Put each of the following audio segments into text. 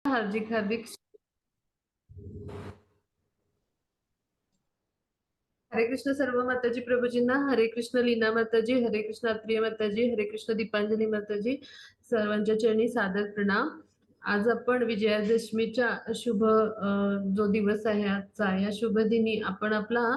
हार्दिक हार्दिक हरे कृष्ण सर्व माताजी प्रभूजींना, हरे कृष्ण लीना माताजी, हरे कृष्ण प्रिय माताजी, हरे कृष्ण दीपांजली माताजी, सर्वांच्या चरणी सादर प्रणाम. आज आपण विजयादशमीच्या शुभ जो दिवस आहे आजचा, या शुभ दिनी आपण आपला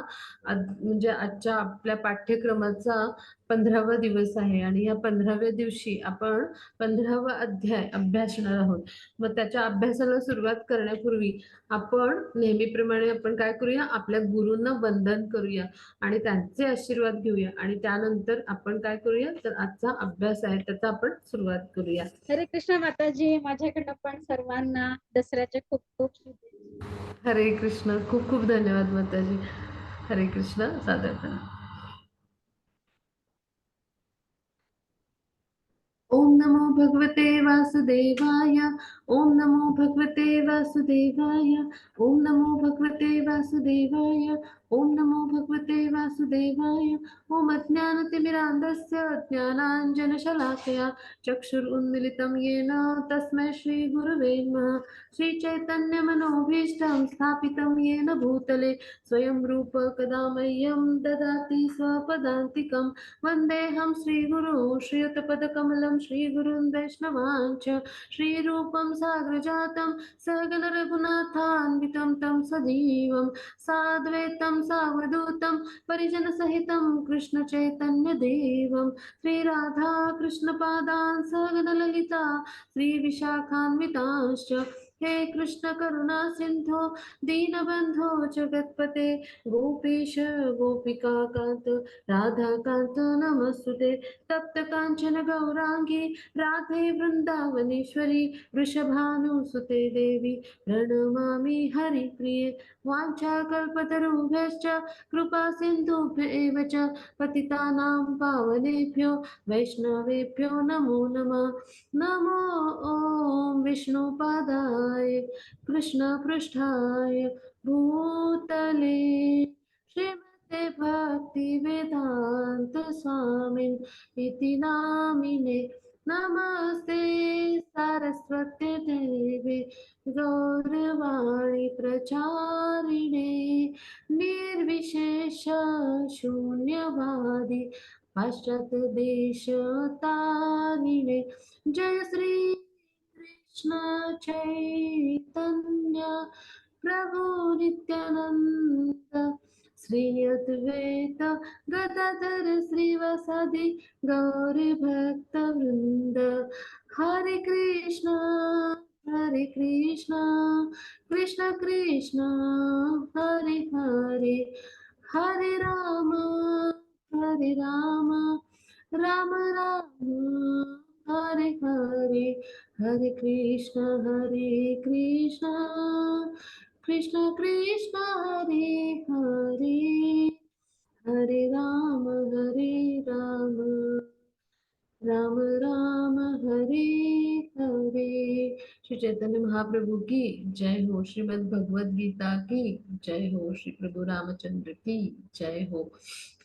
म्हणजे आजच्या आपल्या पाठ्यक्रमाचा 15वा दिवस आहे आणि या 15व्या दिवशी आपण 15वा अध्याय अभ्यासणार आहोत. मग त्याच्या अभ्यासाला सुरुवात करण्यापूर्वी आपण नेहमीप्रमाणे आपण काय करूया, आपल्या गुरूंना वंदन करूया आणि त्यांचे आशीर्वाद घेऊया आणि त्यानंतर आपण काय करूया, तर आजचा अभ्यास आहे त्याचा आपण सुरुवात करूया. हरे कृष्ण माताजी, माझ्याकडनं पण सर्वांना दसऱ्याचे खूप खूप शुभेच्छा. हरे कृष्ण, खूप खूप धन्यवाद माताजी. हरे कृष्ण, सादर करा. ओम नमो भगवते वासुदेवाय, ओम नमो भगवते वासुदेवाय, ओम नमो भगवते वासुदेवाय, ओम नमो भगवते वासुदेवाय. ओम अज्ञानतिमिरान्धस्य ज्ञानाञ्जनशलाकया चक्षुरुन्मिलितं येन तस्मै श्रीगुरवे नमः. श्रीचैतन्यमनोभीष्टं स्थापितं येन भूतले स्वयं रूप कदा मह्यं ददाति स्वपदान्तिकं. वन्देऽहं श्रीगुरो श्रीयुतपदकमलं श्रीगुरुं वैष्णवांच श्रीरूपं साग्रजातं सहगण रघुनाथान्वितं तं सजीवं साद्वैतं सावधूतं परिजनसहितं कृष्णचैतन्यदेवं श्रीराधा कृष्णपादान् सहगण ललिता श्रीविशाखान्वितांश्च. हे कृष्ण करुणा सिन्धो दीनबन्धो जगत्पते गोपीश गोपिका कान्त राधाकान्त नमस्तुते. तप्त काञ्चन गौरांगी राधे वृन्दावनेश्वरी वृषभानुसुते देवी प्रणमामि हरिप्रिये. वाञ्छाकल्पतरुभ्यश्च कृपा सिन्धुभ्य एव च पतितानां पावनेभ्यो वैष्णवेभ्यो नमो नमः. नमो ॐ विष्णुपादाय कृष्णपृष्ठाय भूतले श्रीमते भक्तिवेदान्त स्वामिन् इति नामिने. नमस्ते सरस्वती देवे गौरवाणी प्रचारिणे निर्विशेष शून्यवादी पाश्चात्य देशतारिणे. जय श्री कृष्ण चैतन्य प्रभु नित्यानंद श्री अद्वैत गदाधर श्रीवासादि गौरी भक्त वृंद. हरे कृष्ण कृष्ण कृष्ण हरे हरे, हरे राम राम राम हरे हरे, हरे कृष्ण कृष्ण कृष्ण हरे हरे, हरे राम राम राम हरे हरे. श्री चैतन्य महाप्रभु की जय हो. श्रीमद् भगवद गीता की जय हो. श्री प्रभु रामचंद्र की जय हो.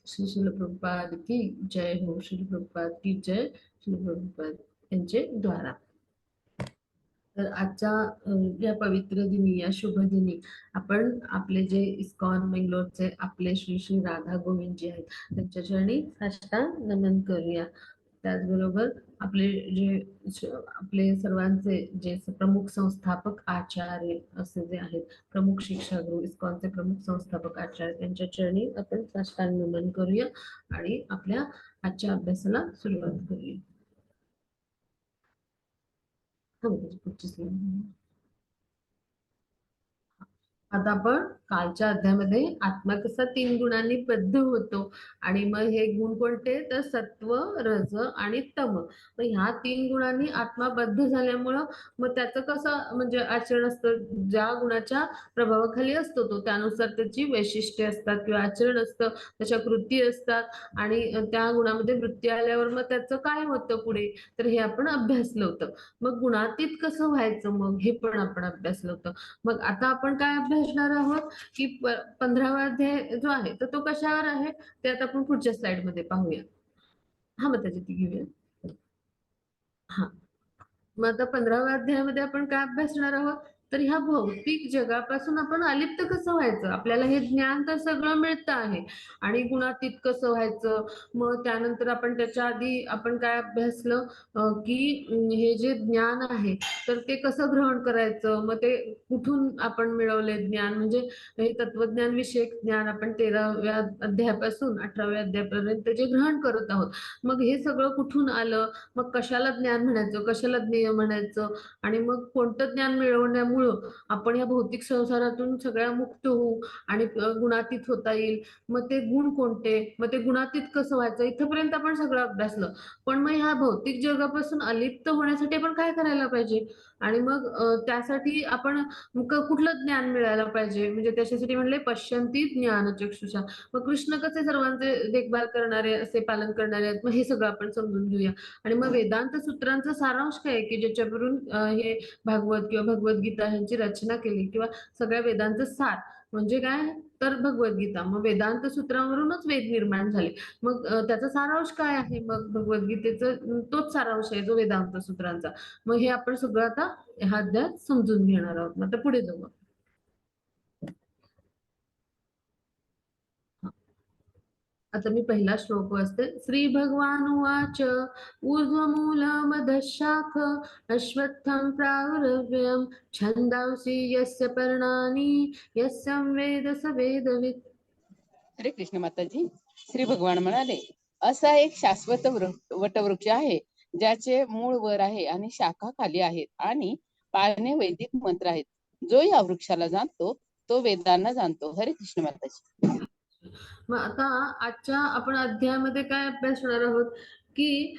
श्री शिल प्रभुपाद की जय हो. श्री प्रभुपाद की जय. श्री प्रभुपाद यांचे द्वारा. तर आजच्या या पवित्र दिनी, या शुभ दिनी आपण आपले जे इस्कॉन मंगलोरचे आपले श्री श्री राधा गोविंदजी आहेत त्यांच्या चरणी साष्टांग नमन करूया. त्याचबरोबर आपले आपले सर्वांचे जे प्रमुख संस्थापक आचार्य असे जे आहेत, प्रमुख शिक्षागुरु इस्कॉनचे प्रमुख संस्थापक आचार्य त्यांच्या चरणी आपण साष्टांग नमन करूया आणि आपल्या आजच्या अभ्यासाला सुरुवात करूया. आता आपण कालच्या अध्यायामध्ये आत्मा कसा 3 गुणांनी बद्ध होतो आणि मग हे गुण कोणते, तर सत्व, रज आणि तम. मग ह्या 3 गुणांनी आत्मा बद्ध झाल्यामुळं मग त्याचं कसं म्हणजे आचरण असतं, ज्या गुणाच्या प्रभावाखाली असतो तो त्यानुसार त्याची वैशिष्ट्ये असतात किंवा आचरण असतं, त्याच्या कृती असतात आणि त्या गुणामध्ये वृत्ती आल्यावर मग त्याचं काय होतं पुढे, तर हे आपण अभ्यासलं होतं. मग गुणातीत कसं व्हायचं, मग हे पण आपण अभ्यासलं होतं. मग आता आपण काय अभ्यासणार आहोत की 15वा अध्याय जो आहे तर तो कशावर आहे ते आता आपण पुढच्या स्लाइड मध्ये पाहूया. हा मग त्याची ती घेऊया. हा मग आता 15व्या अध्यायामध्ये आपण काय अभ्यासणार आहोत? तर ह्या भौतिक जगापासून आपण अलिप्त कसं व्हायचं? आपल्याला हे ज्ञान तर सगळं मिळतं आहे आणि गुणातीत कसं व्हायचं? मग त्यानंतर आपण त्याच्या आधी आपण काय अभ्यासलं की हे जे ज्ञान आहे तर ते कसं ग्रहण करायचं? मग ते कुठून आपण मिळवले ज्ञान? म्हणजे हे तत्वज्ञान विषयक ज्ञान आपण 13व्या अध्यायापासून 18व्या अध्यायापर्यंत जे ग्रहण करत आहोत. मग हे सगळं कुठून आलं? मग कशाला ज्ञान म्हणायचं, कशाला ज्ञेय म्हणायचं आणि मग कोणतं ज्ञान मिळवण्यामुळं आपण या भौतिक संसारातून सगळ्या मुक्त होऊ आणि गुणातीत होता येईल. मग ते गुण कोणते? मग ते गुणातीत कसं व्हायचं? इथपर्यंत आपण सगळं अभ्यासलं. पण मग ह्या भौतिक जगापासून अलिप्त होण्यासाठी आपण काय करायला पाहिजे? आणि मग त्यासाठी आपण कुठलं ज्ञान मिळायला पाहिजे? म्हणजे त्याच्यासाठी म्हणले पश्यन्ति ज्ञानचक्षुषा. मग कृष्ण कसे सर्वांचे देखभाल करणारे, असे पालन करणारे आहेत. मग हे सगळं आपण समजून घेऊया. आणि मग वेदांत सूत्रांचा सारांश काय आहे, की ज्याच्यावरून हे भागवत किंवा भगवद्गीता ह्यांची रचना केली किंवा सगळ्या वेदांचं सार म्हणजे काय? तर भगवद्गीता. मग वेदांत सूत्रावरूनच वेद निर्माण झाले. मग त्याचा सारांश काय आहे? मग भगवद्गीतेचं तोच सारांश आहे जो वेदांत सूत्रांचा. मग हे आपण सगळं आता ह्या अध्यायात समजून घेणार आहोत. मग आता पुढे जाऊ. आता मी पहिला श्लोक वाचते. श्री भगवान उवाच ऊर्ध्वमूलमधः शाख अश्वत्थं प्राहुरव्ययम् छन्दांसि यस्य पर्णानि यस्यं वेद स वेदवित्. हरे कृष्ण माताजी. श्री भगवान म्हणाले, असा एक शाश्वत वटवृक्ष आहे ज्याचे मूळ वर आहे आणि शाखा खाली आहेत आणि पाने वैदिक मंत्र आहेत. जो या वृक्षाला जाणतो तो वेदांना जाणतो. हरे कृष्ण माताजी. मग आता आजच्या आपण अध्यायामध्ये काय अभ्यासणार आहोत की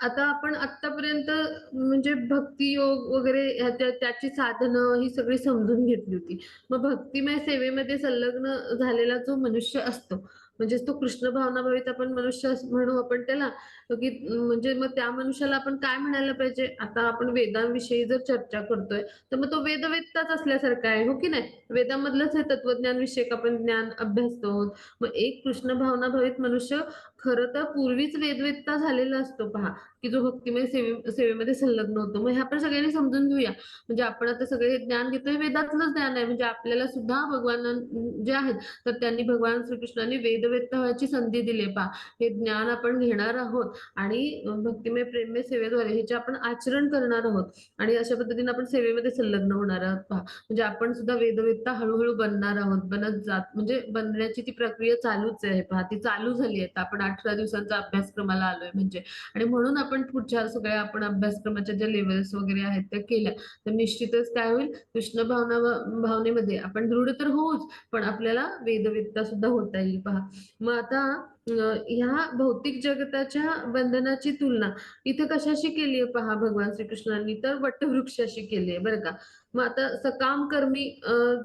आता आपण आतापर्यंत म्हणजे भक्ती योग वगैरे त्याची साधनं ही सगळी समजून घेतली होती. मग भक्तिमय सेवेमध्ये संलग्न झालेला जो मनुष्य असतो म्हणजे तो कृष्ण भावनाभावित आपण मनुष्य म्हणू आपण त्याला की म्हणजे मग त्या मनुष्याला आपण काय म्हणायला पाहिजे? आता आपण वेदांविषयी जर चर्चा करतोय तर मग तो वेदवेत्ताच असल्यासारखा आहे, हो की नाही? वेदामधलंच हे तत्वज्ञान विषयक आपण ज्ञान अभ्यासतो. मग एक कृष्ण भावनाभावित मनुष्य खरं तर पूर्वीच वेदवेत्ता झालेला असतो पहा, की जो भक्तिमय सेवेमध्ये संलग्न होतो. मग हे आपण सगळ्यांनी समजून घेऊया. म्हणजे आपण आता सगळे ज्ञान घेतोय वेदातलंच ज्ञान आहे. म्हणजे आपल्याला सुद्धा भगवान जे आहेत तर त्यांनी भगवान श्रीकृष्णांनी वेदवेत्ता व्हायची संधी दिली पहा. हे ज्ञान आपण घेणार आहोत आणि भक्तिमय प्रेममय सेवेद्वारे ह्याचे आपण आचरण करणार आहोत आणि अशा पद्धतीने आपण सेवेमध्ये संलग्न होणार आहोत पहा. म्हणजे आपण सुद्धा वेदवेत्ता हळूहळू बनणार आहोत, बनत जात म्हणजे बनण्याची ती प्रक्रिया चालूच आहे पहा. ती चालू झाली आहे. आपण 18 दिवसांचा अभ्यासक्रमाला आलोय म्हणजे आणि म्हणून आपण पुढच्या सगळ्या आपण अभ्यासक्रमाच्या ज्या लेव्हल्स वगैरे आहेत त्या केल्या. तर निश्चितच काय होईल कृष्ण भावनेमध्ये आपण दृढ तर होऊच, पण आपल्याला वेदवेत्ता सुद्धा होता येईल पहा. मग आता ह्या भौतिक जगताच्या बंधनाची तुलना इथे कशाशी केली आहे पहा भगवान श्रीकृष्णांनी? तर वटवृक्षाशी केली आहे बरं का. मग आता सकाम कर्मी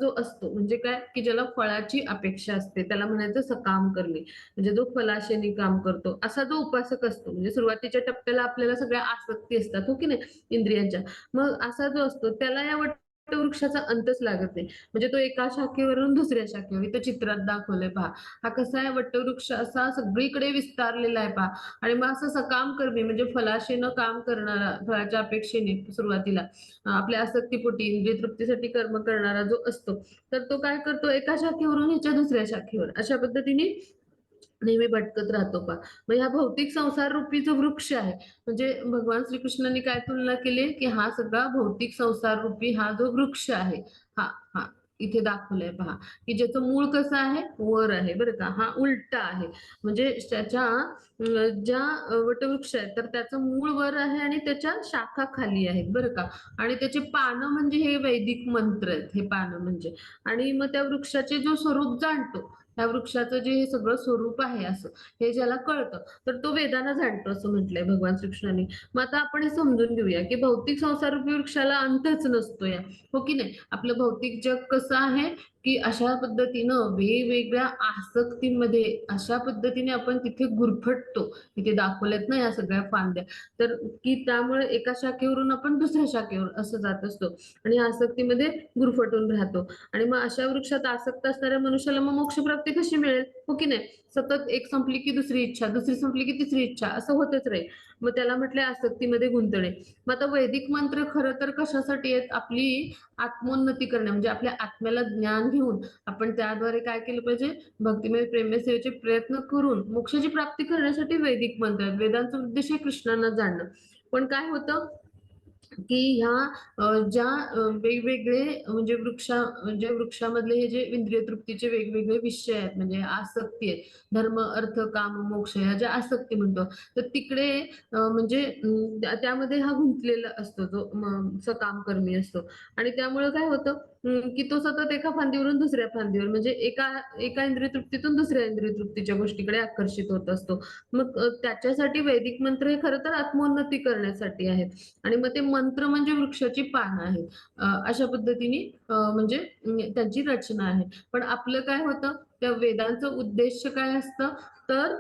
जो असतो म्हणजे काय की ज्याला फळाची अपेक्षा असते त्याला म्हणायचं सकाम कर्मी. म्हणजे जो फलाशेने काम करतो असा जो उपासक असतो म्हणजे सुरुवातीच्या टप्प्याला आपल्याला सगळ्या आसक्ती असतात, हो की नाही, इंद्रियांच्या. मग असा जो असतो त्याला या वटवृक्षाचा अंतच लागत नाही. म्हणजे तो एका शाखेवरून दुसऱ्या शाखेवर इथं चित्रात दाखवलंय पहा. हा कसा आहे वटवृक्ष असा सगळीकडे विस्तारलेला आहे पहा. आणि मग असं सकाम कर्मी म्हणजे फलाशेनं काम करणारा, फळाच्या अपेक्षेने सुरुवातीला आपल्या आसक्तीपोटी इंद्रिय तृप्तीसाठी कर्म करणारा जो असतो तर तो काय करतो एका शाखेवरून ह्याच्या दुसऱ्या शाखेवर अशा पद्धतीने नेहमी भटकत राहतो पहा. मग ह्या भौतिक संसार रूपी जो वृक्ष आहे म्हणजे भगवान श्रीकृष्णांनी काय तुलना केली की हा सगळा भौतिक संसार रूपी हा जो वृक्ष आहे हा हा इथे दाखवलाय पहा की ज्याचं मूळ कसं आहे वर आहे बरं का. हा उलटा आहे म्हणजे त्याच्या ज्या वटवृक्ष आहेत तर त्याचं मूळ वर आहे आणि त्याच्या शाखा खाली आहेत बरं का. आणि त्याचे पानं म्हणजे हे वैदिक मंत्र आहेत हे पानं म्हणजे. आणि मग त्या वृक्षाचे जो स्वरूप जाणतो त्या वृक्षाचं जे हे सगळं स्वरूप आहे असं हे ज्याला कळतं तर तो वेदांना जाणतो असं म्हटलंय भगवान श्रीकृष्णांनी. मग आता आपण हे समजून घेऊया की भौतिक संसार रूपी वृक्षाला अंतच नसतो या, हो की नाही. आपलं भौतिक जग कसं आहे की अशा पद्धतीनं वेगवेगळ्या आसक्तीमध्ये अशा पद्धतीने आपण तिथे गुरफटतो. इथे दाखवल्यात ना या सगळ्या फांद्या. तर की त्यामुळे एका शाखेवरून आपण दुसऱ्या शाखेवर असं जात असतो आणि आसक्तीमध्ये गुरफटून राहतो. आणि मग अशा वृक्षात आसक्त असणाऱ्या मनुष्याला मग मोक्षप्राप्ती कशी मिळेल? हो की नाही. सतत एक संपली की दुसरी इच्छा, दुसरी संपली की तिसरी इच्छा, असं होतच राहील. मग त्याला म्हटले आसक्तीमध्ये गुंतणे. मग आता वैदिक मंत्र खरं तर कशासाठी आहेत? आपली आत्मोन्नती करणे, म्हणजे आपल्या आत्म्याला ज्ञान घेऊन आपण त्याद्वारे काय केलं पाहिजे? भक्तिमय प्रेममय सेवेचे प्रयत्न करून मोक्षाची प्राप्ती करण्यासाठी वैदिक मंत्र आहेत. वेदांचा उद्देश आहे कृष्णांना जाणणं. पण काय होतं की ह्या ज्या वेगवेगळे म्हणजे म्हणजे वृक्षामधले हे जे इंद्रिय तृप्तीचे वेगवेगळे विषय आहेत, म्हणजे आसक्ती आहेत, धर्म अर्थ काम मोक्ष ह्या ज्या आसक्ती म्हणतो, तर तिकडे म्हणजे त्यामध्ये हा गुंतलेला असतो, जो सकाम कर्मी असतो. आणि त्यामुळे काय होतं की तो सतत एका फांदीवरून दुसऱ्या फांदीवर, म्हणजे एका एका इंद्रिय तृप्तीतून दुसऱ्या इंद्रिय तृप्तीच्या गोष्टीकडे आकर्षित होत असतो. मग त्याच्यासाठी वैदिक मंत्र हे खरं तर आत्मोन्नती करण्यासाठी आहेत. आणि मग ते मंत्र म्हणजे वृक्षाची पानं आहेत. अशा पद्धतीने म्हणजे त्यांची रचना आहे. पण आपलं काय होतं, त्या वेदांचं उद्देश काय असतं, तर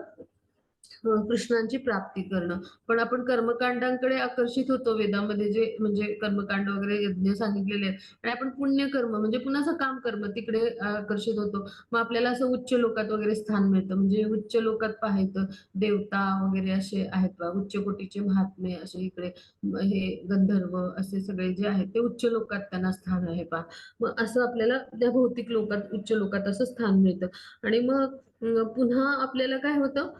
कृष्णांची प्राप्ती करणं. पण आपण कर्मकांडांकडे आकर्षित होतो, वेदामध्ये जे म्हणजे कर्मकांड वगैरे यज्ञ सांगितलेले आहेत, आणि आपण पुण्यकर्म म्हणजे पुन्हा असं काम कर्म तिकडे आकर्षित होतो. मग आपल्याला असं उच्च लोकात वगैरे स्थान मिळतं, म्हणजे उच्च लोकात पाहायचं देवता वगैरे असे आहेत बा, उच्च कोटीचे महात्मे असे इकडे हे गंधर्व असे सगळे जे आहेत ते उच्च लोकात त्यांना स्थान आहे पहा. मग असं आपल्याला त्या भौतिक लोकात उच्च लोकात असं स्थान मिळतं. आणि मग पुन्हा आपल्याला काय होतं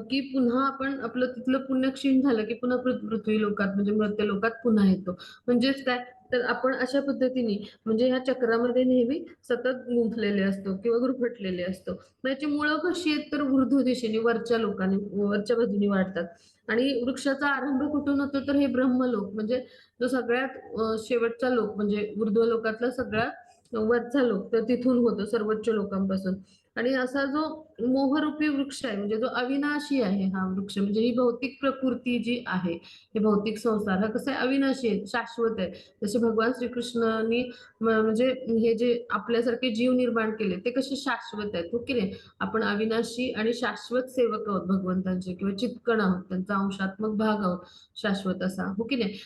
की पुन्हा आपण आपलं तिथलं पुण्य क्षीण झालं की पुन्हा पृथ्वी लोकात म्हणजे मर्त्य लोकात पुन्हा येतो. म्हणजेच काय, तर आपण अशा पद्धतीने म्हणजे ह्या चक्रामध्ये नेहमी सतत गुंफलेले असतो किंवा गुरफटलेले असतो. मग याची मुळं कशी आहेत, तर ऊर्ध्व दिशेने वरच्या लोकांनी वरच्या बाजूने वाढतात. आणि वृक्षाचा आरंभ कुठून होतो, तर हे ब्रह्मलोक म्हणजे जो सगळ्यात शेवटचा लोक म्हणजे ऊर्ध्व लोकातला सगळ्यात वरचा लोक, तर तिथून होतो सर्वोच्च लोकांपासून. आणि असा जो मोहरूपी वृक्ष आहे, म्हणजे जो अविनाशी आहे हा वृक्ष, म्हणजे ही भौतिक प्रकृती जी आहे, हे भौतिक संसार हा कसं आहे, अविनाशी आहे, शाश्वत आहे. जसे भगवान श्रीकृष्णांनी म्हणजे हे जे आपल्यासारखे जीव निर्माण केले ते कसे शाश्वत आहेत, हो की नाही. आपण अविनाशी आणि शाश्वत सेवक आहोत भगवंतांचे, किंवा चित्कण आहोत, त्यांचा अंशात्मक भाग आहोत शाश्वत असा, हो की नाही.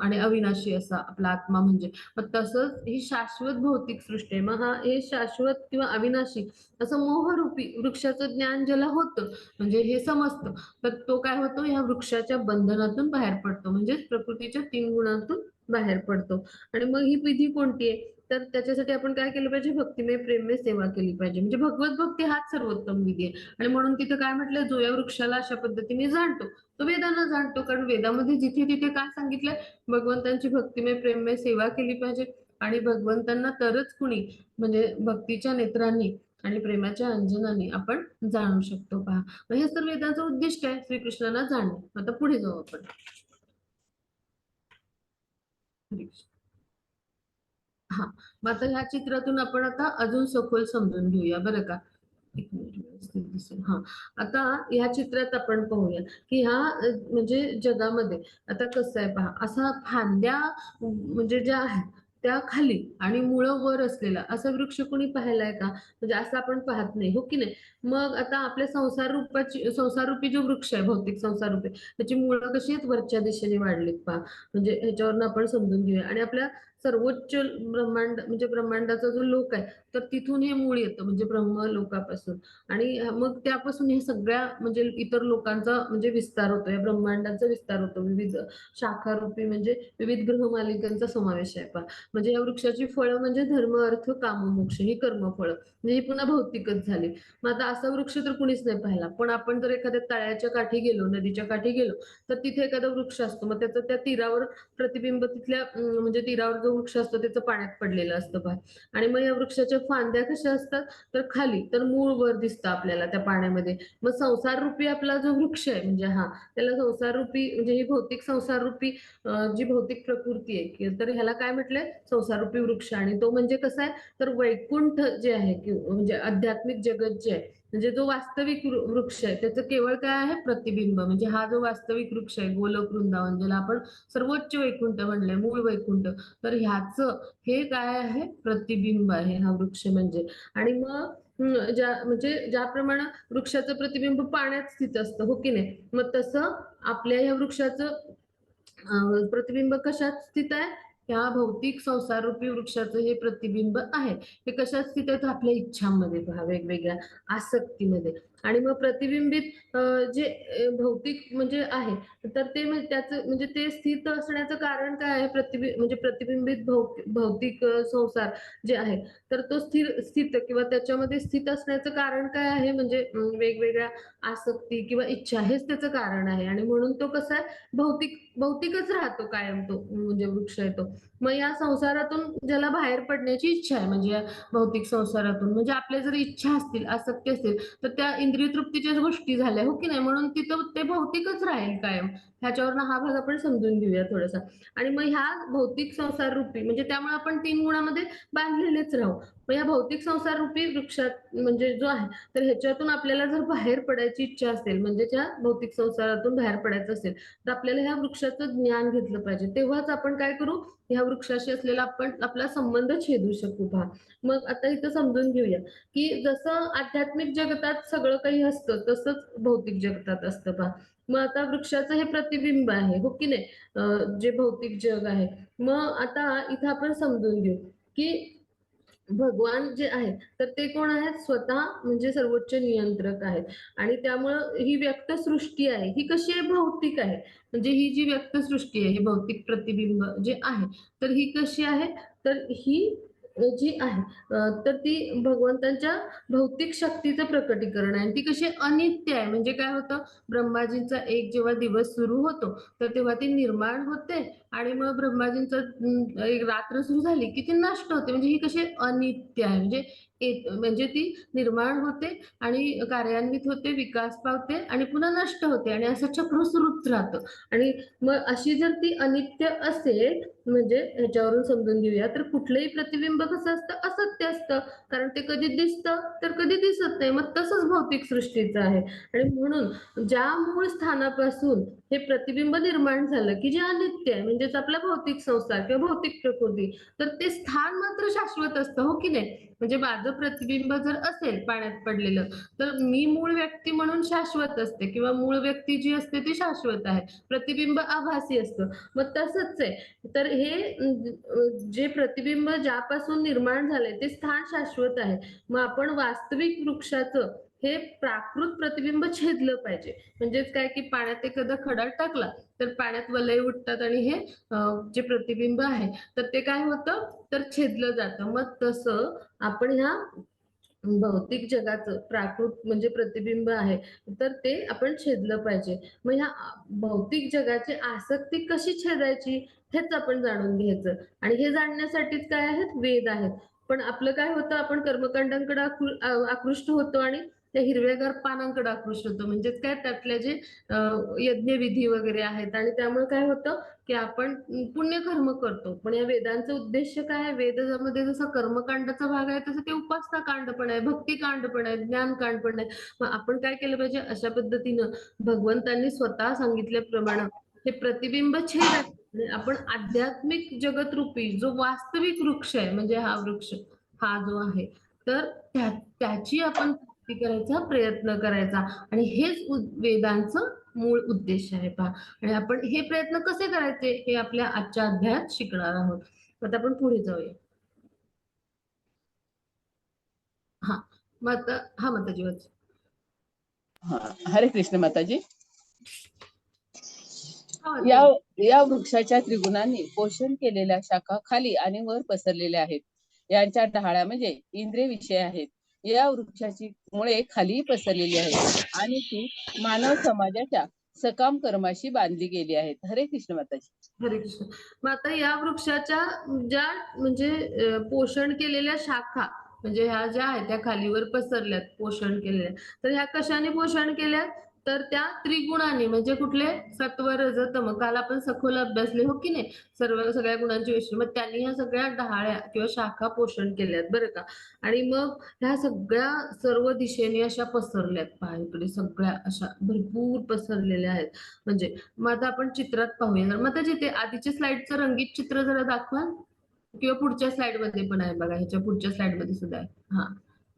आणि अविनाशी असा आपला आत्मा म्हणजे. मग तसंच ही शाश्वत भौतिक सृष्टी आहे. मग हे शाश्वत किंवा अविनाशी असं मोहरूपी वृक्षाचं ज्ञान ज्याला होतं, म्हणजे हे समजतं, तर तो काय होतो, या वृक्षाच्या बंधनातून बाहेर पडतो, म्हणजे प्रकृतीच्या 3 गुणांतून बाहेर पडतो. आणि मग ही विधी कोणती आहे, तर त्याच्यासाठी आपण काय केलं पाहिजे, भक्तिमय प्रेममय सेवा केली पाहिजे, म्हणजे भगवत भक्ती हाच सर्वोत्तम विधी आहे. आणि म्हणून तिथं काय म्हटलं, जो या वृक्षाला अशा पद्धतीने जाणतो तो वेदांना जाणतो, कारण वेदामध्ये जिथे तिथे काय सांगितलंय, भगवंतांची भक्तिमय प्रेममय सेवा केली पाहिजे. आणि भगवंतांना तरच कुणी म्हणजे भक्तीच्या नेत्रांनी आणि प्रेमाच्या अंजनाने आपण जाणू शकतो पहा. मग हे तर वेदांचं उद्दिष्ट आहे, श्रीकृष्णांना जाणणे. आता पुढे जाऊ आपण. हरे कृष्ण. हा, मग आता ह्या चित्रातून आपण आता अजून सखोल समजून घेऊया बरं का. एक मिनिट व्यवस्थित दिसेल. हा, आता ह्या चित्रात आपण पाहूया की ह्या म्हणजे जगामध्ये आता कसं आहे पहा, असा फांद्या म्हणजे ज्या आहेत त्या खाली आणि मुळं वर असलेला असा वृक्ष कोणी पाहिलाय का, म्हणजे असं आपण पाहत नाही, हो की नाही. मग आता आपल्या संसार रूपी जो वृक्ष आहे, भौतिक संसार रूपी, त्याची मुळं कशी आहेत, वरच्या दिशेने वाढलीत पहा. म्हणजे ह्याच्यावरनं आपण समजून घेऊया. आणि आपल्या सर्वोच्च ब्रह्मांड म्हणजे ब्रह्मांडाचा जो लोक आहे, तर तिथून हे मूळ येतं, म्हणजे ब्रह्म लोकापासून. आणि मग त्यापासून हे सगळ्या म्हणजे इतर लोकांचा म्हणजे विस्तार होतो, या ब्रह्मांडाचा विस्तार होतो, विविध शाखारूपी म्हणजे विविध ग्रहमालिकांचा समावेश आहे पहा. म्हणजे या वृक्षाची फळं म्हणजे धर्म अर्थ काम मोक्ष ही कर्मफळं, म्हणजे ही पुन्हा भौतिकच झाली. मग आता असा वृक्ष तर कुणीच नाही पाहिला. पण आपण जर एखाद्या तळ्याच्या काठी गेलो, नदीच्या काठी गेलो, तर तिथे एखादा वृक्ष असतो, मग त्याचं त्या तीरावर प्रतिबिंब तिथल्या म्हणजे तीरावर जो वृक्ष असतो त्याचं पाण्यात पडलेलं असतं पहा. आणि मग या वृक्षाच्या फांद्या कशा असतात, तर खाली, तर मूळ वर दिसतं आपल्याला त्या पाण्यामध्ये. मग संसार रूपी आपला जो वृक्ष आहे म्हणजे हा, त्याला संसार रूपी म्हणजे ही भौतिक संसार रूपी जी भौतिक प्रकृती आहे, तर ह्याला काय म्हटलंय, संसार रूपी वृक्ष. आणि तो म्हणजे कसा आहे, तर वैकुंठ जे आहे म्हणजे आध्यात्मिक जगत जे आहे, म्हणजे जो वास्तविक वृक्ष आहे त्याचं केवळ काय आहे, प्रतिबिंब. म्हणजे हा जो वास्तविक वृक्ष आहे, गोलोक वृंदावन ज्याला आपण सर्वोच्च वैकुंठ म्हणलंय, मूळ वैकुंठ, तर ह्याचं हे काय आहे, प्रतिबिंब आहे हा वृक्ष म्हणजे. आणि मग म्हणजे ज्याप्रमाणे वृक्षाचं प्रतिबिंब पाण्यात स्थित असतं, हो की नाही, मग तसं आपल्या या वृक्षाचं प्रतिबिंब कशात स्थित आहे, ह्या भौतिक संसाररूपी वृक्षाचं हे प्रतिबिंब आहे. हे कशात स्थित आहेत? आपल्या इच्छांमध्ये पहा, वेगवेगळ्या आसक्तीमध्ये. आणि मग प्रतिबिंबित जे भौतिक म्हणजे आहे, तर ते त्याचं म्हणजे ते स्थित असण्याचं कारण काय आहे? म्हणजे प्रतिबिंबित भौतिक संसार जे आहे, तर तो स्थित किंवा त्याच्यामध्ये स्थित असण्याचं कारण काय आहे? म्हणजे वेगवेगळ्या आसक्ती किंवा इच्छा हेच त्याचं कारण आहे. आणि म्हणून तो कसा आहे? भौतिकच राहतो कायम तो, म्हणजे वृक्ष आहे तो. मग या संसारातून ज्याला बाहेर पडण्याची इच्छा आहे, म्हणजे या भौतिक संसारातून, म्हणजे आपल्या जर इच्छा असतील, आसक्ती असतील, तर त्या इंद्रिय तृप्तीच्याच गोष्टी झाल्या, हो की नाही? म्हणून तिथं ते भौतिकच राहील कायम. ह्याच्यावरनं हा भाग आपण समजून घेऊया थोडासा. आणि मग ह्या भौतिक संसार रूपी, म्हणजे त्यामुळे आपण 3 गुणामध्ये बांधलेलेच राहू. मग या भौतिक संसार रूपी वृक्षात म्हणजे जो आहे, तर ह्याच्यातून आपल्याला जर बाहेर पडायची इच्छा असेल, म्हणजे त्या भौतिक संसारातून बाहेर पडायचं असेल, तर आपल्याला ह्या वृक्षाचं ज्ञान घेतलं पाहिजे. तेव्हाच आपण काय करू? ह्या वृक्षाशी असलेला आपला संबंध छेदू शकू पहा. मग आता इथं समजून घेऊया, की जसं आध्यात्मिक जगतात सगळं काही असतं, तसंच भौतिक जगतात असतं पहा. मग आता वृक्षाचं हे प्रतिबिंब आहे, हो की नाही? जे भौतिक जग आहे. मग आता इथं आपण समजून घेऊ, की भगवान जे आहेत, तर ते कोण आहेत? स्वतः म्हणजे सर्वोच्च नियंत्रक आहेत. आणि त्यामुळं ही व्यक्त सृष्टी आहे, ही कशी आहे? भौतिक आहे. म्हणजे ही जी व्यक्त सृष्टी आहे, हे भौतिक प्रतिबिंब जे आहे, तर ही कशी आहे? तर ही जी आहे, तर ती भगवंतांच्या भौतिक शक्तीचं प्रकटीकरण आहे. ती कशी अनित्य आहे. म्हणजे काय होतं? ब्रह्माजींचा एक जेव्हा दिवस सुरू होतो, तर तेव्हा ती निर्माण होते आणि मग ब्रह्माजींचं एक रात्र सुरू झाली, की ती नष्ट होते. म्हणजे ही कशी अनित्य आहे. म्हणजे ती निर्माण होते आणि कार्यान्वित होते, विकास पावते आणि पुन्हा नष्ट होते आणि असं चक्र सुरूच राहतं. आणि मग अशी जर ती अनित्य असेल, म्हणजे ह्याच्यावरून समजून घेऊया, तर कुठलंही प्रतिबिंब कसं असतं? असत्य असतं. कारण ते कधी दिसतं, तर कधी दिसत नाही. मग तसंच भौतिक सृष्टीचं आहे. आणि म्हणून ज्या मूळ स्थानापासून हे प्रतिबिंब निर्माण झालं, की जे अनित्य आहे, म्हणजेच आपला भौतिक संसार किंवा भौतिक प्रकृती, तर ते स्थान मात्र शाश्वत असतं, हो की नाही? म्हणजे माझं प्रतिबिंब जर असेल पाण्यात पडलेलं, तर मी मूळ व्यक्ती म्हणून शाश्वत असते किंवा मूळ व्यक्ती जी असते ती शाश्वत आहे. प्रतिबिंब आभासी असतं. मग तसंच आहे. तर हे जे प्रतिबिंब ज्यापासून निर्माण झालंय, ते स्थान शाश्वत आहे. मग आपण वास्तविक वृक्षाचं हे प्राकृत प्रतिबिंब छेदलं पाहिजे. म्हणजेच काय, की पाण्यात एखादा खडा टाकला, तर पाण्यात वलय उठतात आणि हे जे प्रतिबिंब आहे, तर ते काय होतं? तर छेदलं जातं. मग तसं आपण ह्या भौतिक जगाचं प्राकृत म्हणजे प्रतिबिंब आहे, तर ते आपण छेदलं पाहिजे. मग ह्या भौतिक जगाची आसक्ती कशी छेदायची? हेच आपण जाणून घ्यायचं. आणि हे जाणण्यासाठीच काय आहेत? वेद आहेत. पण आपलं काय होतं? आपण कर्मकांडांकडे आकृष्ट होतो आणि त्या हिरव्यागार पानांकडे आकृष्ट होतो. म्हणजेच काय, त्यातले जे अ, यज्ञविधी वगैरे आहेत आणि त्यामुळे काय होतं, की आपण पुण्यकर्म करतो. पण या वेदांचा उद्देश काय आहे? वेदामध्ये जसं कर्मकांडाचा भाग आहे, तसं ते उपासना कांड पण आहे, भक्तिकांड पण आहे, ज्ञानकांड पण आहे. मग आपण काय केलं पाहिजे? अशा पद्धतीनं भगवंतांनी स्वतः सांगितल्याप्रमाणे हे प्रतिबिंब छेद आहे. आणि आपण आध्यात्मिक जगतरूपी जो वास्तविक वृक्ष आहे, म्हणजे हा वृक्ष हा जो आहे, तर त्याची आपण प्राप्ती करायचा प्रयत्न करायचा. आणि हेच वेदांचं मूळ उद्देश आहे पहा. आणि आपण हे प्रयत्न कसे करायचे, हे आपल्या आजच्या अध्यायात शिकणार आहोत. आता आपण पुढे जाऊया. हा, मग आता हा माताजी वाच. हा, हरे कृष्ण माताजी. हा या वाचा. या वृक्षाच्या त्रिगुणांनी पोषण केलेल्या शाखा खाली आणि वर पसरलेल्या आहेत. यांच्या डहाळ्या म्हणजे इंद्रिय विषय आहेत. या वृक्षाची मुळे खाली पसरलेली आहेत आणि ती मानव समाजाच्या सकाम कर्माशी बांधली गेली आहेत. हरे कृष्ण माताजी. हरे कृष्ण. मग आता या वृक्षाच्या ज्या म्हणजे पोषण केलेल्या शाखा, म्हणजे ह्या ज्या आहेत त्या खालीवर पसरल्यात पोषण केलेल्या, तर ह्या कशाने पोषण केल्या? तर त्या त्रिगुणांनी, म्हणजे कुठले? सत्व रज तम. काल आपण सखोल अभ्यासले, हो की नाही? सगळ्या गुणांची विषय. मग त्यांनी ह्या सगळ्या डहाळ्या किंवा शाखा पोषण केल्यात बरं का. आणि मग ह्या सगळ्या सर्व दिशेने अशा पसरल्यात पहा, इकडे सगळ्या अशा भरपूर पसरलेल्या आहेत. म्हणजे मग आता आपण चित्रात पाहूया. मग आता जिथे आधीच्या स्लाइडचं रंगीत चित्र जरा दाखवा, किंवा पुढच्या स्लाइड मध्ये पण आहे बघा, ह्याच्या पुढच्या स्लाइड मध्ये सुद्धा आहे. हा,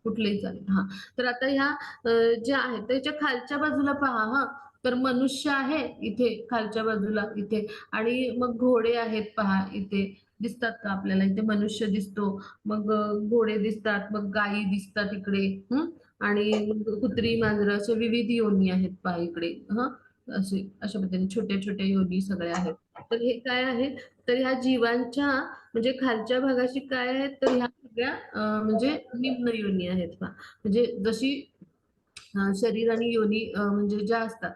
कुठलेही चालेल. हा, तर आता ह्या ज्या आहेत त्याच्या खालच्या बाजूला पहा. हा, तर मनुष्य आहे इथे खालच्या बाजूला इथे, आणि मग घोडे आहेत पहा इथे, दिसतात का आपल्याला? इथे मनुष्य दिसतो, मग घोडे दिसतात, मग गायी दिसतात इकडे. आणि मग कुत्री, मांजरं अशा विविध योनी आहेत पहा इकडे. असे अशा पद्धतीने छोट्या छोट्या योनी सगळ्या आहेत. तर हे काय आहे, तर ह्या जीवांच्या म्हणजे खालच्या भागाशी काय आहेत, तर ह्या सगळ्या म्हणजे निम्न योनी आहेत पहा. म्हणजे जशी शरीर आणि योनी म्हणजे ज्या असतात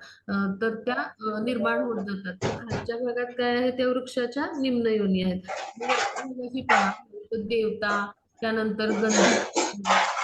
तर त्या निर्माण होत जातात. तर खालच्या भागात काय आहे, त्या वृक्षाच्या निम्न योनी आहेत. मग वरच्या भागाची पहा, तर देवता, त्यानंतर गंधर्व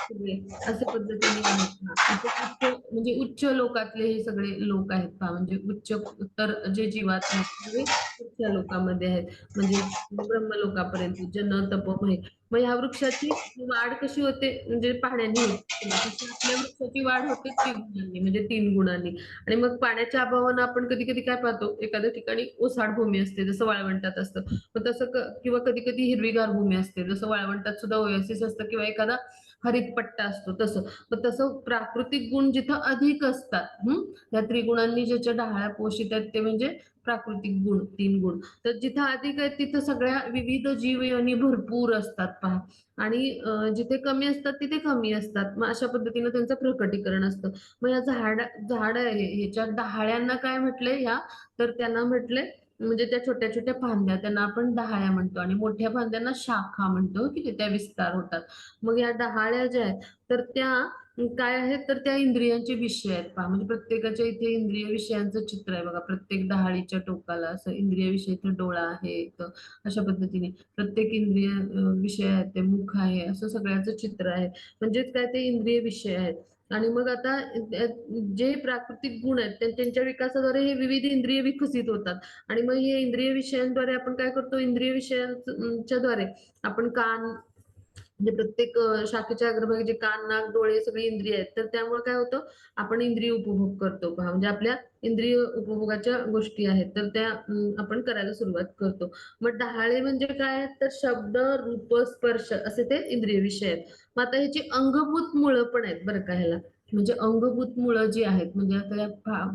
सगळे अशा पद्धतीने आहेत पहा. इथे उच्च म्हणजे उच्च लोकातले हे सगळे लोक आहेत पहा. म्हणजे उच्च तर जे जीवात्मा आहेत ते उच्च लोकामध्ये आहेत. म्हणजे ब्रह्मलोकापर्यंत जन, तप, महे. मग ह्या वृक्षाची वाढ कशी होते म्हणजे पाण्याने होते. तशी आपल्या वृक्षाची वाढ होते त्रिगुणांनी म्हणजे 3 गुणांनी. आणि मग पाण्याच्या अभावानं आपण कधी-कधी काय पाहतो, एखाद्या ठिकाणी ओसाड भूमी असते, जसं वाळवंटात असतं. मग तसं किंवा कधी-कधी हिरवीगार भूमी असते, जसं वाळवंटात सुद्धा ओएसिस असतं किंवा एखादा हरित पट्टा असतो तसं. मग तसं प्राकृतिक गुण जिथं अधिक असतात, या त्रिगुणांनी ज्याच्या डहाळ्या पोषित आहेत ते म्हणजे प्राकृतिक गुण, 3 गुण. तर जिथं अधिक आहेत तिथं सगळ्या विविध जीवयोनी भरपूर असतात पहा. आणि जिथे कमी असतात तिथे कमी असतात. मग अशा पद्धतीनं त्यांचं प्रकटीकरण असतं. मग या झाड आहे ह्याच्या डहाळ्यांना काय म्हटलंय ह्या, तर त्यांना म्हटलंय म्हणजे त्या छोट्या-छोट्या फांद्या त्यांना आपण डहाळ्या म्हणतो आणि मोठ्या फांद्यांना शाखा म्हणतो, की त्या विस्तार होतात. मग या डहाळ्या ज्या आहेत, तर त्या काय आहेत, तर त्या इंद्रियांचे विषय आहेत पहा. म्हणजे प्रत्येकाच्या इथे इंद्रिय विषयांचं चित्र आहे बघा. प्रत्येक डहाळीच्या टोकाला असं इंद्रिय विषय, इथं डोळा आहे, इथं अशा पद्धतीने प्रत्येक इंद्रिय विषय आहे, ते मुख आहे, असं सगळ्याचं चित्र आहे. म्हणजेच काय ते इंद्रिय विषय आहेत. आणि मग आता जे प्राकृतिक गुण आहेत त्यांच्या विकासाद्वारे हे विविध इंद्रिय विकसित होतात. आणि मग हे इंद्रिय विषयांद्वारे आपण काय करतो, इंद्रिय विषयांच्या द्वारे आपण कान म्हणजे प्रत्येक शाखेच्या अग्रभागी जे कान, नाक, डोळे सगळी इंद्रिय आहेत. तर त्यामुळे काय होतं, आपण इंद्रिय उपभोग करतो पहा. म्हणजे आपल्या इंद्रिय उपभोगाच्या गोष्टी आहेत, तर त्या आपण करायला सुरुवात करतो. मग डहाळे म्हणजे काय आहेत, तर शब्द, रूप, स्पर्श असे ते इंद्रिय विषय आहेत. मग आता ह्याची अंगभूत मुळं पण आहेत बरं का ह्याला. म्हणजे अंगभूत मुळं जी आहेत, म्हणजे आता या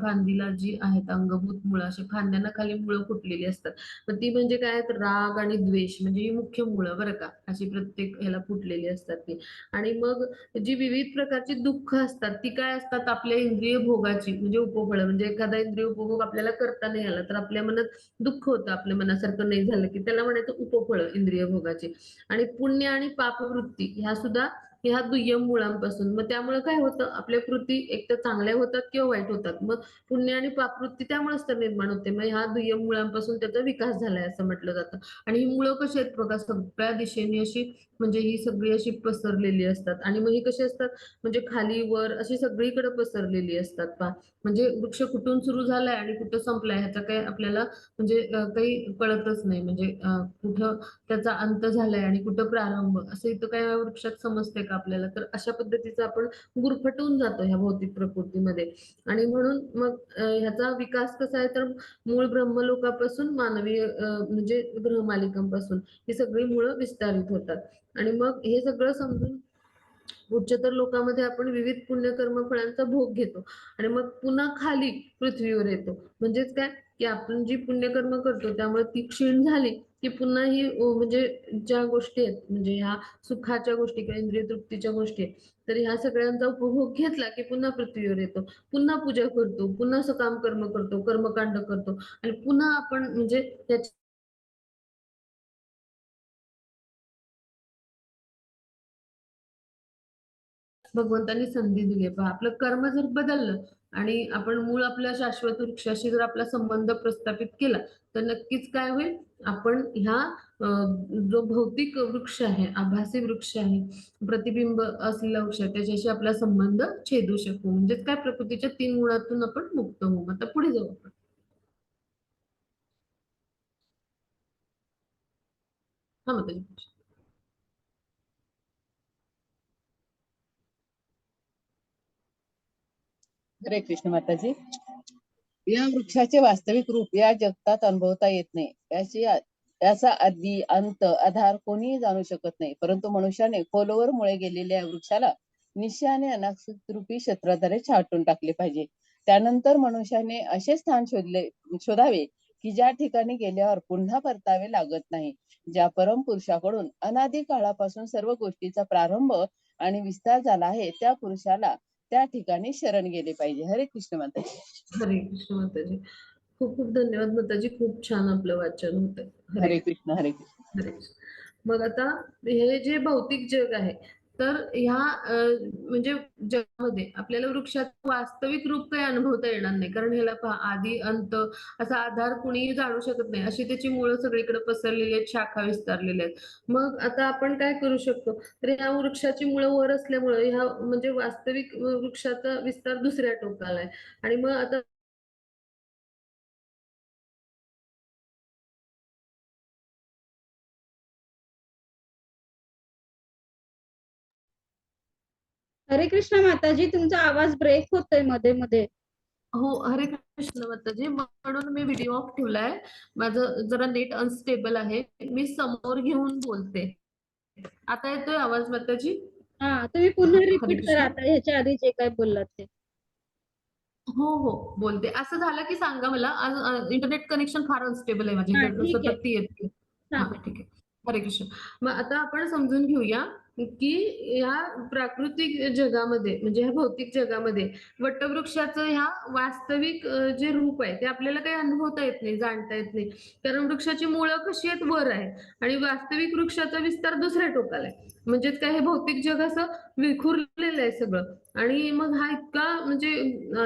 फांदीला जी आहेत अंगभूत मुळं, अशी फांद्यांना खाली मुळं फुटलेली असतात. मग ती म्हणजे काय आहेत, राग आणि द्वेष म्हणजे ही मुख्य मुळं बरं का, अशी प्रत्येक ह्याला फुटलेली असतात ती. आणि मग जी विविध प्रकारची दुःख असतात ती काय असतात, आपल्या इंद्रिय भोगाची म्हणजे उपफळं. म्हणजे एखादा इंद्रिय उपभोग आपल्याला करता नाही आला तर आपल्या मनात दुःख होतं, आपल्या मनासारखं नाही झालं की त्याला म्हणायचं उपफळं इंद्रिय भोगाची. आणि पुण्य आणि पापवृत्ती ह्या सुद्धा ह्या दुय्यम मुळांपासून. मग त्यामुळे काय होतं, आपल्या कृती एकतर चांगल्या होतात किंवा वाईट होतात. मग पुण्य आणि पापवृत्ती त्यामुळेच तर निर्माण होते. मग ह्या दुय्यम मुळांपासून त्याचा विकास झालाय असं म्हटलं जातं. आणि ही मुळं कशी आहेत बघा, सगळ्या दिशेने अशी म्हणजे ही सगळी अशी पसरलेली असतात. आणि मग ही कशी असतात, म्हणजे खाली वर अशी सगळीकडे पसरलेली असतात पहा. म्हणजे वृक्ष कुठून सुरू झालाय आणि कुठं संपलाय ह्याचा काही आपल्याला म्हणजे काही कळतच नाही. म्हणजे कुठं त्याचा अंत झालाय आणि कुठं प्रारंभ असं इथं काय वृक्षात समजते का आपल्याला? तर अशा पद्धतीचं आपण गुरफटून जातो ह्या भौतिक प्रकृतीमध्ये. आणि म्हणून मग ह्याचा विकास कसा आहे, तर मूळ ब्रह्मलोकापासून मानवी म्हणजे ग्रहमालिकांपासून ही सगळी मुळं विस्तारित होतात. आणि मग हे सगळं समजून उच्चतर लोकामध्ये आपण विविध पुण्यकर्म फळांचा भोग घेतो आणि मग पुन्हा खाली पृथ्वीवर येतो. म्हणजेच काय, की आपण जी पुण्यकर्म करतो त्यामुळे ती क्षीण झाली की पुन्हा ही म्हणजे ज्या गोष्टी आहेत म्हणजे ह्या सुखाच्या गोष्टी किंवा इंद्रिय तृप्तीच्या गोष्टी आहेत, तर ह्या सगळ्यांचा उपभोग घेतला की पुन्हा पृथ्वीवर येतो. पुन्हा पूजा करतो, पुन्हा सकाम कर्म करतो, कर्मकांड करतो आणि पुन्हा आपण म्हणजे त्याच्या भगवंतांनी संधी दिली आहे. पहा आपलं कर्म जर बदललं आणि आपण मूळ आपल्या शाश्वत वृक्षाशी जर आपला संबंध प्रस्थापित केला, तर नक्कीच काय होईल, आपण ह्या जो भौतिक वृक्ष आहे, आभासी वृक्ष आहे, प्रतिबिंब असलेला वृक्ष आहे, त्याच्याशी आपला संबंध छेदू शकू. म्हणजेच काय, प्रकृतीच्या 3 गुणातून आपण मुक्त होऊ. आता पुढे जाऊ आपण. हां, माताजी. हरे कृष्ण माताजी. या वृक्षाचे वास्तविक रूप या जगतात अनुभवता येत नाही. याचा आदी अंत आधार कोणीही जाणू शकत नाही. परंतु मनुष्याने खोलवर मुळे गेलेल्या या वृक्षाला निश्चयाने अनासक्त रूपी क्षेत्राद्वारे छाटून टाकले पाहिजे. त्यानंतर मनुष्याने असे स्थान शोधावे की ज्या ठिकाणी गेल्यावर पुन्हा परतावे लागत नाही. ज्या परमपुरुषाकडून अनादी काळापासून सर्व गोष्टीचा प्रारंभ आणि विस्तार झाला आहे, त्या पुरुषाला त्या ठिकाणी शरण गेले पाहिजे. हरे कृष्ण माताजी. हरे कृष्ण माताजी. खूप खूप धन्यवाद माताजी. खूप छान आपलं वाचन होतं. हरे कृष्ण हरे कृष्ण. हरे कृष्ण. मग आता हे जे भौतिक जग आहे, तर ह्या म्हणजे जगामध्ये आपल्याला वृक्षाचं वास्तविक रूप काही अनुभवता येणार नाही. कारण ह्याला पहा आदी अंत असा आधार कुणीही जाणू शकत नाही. अशी त्याची मुळं सगळीकडे पसरलेली आहेत, शाखा विस्तारलेल्या आहेत. मग आता आपण काय करू शकतो? तर ह्या वृक्षाची मुळं वर असल्यामुळे ह्या म्हणजे वास्तविक वृक्षाचा विस्तार दुसऱ्या टोकाला आहे. आणि मग आता हरे कृष्ण माताजी, तुमचा आवाज ब्रेक होतोय मध्ये मध्ये. हो, हरे कृष्ण माताजी. म्हणून मी व्हिडिओ ऑफ ठेवलाय. माझं जरा नेट अनस्टेबल आहे. मी समोर घेऊन बोलते. आता येतोय आवाज माताजी? हा, तुम्ही पुन्हा हरे रिपीट करा कृष्ण. आता ह्याच्या आधी जे काय बोललात ते. हो, हो. बोलते. असं झालं की सांगा मला. आज इंटरनेट कनेक्शन फार अनस्टेबल आहे माझी. हा, इथं ठीक आहे, सतत ती येते. हां, सांगा. ठीक आहे. हरे कृष्ण. मग आता आपण समजून घेऊया की ह्या प्राकृतिक जगामध्ये म्हणजे ह्या भौतिक जगामध्ये वटवृक्षाचं ह्या वास्तविक जे रूप आहे ते आपल्याला काही अनुभवता येत नाही, जाणता येत नाही. कारण वृक्षाची मुळं कशी आहेत? वर आहे आणि वास्तविक वृक्षाचा विस्तार दुसऱ्या टोकाला आहे. म्हणजेच काय हे भौतिक जग असं विखुरलेलं आहे सगळं. आणि मग हा इतका म्हणजे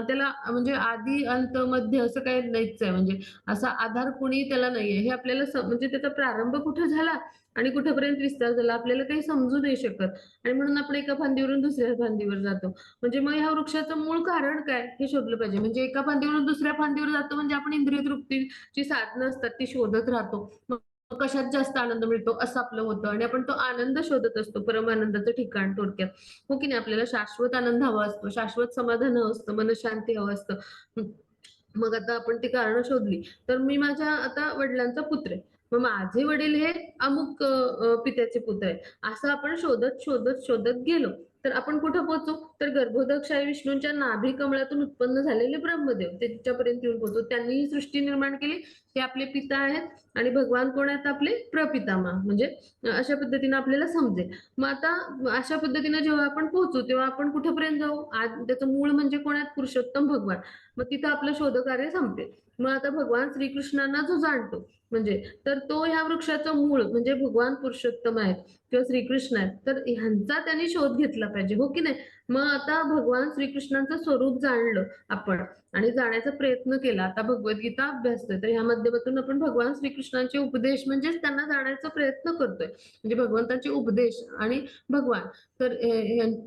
त्याला म्हणजे आदी, अंत, मध्य असं काही नाहीच आहे. म्हणजे असा आधार कोणी त्याला नाहीये. हे आपल्याला म्हणजे त्याचा प्रारंभ कुठे झाला आणि कुठेपर्यंत विस्तार झाला आपल्याला काही समजू नाही शकत. आणि म्हणून आपण एका फांदीवरून दुसऱ्या फांदीवर जातो. म्हणजे मग ह्या वृक्षाचं मूळ कारण काय हे शोधलं पाहिजे. म्हणजे एका फांदीवरून दुसऱ्या फांदीवर जातो म्हणजे आपण इंद्रिय तृप्तीची साधनं असतात ती शोधत राहतो. मग कशात जास्त आनंद मिळतो असं आपलं होतं आणि आपण तो आनंद शोधत असतो. परमानंदाचं ठिकाण थोडक्यात. हो की नाही? आपल्याला शाश्वत आनंद हवा असतो, शाश्वत समाधान हवं असतं, मनःशांती हवं असतं. मग आता आपण ती कारणं शोधली. तर मी माझ्या आता वडिलांचा पुत्र आहे. मग माझे वडील हे अमुक पित्याचे पुत्र आहेत. असं आपण शोधत, शोधत, शोधत गेलो. तर आपण कुठं पोहोचू? तर गर्भोदक शाही विष्णूंच्या नाभी कमळातून उत्पन्न झालेले ब्रह्मदेव त्यांच्यापर्यंत येऊन पोहोचू. त्यांनी ही सृष्टी निर्माण केली. ते आपले पिता आहेत आणि भगवान कोण आहेत? आपले प्रपितामह. म्हणजे अशा पद्धतीने आपल्याला समजेल. मग आता अशा पद्धतीने जेव्हा आपण पोहोचू तेव्हा आपण कुठेपर्यंत जाऊ? आज त्याचं मूळ म्हणजे कोण आहेत? पुरुषोत्तम भगवान. मग तिथं आपलं शोधकार्य संपते. मग आता भगवान श्रीकृष्णांना जो जाणतो म्हणजे तर तो ह्या वृक्षाचं मूळ म्हणजे भगवान पुरुषोत्तम आहेत किंवा श्रीकृष्ण आहेत. तर ह्यांचा त्यांनी शोध घेतला पाहिजे. हो की नाही? मग आता भगवान श्रीकृष्णांचं स्वरूप जाणलं आपण आणि जाण्याचा प्रयत्न केला. आता भगवद्गीता अभ्यासतोय. तर ह्या माध्यमातून आपण भगवान श्रीकृष्णांचे उपदेश म्हणजेच त्यांना जाण्याचा प्रयत्न करतोय. म्हणजे भगवंतांचे उपदेश आणि भगवान. तर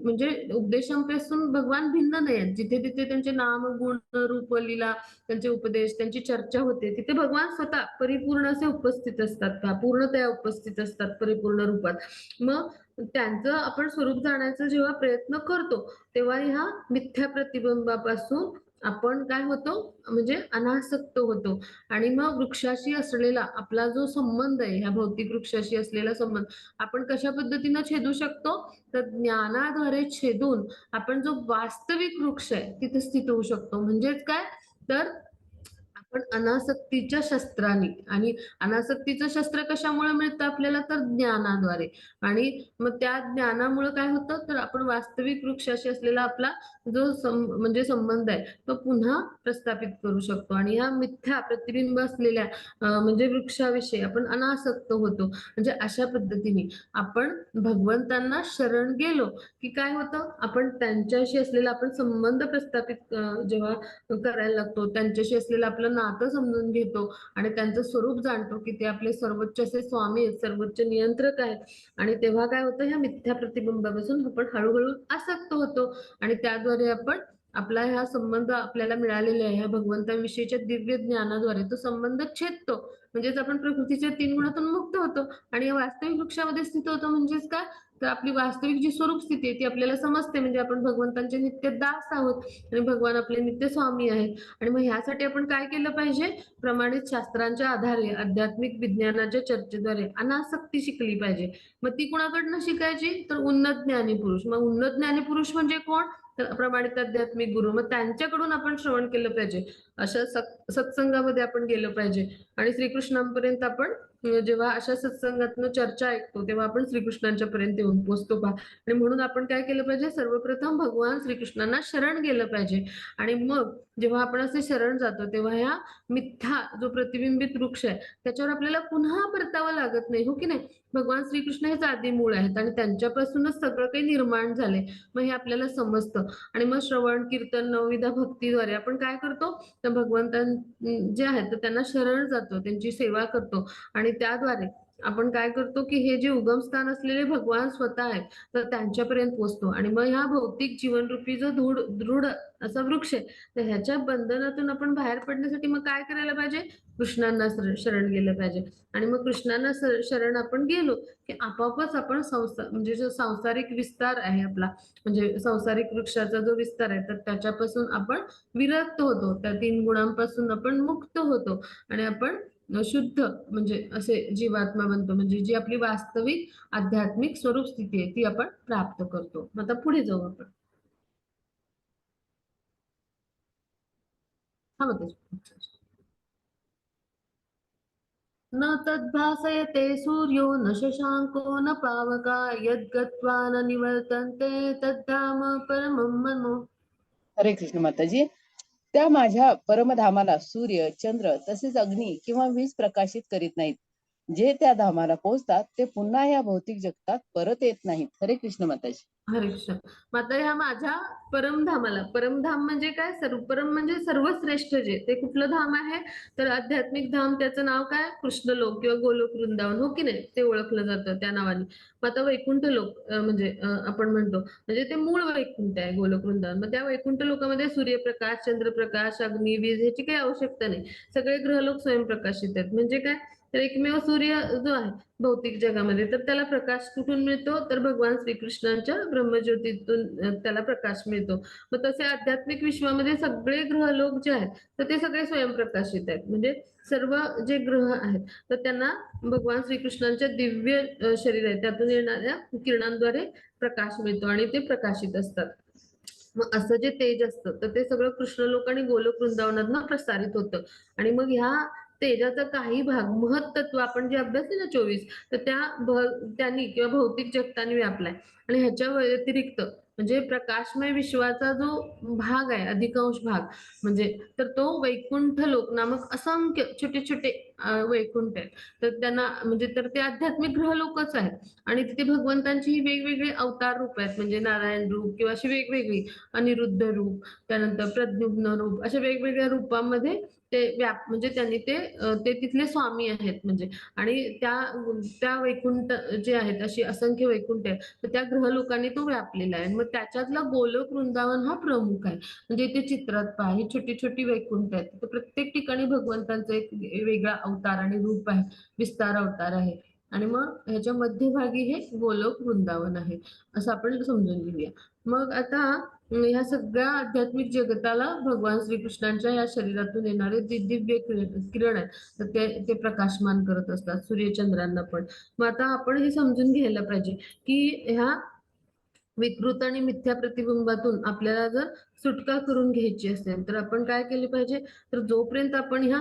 म्हणजे उपदेशांपासून भगवान भिन्न नाही आहेत. जिथे-तिथे त्यांचे नाम, गुण, रूप, लीला, त्यांचे उपदेश, त्यांची चर्चा होते. तिथे भगवान स्वतः परिपूर्ण असे उपस्थित असतात का? पूर्णतया उपस्थित असतात परिपूर्ण रूपात. मग त्यांचं आपण स्वरूप जाण्याचा जेव्हा प्रयत्न करतो, तेव्हा ह्या मिथ्या प्रतिबिंबापासून आपण काय होतो? म्हणजे अनासक्त होतो आणि मग वृक्षाशी असलेला आपला जो संबंध आहे, ह्या भौतिक वृक्षाशी असलेला संबंध आपण कशा पद्धतीनं छेदू शकतो? तर ज्ञानाद्वारे छेदून आपण जो वास्तविक वृक्ष आहे तिथे स्थित होऊ शकतो. म्हणजेच काय? तर आपण अनासक्तीच्या शस्त्राने आणि अनासक्तीचं शस्त्र कशामुळे मिळतं आपल्याला? तर ज्ञानाद्वारे आणि मग त्या ज्ञानामुळे काय होतं? तर आपण वास्तविक वृक्षाशी असलेला आपला जो म्हणजे संबंध आहे तो पुन्हा प्रस्थापित करू शकतो आणि ह्या मिथ्या प्रतिबिंब असलेल्या म्हणजे वृक्षाविषयी आपण अनासक्त होतो. म्हणजे अशा पद्धतीने आपण भगवंतांना शरण गेलो की काय होतं? आपण त्यांच्याशी असलेला आपण संबंध प्रस्थापित जेव्हा करायला लागतो, त्यांच्याशी असलेलं आपलं नातं समजून घेतो आणि त्यांचं स्वरूप जाणतो की ते आपले सर्वोच्च असे स्वामी आहेत, सर्वोच्च नियंत्रक आहेत आणि तेव्हा काय होतं? ह्या मिथ्या प्रतिबिंबापासून आपण हळू-हळू आसक्त होतो आणि त्याद्वारे आपण आपला हा संबंध आपल्याला मिळालेला आहे, ह्या भगवंताविषयीच्या दिव्य ज्ञानाद्वारे तो संबंध छेदतो म्हणजेच आपण प्रकृतीच्या 3 गुणातून मुक्त होतो आणि वास्तविक वृक्षामध्ये स्थित होतो म्हणजेच काय, तर आपली वास्तविक जी स्वरूप स्थिती आहे ती आपल्याला समजते. म्हणजे आपण भगवंतांचे नित्य दास आहोत आणि भगवान आपले नित्य स्वामी आहेत. आणि मग ह्यासाठी आपण काय केलं पाहिजे, प्रमाणित शास्त्रांच्या आधारे आध्यात्मिक विज्ञानाच्या चर्चेद्वारे अनासक्ती शिकली पाहिजे. मग ती कुणाकडनं शिकायची, तर उन्नत ज्ञानी पुरुष. मग उन्नत ज्ञानी पुरुष म्हणजे कोण, तर प्रमाणित आध्यात्मिक गुरु. मग त्यांच्याकडून आपण श्रवण केलं पाहिजे. अशा सत्संगामध्ये आपण गेलं पाहिजे आणि श्रीकृष्णांपर्यंत आपण जेव्हा अशा सत्संगातनं चर्चा ऐकतो तेव्हा आपण श्रीकृष्णांच्या पर्यंत येऊन पोहोचतो पहा. आणि म्हणून आपण काय केलं पाहिजे, सर्वप्रथम भगवान श्रीकृष्णांना शरण गेलं पाहिजे. आणि मग जेव्हा आपण असे शरण जातो तेव्हा ह्या मिथ्या जो प्रतिबिंबित वृक्ष आहे त्याच्यावर आपल्याला पुन्हा परतावं लागत नाही, हो की नाही. भगवान श्रीकृष्ण हेच आदिमूळ आहेत आणि त्यांच्यापासूनच सगळं काही निर्माण झाले. मग हे आपल्याला समजतं. आणि मग श्रवण कीर्तन नवविधा भक्तीद्वारे आपण काय करतो, तर भगवंतां जे आहेत तर त्यांना शरण जातो, त्यांची सेवा करतो आणि त्याद्वारे आपण काय करतो, की हे जे उगमस्थान असलेले भगवान स्वतः आहेत तर त्यांच्यापर्यंत पोहोचतो. आणि मग ह्या भौतिक जीवनरूपी जो दृढ असा वृक्ष आहे, तर ह्याच्या बंधनातून आपण बाहेर पडण्यासाठी मग काय करायला पाहिजे, कृष्णांना शरण गेलं पाहिजे. आणि मग कृष्णांना शरण आपण गेलो की आपोआपच आपण म्हणजे जो सांसारिक विस्तार आहे आपला, म्हणजे सांसारिक वृक्षाचा जो विस्तार आहे तर त्याच्यापासून आपण विरक्त होतो, त्या 3 गुणांपासून आपण मुक्त होतो आणि आपण शुद्ध म्हणजे असे जीवात्मा बनतो. म्हणजे जी आपली वास्तविक आध्यात्मिक स्वरूप स्थिती आहे ती आपण प्राप्त करतो. आता पुढे जाऊ आपण. हा मग न तद्भासयते सूर्यो न शशांको न पावका यद्गत्वा न निवर्तन्ते तद्धाम परमं मम. हरे कृष्ण माताजी. त्या माझ्या परमधामाला सूर्य, चंद्र तसेच अग्नी किंवा वीज प्रकाशित करीत नाहीत. जे त्या धामाला पोहोचतात ते पुन्हा या भौतिक जगतात परत येत नाहीत. हरे कृष्ण माताजी. हरे कृष्ण. माता ह्या माझ्या परमधामाला, परमधाम म्हणजे काय, परम म्हणजे सर्वश्रेष्ठ जे, ते कुठलं धाम आहे, तर आध्यात्मिक धाम. त्याचं नाव काय, कृष्णलोक किंवा गोलोक वृंदावन, हो की नाही, ते ओळखलं जातं त्या नावाने. मग आता वैकुंठ लोक म्हणजे आपण म्हणतो म्हणजे ते मूळ वैकुंठ आहे गोलोक वृंदावन. मग त्या वैकुंठ लोकामध्ये सूर्यप्रकाश, चंद्रप्रकाश, अग्नी, वीज ह्याची काही आवश्यकता नाही. सगळे ग्रहलोक स्वयंप्रकाशित आहेत. म्हणजे काय, तर एकमेव सूर्य जो आहे भौतिक जगामध्ये तर त्याला प्रकाश कुठून मिळतो, तर भगवान श्रीकृष्णांच्या ब्रह्मज्योतीतून त्याला प्रकाश मिळतो. मग तसे आध्यात्मिक विश्वामध्ये सगळे ग्रहलोक जे आहेत तर ते सगळे स्वयंप्रकाशित आहेत. म्हणजे सर्व जे ग्रह आहेत तर त्यांना भगवान श्रीकृष्णांच्या दिव्य शरीर आहे त्यातून येणाऱ्या किरणांद्वारे प्रकाश मिळतो आणि ते प्रकाशित असतात. मग असं जे तेज असतं तर ते सगळं कृष्णलोक आणि गोलोक वृंदावनातनं प्रसारित होतं. आणि मग ह्या तेजाचा काही भाग महत्तत्व आपण जे अभ्यासले ना 24 तर त्यांनी किंवा भौतिक जगताने व्यापलाय. आणि ह्याच्या व्यतिरिक्त म्हणजे प्रकाशमय विश्वाचा जो भाग आहे अधिकांश भाग म्हणजे तर तो वैकुंठ लोक नामक असंख्य छोटे छोटे वैकुंठ आहेत. तर त्यांना म्हणजे तर ते आध्यात्मिक ग्रह लोकच आहेत. आणि तिथे भगवंतांची ही वेगवेगळे अवतार रूप आहेत. म्हणजे नारायण रूप किंवा अशी वेगवेगळी अनिरुद्ध रूप, त्यानंतर प्रद्युम्न रूप, अशा वेगवेगळ्या रूपांमध्ये ते म्हणजे त्यांनी ते तिथले स्वामी आहेत. म्हणजे आणि त्या वैकुंठ जे आहेत अशी असंख्य वैकुंठ आहेत तर त्या ग्रहलोकांनी तो व्यापलेला आहे. मग त्याच्यातला गोलोक वृंदावन हा प्रमुख आहे. म्हणजे इथे चित्रात पहा ही छोटी छोटी वैकुंठ आहेत. तर प्रत्येक ठिकाणी भगवंतांचं एक वेगळा अवतार आणि रूप आहे, विस्तार अवतार आहे. आणि मग ह्याच्या मध्यभागी हे गोलोक वृंदावन आहे असं आपण समजून घेऊया. मग आता ह्या सगळ्या आध्यात्मिक जगताला भगवान श्रीकृष्णांच्या या शरीरातून येणारे जे दिव्य किरण आहेत तर ते प्रकाशमान करत असतात सूर्यचंद्रांना पण. मग आता आपण हे समजून घ्यायला पाहिजे की ह्या विकृत आणि मिथ्या प्रतिबिंबातून आपल्याला जर सुटका करून घ्यायची असेल तर आपण काय केले पाहिजे, तर जोपर्यंत आपण ह्या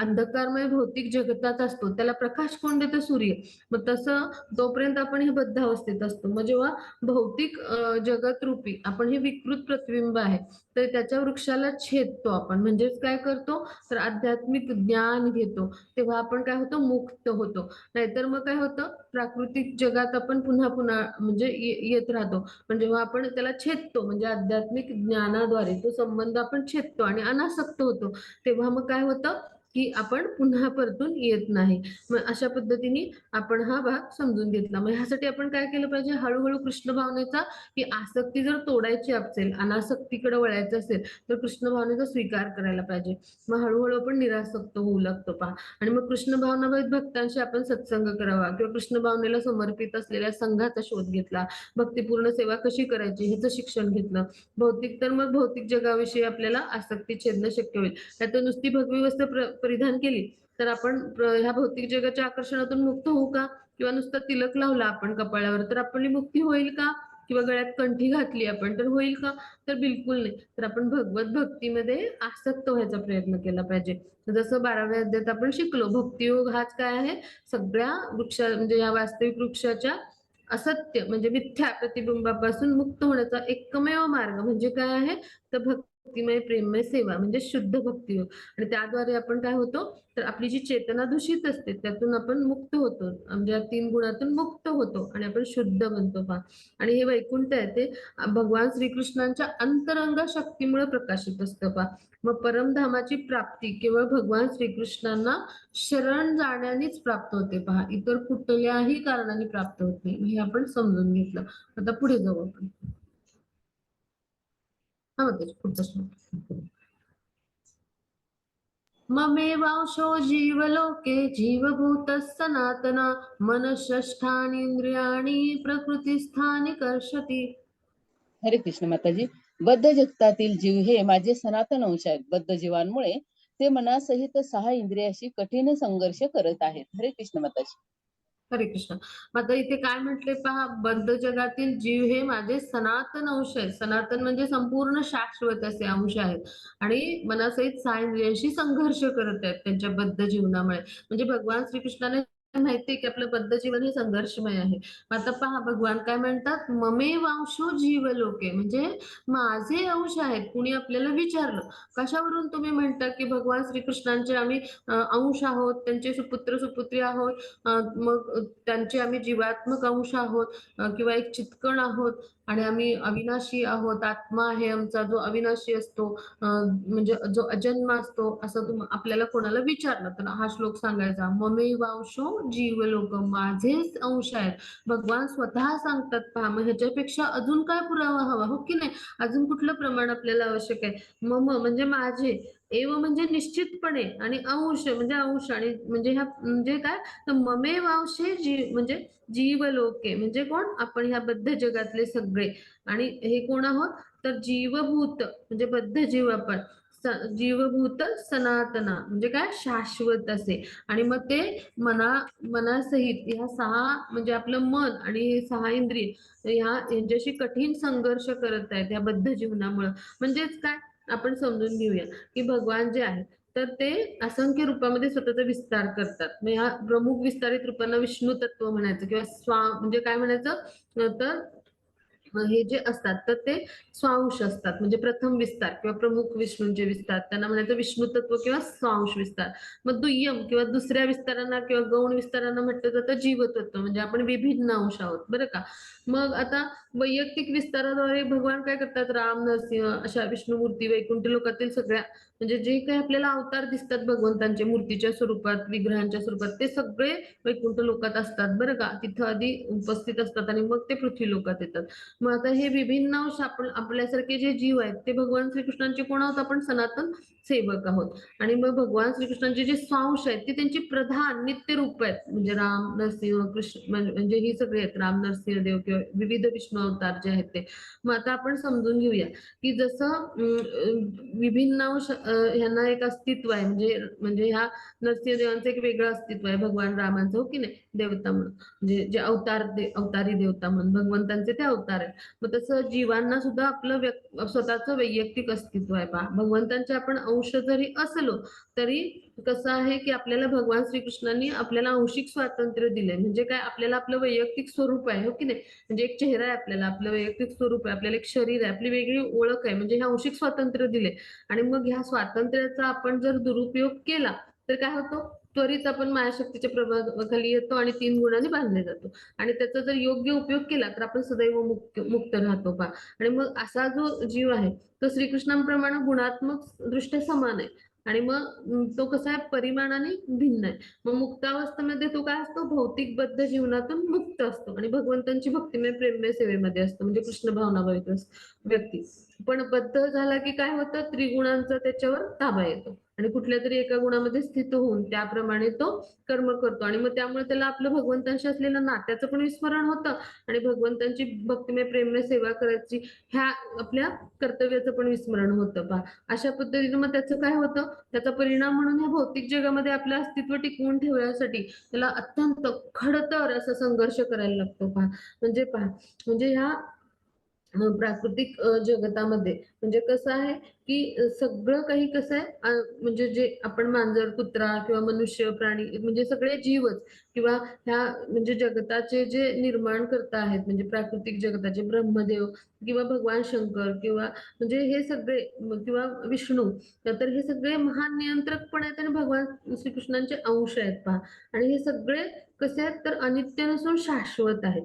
अंधकारमय भौतिक जगतात असतो त्याला प्रकाश कोण देतं, सूर्य. मग तसं तोपर्यंत आपण हे बद्ध अवस्थेत असतो. मग जेव्हा भौतिक जगत रूपी आपण हे विकृत प्रतिबिंब आहे तर त्याच्या वृक्षाला छेदतो आपण, म्हणजेच काय करतो, तर आध्यात्मिक ज्ञान घेतो. तेव्हा आपण काय होतो, मुक्त होतो. नाहीतर मग काय होतं, प्राकृतिक जगात आपण पुन्हा पुन्हा म्हणजे येत राहतो. पण जेव्हा आपण त्याला छेदतो म्हणजे आध्यात्मिक ज्ञानाद्वारे तो संबंध आपण छेदतो आणि अनासक्त होतो तेव्हा मग काय होतं, की आपण पुन्हा परतून येत नाही. मग अशा पद्धतीने आपण हा भाग समजून घेतला. मग ह्यासाठी आपण काय केलं पाहिजे, हळूहळू कृष्ण भावनेचा, की आसक्ती जर तोडायची असेल, अनासक्तीकडे वळायचं असेल, तर कृष्ण भावनेचा स्वीकार करायला पाहिजे. मग हळूहळू आपण निरासक्त होऊ लागतो पहा. आणि मग कृष्ण भावनाभावित भक्तांशी आपण सत्संग करावा किंवा कृष्ण भावनेला समर्पित असलेल्या संघाचा शोध घेतला, भक्तिपूर्ण सेवा कशी करायची ह्याचं शिक्षण घेतलं. भौतिक तर मग भौतिक जगाविषयी आपल्याला आसक्ती छेदणं शक्य होईल. त्यात नुसती भगवी वस्त्र परिधान केली तर आपण ह्या भौतिक जगाच्या आकर्षणातून मुक्त होऊ का? किंवा नुसतं तिलक लावला आपण कपाळावर तर आपली मुक्ती होईल का? किंवा गळ्यात कंठी घातली आपण तर होईल का? तर बिलकुल नाही. तर आपण भगवत भक्तीमध्ये आसक्त व्हायचा प्रयत्न केला पाहिजे. जसं 12व्या अध्यायात आपण शिकलो, भक्तियोग हाच काय आहे, सगळ्या म्हणजे या वास्तविक वृक्षाच्या असत्य म्हणजे मिथ्या प्रतिबिंबापासून मुक्त होण्याचा एकमेव मार्ग म्हणजे काय आहे, तर भक्तिमय प्रेममय सेवा म्हणजे शुद्ध भक्तियोग. आणि त्याद्वारे आपण काय होतो, तर आपली जी चेतना दूषित असते त्यातून आपण मुक्त होतो, म्हणजे या 3 गुणातून मुक्त होतो आणि आपण शुद्ध बनतो पहा. आणि हे वैकुंठ आहे ते भगवान श्रीकृष्णांच्या अंतरंग शक्तीमुळे प्रकाशित असतं पहा. मग परमधामाची प्राप्ती केवळ भगवान श्रीकृष्णांना शरण जाण्यानेच प्राप्त होते पहा, इतर कुठल्याही कारणाने प्राप्त होत नाही. हे आपण समजून घेतलं. आता पुढे जाऊ आपण. हा मग पुढचा श्लोक. ममेवांशो जीवलोके जीवभूतः सनातन मनःषष्ठानींद्रियाणि प्रकृतिस्थानि कर्षति. हरे कृष्ण माताजी. बद्ध जगतातील जीव हे माझे सनातन अंश आहेत. बद्ध जीवांमुळे ते मनासहित 6 इंद्रियाशी कठीण संघर्ष करत आहेत. हरे कृष्ण माताजी. हरे कृष्ण. आता इथे काय म्हटले पहा, बद्ध जगातील जीव हे माझे सनातन अंश आहेत. सनातन म्हणजे संपूर्ण शाश्वत असे अंश आहेत आणि मनासहित 6 इंद्रियांशी संघर्ष करत आहेत त्यांच्या बद्ध जीवनामुळे. म्हणजे भगवान श्रीकृष्णाने माहितीये की आपलं बद्ध जीवन हे संघर्षमय आहे. आता पहा भगवान काय म्हणतात, ममेवांशो जीवलोके म्हणजे माझे अंश आहेत. कुणी आपल्याला विचारलं कशावरून तुम्ही म्हणता की भगवान श्रीकृष्णांचे आम्ही अंश आहोत, त्यांचे सुपुत्र सुपुत्री आहोत, मग त्यांचे आम्ही जीवात्मक अंश आहोत किंवा एक चित्कण आहोत आणि आम्ही अविनाशी आहोत, आत्मा आहे आमचा जो अविनाशी असतो, म्हणजे जो अजन्म असतो, असं आपल्याला कोणाला विचारलं तर हा श्लोक सांगायचा, ममेवांशो जीवलोक माझेच अंश आहेत. भगवान स्वतः सांगतात पहा. मग ह्याच्यापेक्षा अजून काय पुरावा हवा, हो की नाही? अजून कुठलं प्रमाण आपल्याला आवश्यक आहे? मम म्हणजे माझे, एव म्हणजे निश्चितपणे आणि अंश म्हणजे अंश आणि म्हणजे ह्या म्हणजे काय, तर ममेवांशे जीव म्हणजे जीवलोके म्हणजे कोण, आपण ह्या बद्ध जगातले सगळे. आणि हे कोण आहोत, तर जीवभूत म्हणजे बद्ध जीव आपण, जीवभूत सनातना म्हणजे काय, शाश्वत असे. आणि मग ते मनासहित ह्या 6 म्हणजे आपलं मन आणि हे 6 इंद्रिय यांच्याशी कठीण संघर्ष करत आहेत या बद्ध जीवनामुळे. म्हणजेच काय, आपण समजून घेऊया की भगवान जे आहेत तर ते असंख्य रूपामध्ये स्वतःचा विस्तार करतात. मग ह्या प्रमुख विस्तारित रूपांना विष्णू तत्व म्हणायचं किंवा म्हणजे काय म्हणायचं, तर हे जे असतात तर ते स्वांश असतात. म्हणजे प्रथम विस्तार किंवा प्रमुख विष्णूंचे विस्तार त्यांना म्हणायचं विष्णू तत्व किंवा स्वांश विस्तार. मग दुय्यम किंवा दुसऱ्या विस्तारांना किंवा गौण विस्तारांना म्हटलं जातं जीवतत्व, म्हणजे आपण विभिन्न अंश आहोत बरं का. मग आता वैयक्तिक विस्ताराद्वारे भगवान काय करतात, राम नरसिंह अशा विष्णुमूर्ती वैकुंठ लोकातील सगळ्या म्हणजे जे काही आपल्याला अवतार दिसतात भगवंतांचे मूर्तीच्या स्वरूपात विग्रहांच्या स्वरूपात ते सगळे वैकुंठ लोकात असतात बरं का. तिथं आधी उपस्थित असतात आणि मग ते पृथ्वी लोकात येतात. मग आता हे विभिन्न अंश आपण आपल्यासारखे जे जीव आहेत ते भगवान श्रीकृष्णांचे कोण आहोत, आपण सनातन सेवक आहोत. आणि मग भगवान श्रीकृष्णांचे जे स्वांश आहेत ते त्यांची प्रधान नित्य रूप आहेत. म्हणजे राम नरसिंह कृष्ण म्हणजे ही सगळे आहेत, राम नरसिंह देव किंवा विविध विष्णू अवतार जे आहेत ते. मग आता आपण समजून घेऊया की जसं विभिन्न अंश ह्यांना एक अस्तित्व आहे, म्हणजे म्हणजे ह्या नरसिंहदेवांचं एक वेगळं अस्तित्व आहे भगवान रामांचं, हो की नाही, देवता म्हणून म्हणजे जे अवतारी देवता म्हणून भगवंतांचे ते अवतार आहेत. मग तसं जीवांना सुद्धा आपलं स्वतःचं वैयक्तिक अस्तित्व आहे पहा. भगवंतांचे आपण अंश जरी असलो तरी कसं आहे की आपल्याला भगवान श्रीकृष्णांनी आपल्याला अंशिक स्वातंत्र्य दिले. म्हणजे काय, आपल्याला आपलं वैयक्तिक स्वरूप आहे, हो की नाही, म्हणजे एक चेहरा आहे आपल्याला, आपलं वैयक्तिक स्वरूप आहे, आपल्याला एक शरीर आहे, आपली वेगळी ओळख आहे, म्हणजे हे अंशिक स्वातंत्र्य दिले. आणि मग ह्या स्वातंत्र्याचा आपण जर दुरुपयोग केला तर काय होतं, त्वरित आपण मायाशक्तीच्या प्रभावाखाली येतो आणि 3 गुणांनी बांधले जातो. आणि त्याचा जर योग्य उपयोग केला तर आपण सदैव मुक्त राहतो पहा. आणि मग असा जो जीव आहे तो श्रीकृष्णांप्रमाणे गुणात्मक दृष्ट्या समान आहे. आणि मग तो कसा आहे परिमाणाने भिन्न आहे. मग मुक्तावस्थेमध्ये तो काय असतो भौतिक बद्ध जीवनातून मुक्त असतो आणि भगवंतांची भक्तिमय प्रेममय सेवेमध्ये असतो म्हणजे कृष्ण भावनाभावित व्यक्ती. पण बद्ध झाला की काय होतं त्रिगुणांचा त्याच्यावर ताबा येतो आणि कुठल्या तरी एका गुणामध्ये स्थित होऊन त्याप्रमाणे तो कर्म करतो आणि मग त्यामुळे त्याला आपलं भगवंतांशी असलेलं नात्याचं पण विस्मरण होतं आणि भगवंतांची भक्तिमय प्रेममय सेवा करायची ह्या आपल्या कर्तव्याचं पण विस्मरण होतं पहा. अशा पद्धतीने मग त्याचं काय होतं त्याचा परिणाम म्हणून ह्या भौतिक जगामध्ये आपलं अस्तित्व टिकवून ठेवण्यासाठी त्याला अत्यंत खडतर असा संघर्ष करायला लागतो पहा. म्हणजे ह्या प्राकृतिक जगतामध्ये म्हणजे कसं आहे की सगळं काही कसं आहे म्हणजे जे आपण मांजर कुत्रा किंवा मनुष्य प्राणी म्हणजे सगळे जीवच किंवा ह्या म्हणजे जगताचे जे निर्माण करता आहेत म्हणजे प्राकृतिक जगताचे ब्रह्मदेव किंवा भगवान शंकर किंवा म्हणजे हे सगळे किंवा विष्णू तर हे सगळे महान नियंत्रक पण आहेत आणि भगवान श्रीकृष्णांचे अंश आहेत पहा आणि हे सगळे कसे आहेत तर अनित्य नसून शाश्वत आहेत.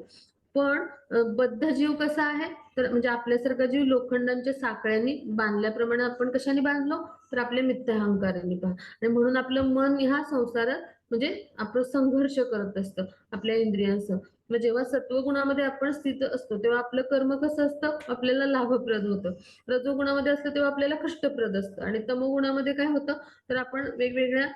पण बद्ध जीव कसा आहे तर म्हणजे आपल्यासारखा जीव लोखंडांच्या साखळ्यांनी बांधल्याप्रमाणे आपण कशाने बांधलो तर आपल्या मिथ्या अहंकाराने पहा आणि म्हणून आपलं मन ह्या संसारात म्हणजे आपलं संघर्ष करत असतं आपल्या इंद्रियांसह. मग जेव्हा सत्वगुणामध्ये आपण स्थित असतो तेव्हा आपलं कर्म कसं असतं आपल्याला लाभप्रद होतं. रजोगुणामध्ये असतं तेव्हा आपल्याला कष्टप्रद असतं आणि तमोगुणामध्ये काय होतं तर आपण वेगवेगळ्या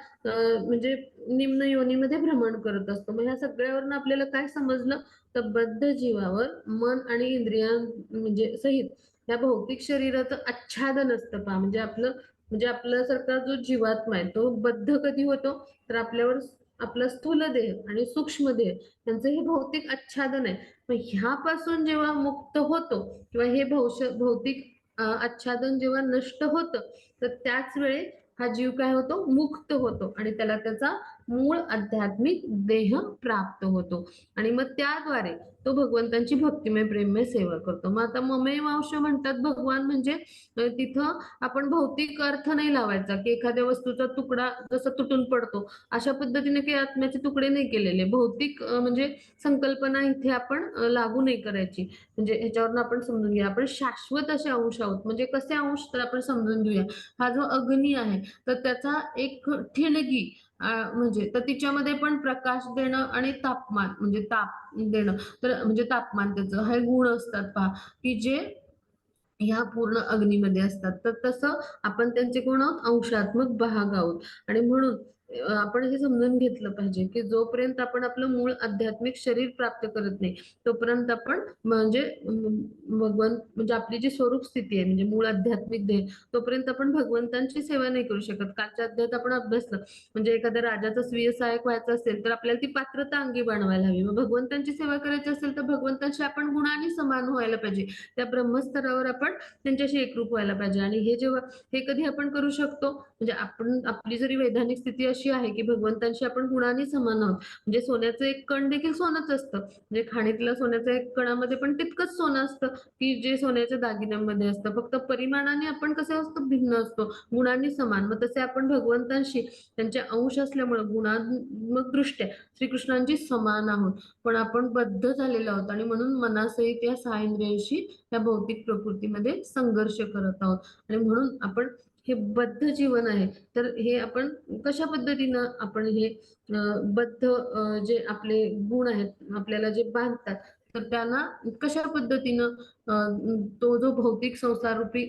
म्हणजे निम्न योनीमध्ये भ्रमण करत असतो. मग ह्या सगळ्यावरून आपल्याला काय समजलं तर बद्ध जीवावर मन आणि इंद्रियां म्हणजे सहित या भौतिक शरीराचं आच्छादन असतं पहा म्हणजे आपल्यासारखा जो जीवात्मा आहे तो बद्ध कधी होतो तर आपल्यावर आपला स्थूल देह आणि सूक्ष्म देह यांचं हे भौतिक आच्छादन आहे. मग ह्यापासून जेव्हा मुक्त होतो किंवा हे भौतिक आच्छादन जेव्हा नष्ट होतं तर त्याच वेळी हा जीव काय होतो मुक्त होतो आणि त्याला त्याचा मूळ आध्यात्मिक देह प्राप्त होतो आणि मग त्याद्वारे तो भगवंतांची भक्तिमय प्रेममय सेवा करतो. मग आता ममे मावश म्हणतात भगवान म्हणजे तिथं आपण भौतिक अर्थ नाही लावायचा की एखाद्या वस्तूचा तुकडा जसा तुटून पडतो अशा पद्धतीने काही आत्म्याचे तुकडे नाही केलेले. भौतिक म्हणजे संकल्पना इथे आपण लागू नाही करायची. म्हणजे ह्याच्यावरून आपण समजून घ्या आपण शाश्वत असे अंश आहोत. म्हणजे कसे अंश तर आपण समजून घेऊया. हा जो अग्नी आहे तर त्याचा एक ठिणगी म्हणजे तर तिच्यामध्ये पण प्रकाश देणं आणि तापमान म्हणजे ताप देणं तर म्हणजे तापमान त्याचं हे गुण असतात पहा की जे ह्या पूर्ण अग्नीमध्ये असतात. तर तसं आपण त्यांचे कोण आहोत अंशात्मक भाग आहोत आणि म्हणून आपण हे समजून घेतलं पाहिजे की जोपर्यंत आपण आपलं मूळ आध्यात्मिक शरीर प्राप्त करत नाही तोपर्यंत आपण म्हणजे भगवंत म्हणजे आपली जी स्वरूप स्थिती आहे म्हणजे मूळ आध्यात्मिक देह तोपर्यंत आपण भगवंतांची सेवा नाही करू शकत. कालच्या अध्यायात आपण अभ्यासलं म्हणजे एखाद्या राजाचा स्वीय सहाय्यक व्हायचं असेल तर आपल्याला ती पात्रता अंगी बाणवायला हवी. मग भगवंतांची सेवा करायची असेल तर भगवंतांशी आपण गुणांनी समान व्हायला पाहिजे. त्या ब्रह्मस्तरावर आपण त्यांच्याशी एकरूप व्हायला पाहिजे आणि हे जेव्हा हे कधी आपण करू शकतो म्हणजे आपण आपली जरी वैधानिक स्थिती अशी आहे की भगवंतांशी आपण गुणांनी समान आहोत म्हणजे सोन्याचं एक कण देखील सोनंच असतं म्हणजे खाणीतल्या सोन्याच्या एक कणामध्ये पण तितकंच सोनं असतं की जे सोन्याच्या दागिन्यांमध्ये असतं फक्त परिमाणाने आपण कसं असतो भिन्न असतो गुणांनी समान. मग तसे आपण भगवंतांशी त्यांचे अंश असल्यामुळे गुणात्मक दृष्ट्या श्रीकृष्णांची समान आहोत पण आपण बद्ध झालेलो आहोत आणि म्हणून मनासहित या सहा इंद्रियांशी या भौतिक प्रकृतीमध्ये संघर्ष करत आहोत आणि म्हणून आपण हे बद्ध जीवन आहे तर हे आपण कशा पद्धतीनं आपण हे बद्ध जे आपले गुण आहेत आपल्याला जे बांधतात तर त्यांना कशा पद्धतीनं तो जो भौतिक संसार रूपी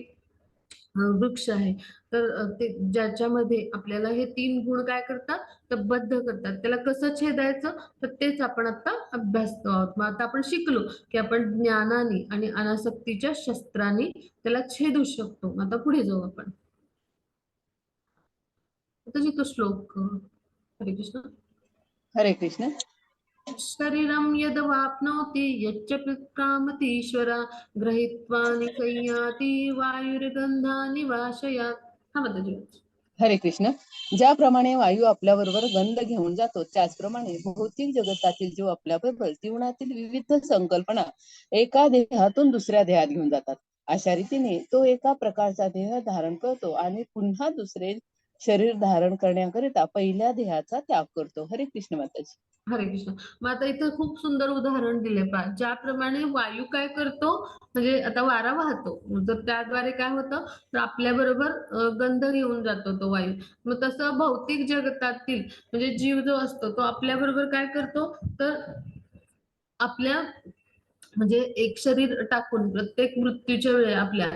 वृक्ष आहे तर ते ज्याच्यामध्ये आपल्याला हे तीन गुण काय करतात तर बद्ध करतात त्याला कसं छेदायचं तर तेच आपण आता अभ्यासतो आहोत. मग आता आपण शिकलो की आपण ज्ञानाने आणि अनासक्तीच्या शस्त्राने त्याला छेदू शकतो. आता पुढे जाऊ आपण आता जी तो श्लोक हरे कृष्ण हरे कृष्ण. शरीरं यद्वाप्नोति यच्च पिक्रामतीश्वरा गृहीत्वा निसंयाति वायुर्गन्धानि वाशयात्. हा माताजी. हरे कृष्ण. ज्याप्रमाणे वायू आपल्याबरोबर गंध घेऊन जातो त्याचप्रमाणे भौतिक जगतातील जीव आपल्याबरोबर जीवनातील विविध संकल्पना एका देहातून दुसऱ्या देहात घेऊन जातात. अशा रीतीने तो एका प्रकारचा देह धारण करतो आणि पुन्हा दुसरे शरीर धारण करण्याकरिता पहिल्या देहाचा त्याग करतो. हरे कृष्ण माताजी. हरे कृष्ण. मग आता इथं खूप सुंदर उदाहरण दिले पहा, ज्याप्रमाणे वायू काय करतो, म्हणजे आता वारा वाहतो, तर त्याद्वारे काय होतं, तर आपल्या बरोबर गंध घेऊन जातो तो वायू. मग तसं भौतिक जगतातील म्हणजे जीव जो असतो तो आपल्या बरोबर काय करतो, तर आपल्या म्हणजे एक शरीर टाकून प्रत्येक मृत्यूच्या वेळी आपल्या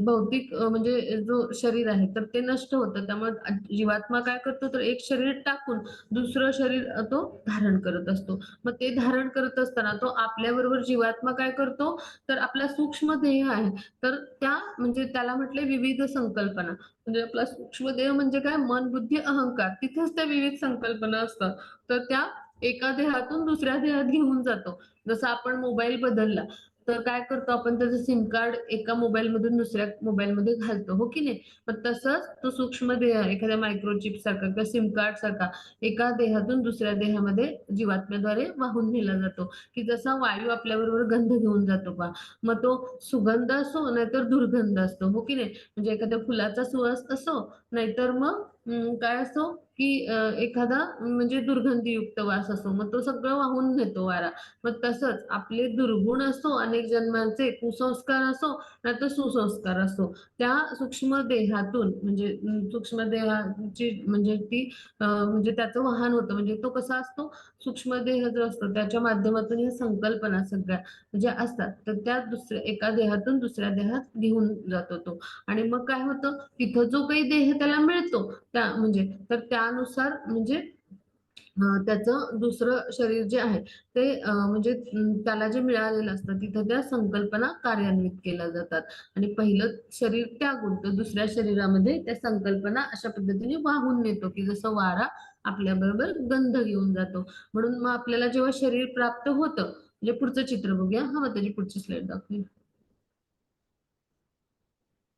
भौतिक म्हणजे जो शरीर आहे तर ते नष्ट होतं. त्यामुळे जीवात्मा काय करतो, तर एक शरीर टाकून दुसरं शरीर तो धारण करत असतो. मग ते धारण करत असताना तो आपल्याबरोबर जीवात्मा काय करतो, तर आपला सूक्ष्म देह आहे, तर त्या म्हणजे त्याला म्हटले विविध संकल्पना. म्हणजे आपला सूक्ष्म देह म्हणजे काय, मन, बुद्धी, अहंकार, तिथेच त्या विविध संकल्पना असतात. तर त्या एका देहातून दुसऱ्या देहात घेऊन जातो. जसं आपण मोबाईल बदलला, तर काय करतो आपण, त्याचं सिम कार्ड एका मोबाईलमधून दुसऱ्या मोबाईलमध्ये घालतो, हो की नाही? मग तसंच तो सूक्ष्म देह एखाद्या मायक्रोचिप सारखा किंवा सिम कार्ड सारखा एका देहातून दुसऱ्या देहामध्ये जीवात्म्याद्वारे वाहून नेला जातो, की जसा वायू आपल्याबरोबर गंध घेऊन जातो पहा. मग तो सुगंध असो नाहीतर दुर्गंध असतो, हो की नाही? म्हणजे एखाद्या फुलाचा सुवास असो नाहीतर मग काय असो, की एखादा म्हणजे दुर्गंधीयुक्त वास असो, मग तो सगळं वाहून नेतो वारा. मग तसंच आपले दुर्गुण असो, अनेक जन्मांचे कुसंस्कार असो, नाहीतर सुसंस्कार असो, त्या सूक्ष्म देहातून म्हणजे सूक्ष्म देहाची म्हणजे ती म्हणजे त्याचं वाहन होतं. म्हणजे तो कसा असतो, सूक्ष्म देह जो असतो त्याच्या माध्यमातून ह्या संकल्पना सगळ्या ज्या असतात, तर त्या दुसऱ्या एका देहातून दुसऱ्या देहात घेऊन जातो तो. आणि मग काय होतं, तिथं जो काही देह त्याला मिळतो, त्या म्हणजे तर त्यानुसार म्हणजे त्याचं दुसरं शरीर जे आहे ते म्हणजे त्याला जे मिळालेलं असतं तिथं त्या संकल्पना कार्यान्वित केल्या जातात आणि पहिलं शरीर त्यागून तो दुसऱ्या शरीरामध्ये त्या संकल्पना अशा पद्धतीने वाहून नेतो, की जसं वारा आपल्याबरोबर गंध घेऊन जातो. म्हणून मग आपल्याला जेव्हा शरीर प्राप्त होतं, म्हणजे पुढचं चित्र बघूया. हां, मग त्याची पुढची स्लाईड दाखवूया.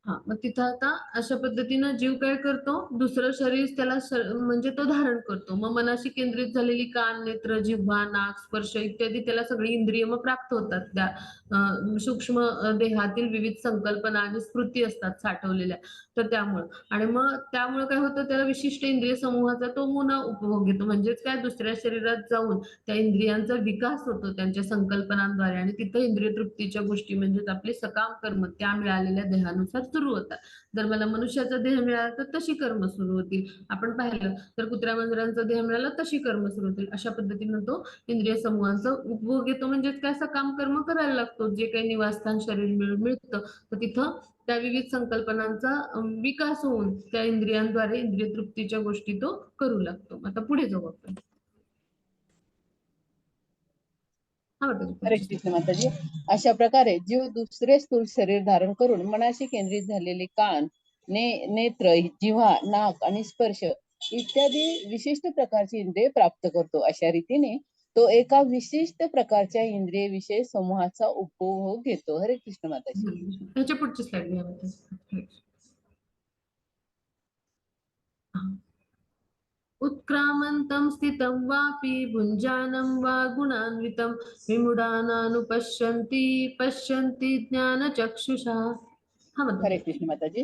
हां, मग तिथं आता अशा पद्धतीनं जीव काय करतो, दुसरं शरीर त्याला म्हणजे तो धारण करतो. मग मनाशी केंद्रित झालेली कान, नेत्र, जिव्हा, नाक, स्पर्श इत्यादी त्याला सगळी इंद्रिय मग प्राप्त होतात. त्या सूक्ष्म देहातील विविध संकल्पना आणि स्मृती असतात साठवलेल्या. तर त्यामुळं आणि मग त्यामुळं काय होतं, त्याला विशिष्ट इंद्रिय समूहाचा तो पुन्हा उपभोग घेतो. म्हणजेच काय, दुसऱ्या शरीरात जाऊन त्या इंद्रियांचा विकास होतो त्यांच्या संकल्पनांद्वारे आणि तिथं इंद्रिय तृप्तीच्या गोष्टी म्हणजेच आपले सकाम कर्म त्या मिळालेल्या देहानुसार सुरू होतात. जर मला मनुष्याचा देह मिळाला तर तशी कर्म सुरू होतील. आपण पाहिलं तर कुत्र्या मांजरांचा देह मिळाला तशी कर्म सुरू होतील. अशा पद्धतीनं तो इंद्रिय समूहाचा उपभोग घेतो. म्हणजेच काय, सकाम कर्म करायला लागतो. जे काही निवासस्थान शरीर मिळतं तर तिथं त्या विविध संकल्पनांचा विकास होऊन त्या इंद्रियांद्वारे इंद्रिय तृप्तीच्या गोष्टी तो करू लागतो. आता पुढे जाऊ आपण. हा वाटतं हरे पुढची slide. कृष्ण माताजी. अशा प्रकारे जीव दुसरे स्थूल शरीर धारण करून मनाशी केंद्रित झालेले कान, नेत्र, जिव्हा, नाक आणि स्पर्श इत्यादी विशिष्ट प्रकारची इंद्रिय प्राप्त करतो. अशा रीतीने तो एका विशिष्ट प्रकारच्या इंद्रिय विषय समूहाचा उपभोग घेतो. हरे कृष्ण माताजी. त्याच्या पुढची स्लाइड घ्या वाटतं. उत्क्रामन्तं स्थितं वापि भुञ्जानं वा गुणान्वितं विमूढानानुपश्यन्ति पश्यन्ति ज्ञानचक्षुषा. हा हरे म्हणतो. कृष्ण माताजी.